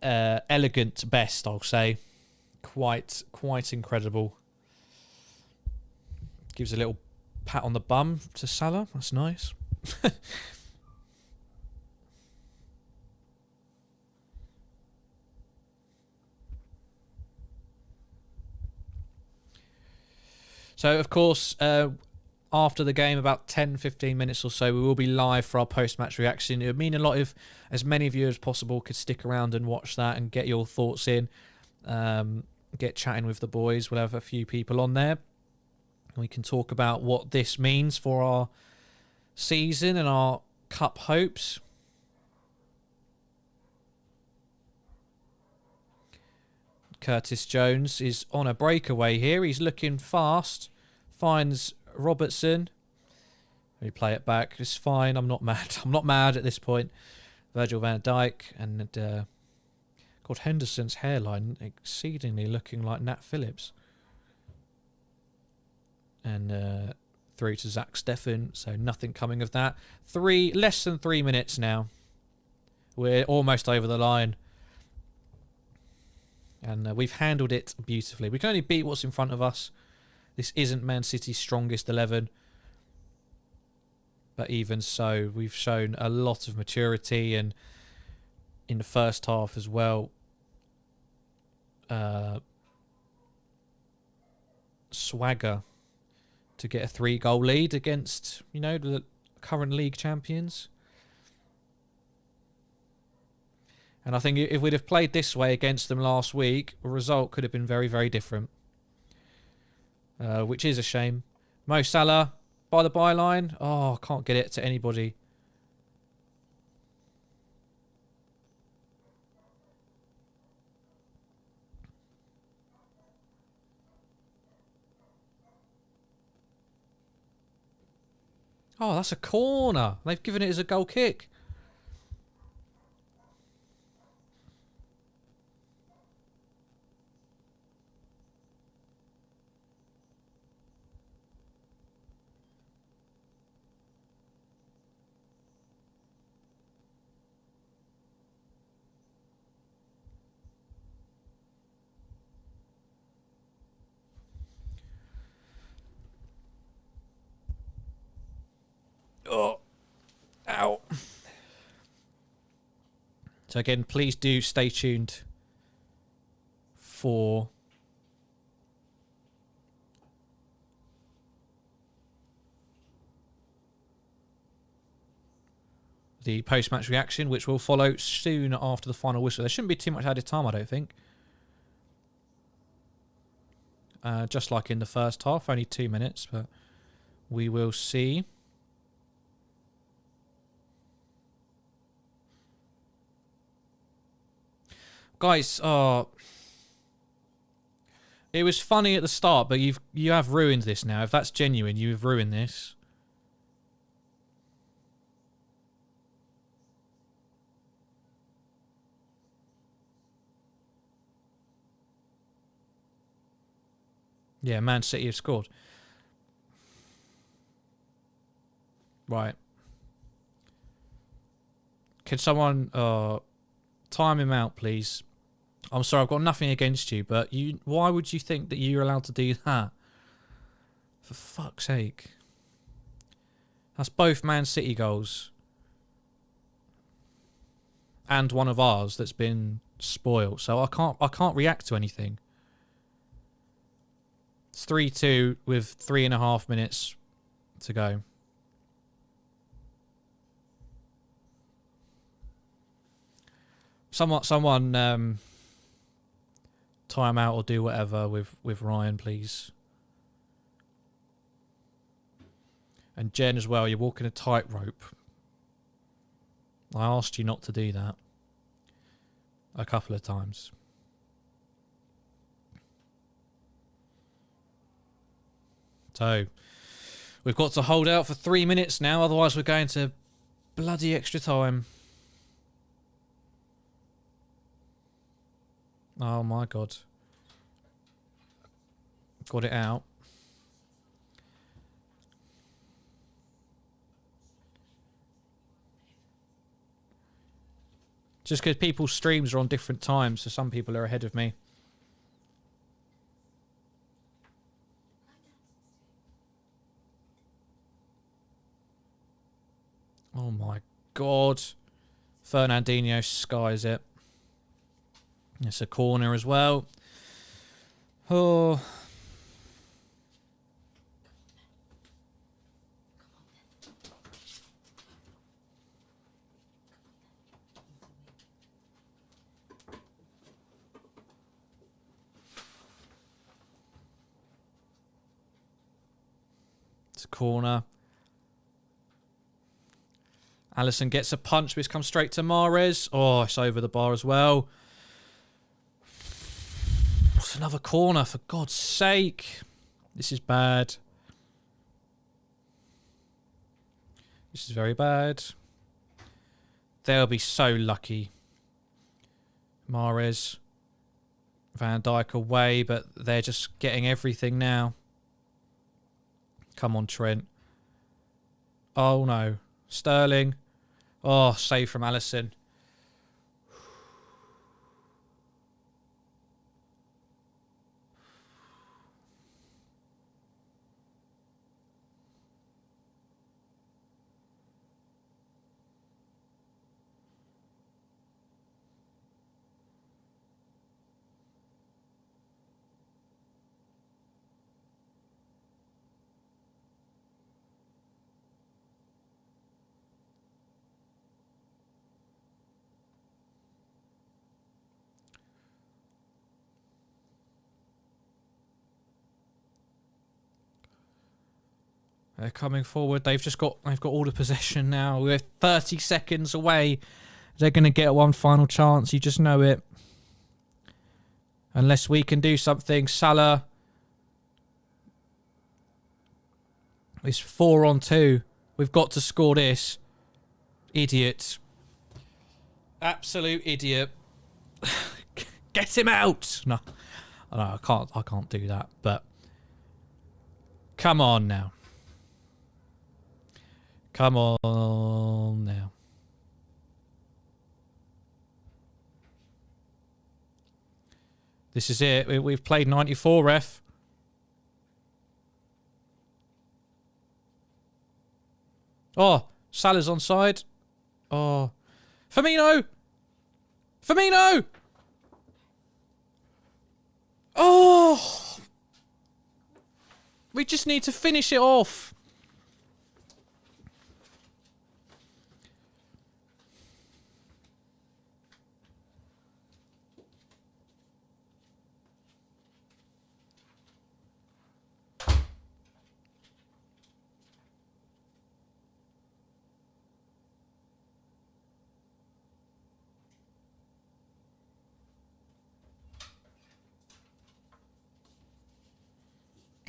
elegant best, I'll say. Quite incredible. Gives a little pat on the bum to Salah. That's nice. So, of course, after the game, about 10-15 minutes or so, we will be live for our post-match reaction. It would mean a lot if as many of you as possible could stick around and watch that and get your thoughts in. Get chatting with the boys. We'll have a few people on there. We can talk about what this means for our season and our cup hopes. Curtis Jones is on a breakaway here. He's looking fast. Finds Robertson. We play it back. It's fine. I'm not mad. I'm not mad at this point. Virgil van Dijk and God, Henderson's hairline exceedingly looking like Nat Phillips. And through to Zach Steffen. So nothing coming of that. Less than 3 minutes now. We're almost over the line. And we've handled it beautifully. We can only beat what's in front of us. This isn't Man City's strongest 11. But even so, we've shown a lot of maturity. And in the first half as well, swagger to get a 3-goal lead against, the current league champions. And I think if we'd have played this way against them last week, the result could have been very, very different. Which is a shame. Mo Salah by the byline. Oh, can't get it to anybody. Oh, that's a corner. They've given it as a goal kick. Oh, ow. So again, please do stay tuned for the post-match reaction, which will follow soon after the final whistle. There shouldn't be too much added time, I don't think. Just like in the first half, only 2 minutes, but we will see. Guys, it was funny at the start, but you have ruined this now. If that's genuine, you've ruined this. Yeah, Man City have scored. Right. Can someone time him out, please? I'm sorry, I've got nothing against you, but why would you think that you're allowed to do that? For fuck's sake. That's both Man City goals. And one of ours that's been spoiled. So I can't react to anything. It's 3-2 with 3.5 minutes to go. Someone time out or do whatever with Ryan, please. And Jen as well, you're walking a tightrope. I asked you not to do that a couple of times. So, we've got to hold out for 3 minutes now, otherwise we're going to bloody extra time. Oh my god. Got it out. Just because people's streams are on different times, so some people are ahead of me. Oh my god. Fernandinho skies it. It's a corner as well. Oh. It's a corner. Allison gets a punch, which comes straight to Mahrez. Oh, it's over the bar as well. It's another corner, for God's sake. This is bad. This is very bad. They'll be so lucky. Mahrez. Van Dijk away, but they're just getting everything now. Come on, Trent. Oh, no. Sterling. Oh, save from Allison. They're coming forward. They've got all the possession now. We're 30 seconds away. They're going to get one final chance. You just know it. Unless we can do something. Salah is 4-on-2. We've got to score this. Idiot. Absolute idiot. Get him out. No, I can't do that. But come on now. Come on now. This is it. We've played 94, ref. Oh, Salah's onside. Oh. Firmino! Firmino! Oh! We just need to finish it off.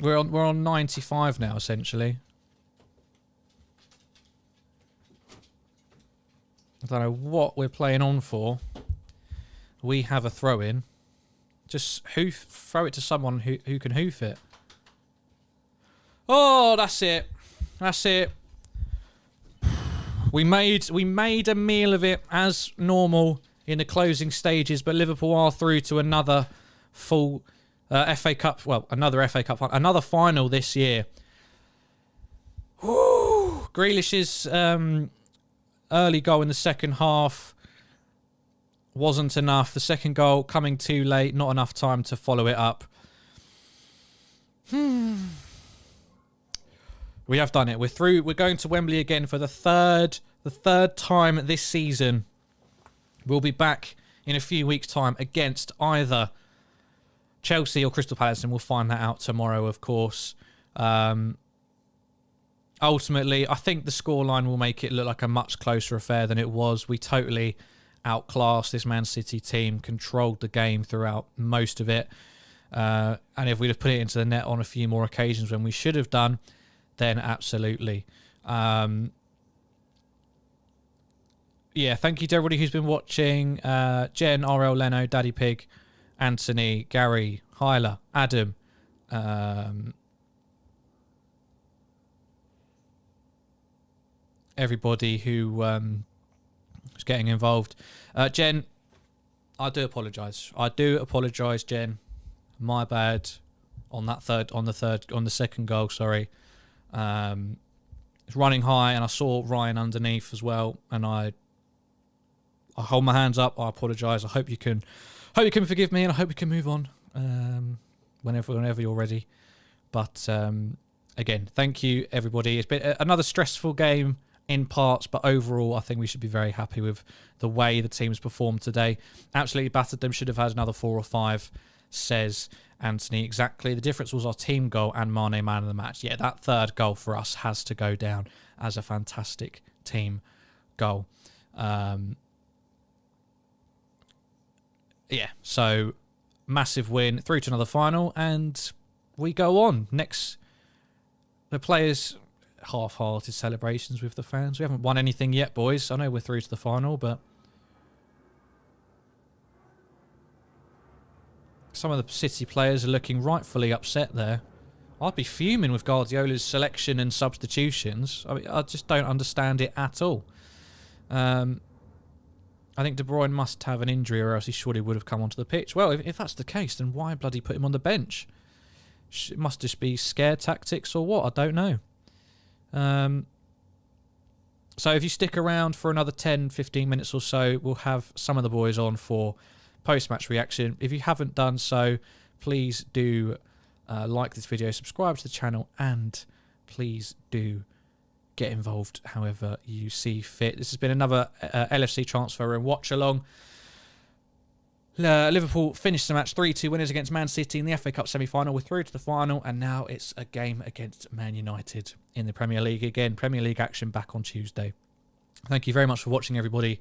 We're on 95 now, essentially. I don't know what we're playing on for. We have a throw-in. Just throw it to someone who can hoof it. Oh, that's it. That's it. We made a meal of it as normal in the closing stages, but Liverpool are through to another full FA Cup. Well, another FA Cup, another final this year. Woo! Grealish's early goal in the second half wasn't enough. The second goal coming too late, not enough time to follow it up. We have done it. We're through. We're going to Wembley again for the third time this season. We'll be back in a few weeks' time against either Chelsea or Crystal Palace, and we'll find that out tomorrow, of course. Ultimately, I think the scoreline will make it look like a much closer affair than it was. We totally outclassed this Man City team, controlled the game throughout most of it. And if we'd have put it into the net on a few more occasions when we should have done, then absolutely. Yeah, thank you to everybody who's been watching. Jen, RL, Leno, Daddy Pig, Anthony, Gary, Hyla, Adam, everybody who was getting involved. Jen, I do apologise. I do apologise, Jen. My bad on the second goal. Sorry. It's running high, and I saw Ryan underneath as well, and I hold my hands up. I apologise. I hope you can forgive me, and I hope we can move on whenever you're ready. But again, thank you, everybody. It's been another stressful game in parts, but overall, I think we should be very happy with the way the team's performed today. Absolutely battered them. Should have had another 4 or 5, says Anthony. Exactly. The difference was our team goal and Mane man of the match. Yeah, that third goal for us has to go down as a fantastic team goal. Yeah, so massive win, through to another final, and we go on. Next, the players, half-hearted celebrations with the fans. We haven't won anything yet, boys. I know we're through to the final, but some of the City players are looking rightfully upset there. I'd be fuming with Guardiola's selection and substitutions. I mean, I just don't understand it at all. I think De Bruyne must have an injury, or else he surely would have come onto the pitch. Well, if that's the case, then why bloody put him on the bench? It must just be scare tactics or what? I don't know. So if you stick around for another 10-15 minutes or so, we'll have some of the boys on for post-match reaction. If you haven't done so, please do like this video, subscribe to the channel, and please do get involved however you see fit. This has been another LFC transfer and watch along. Liverpool finished the match 3-2 winners against Man City in the FA Cup semi-final. We're through to the final, and now it's a game against Man United in the Premier League. Again, Premier League action back on Tuesday. Thank you very much for watching, everybody.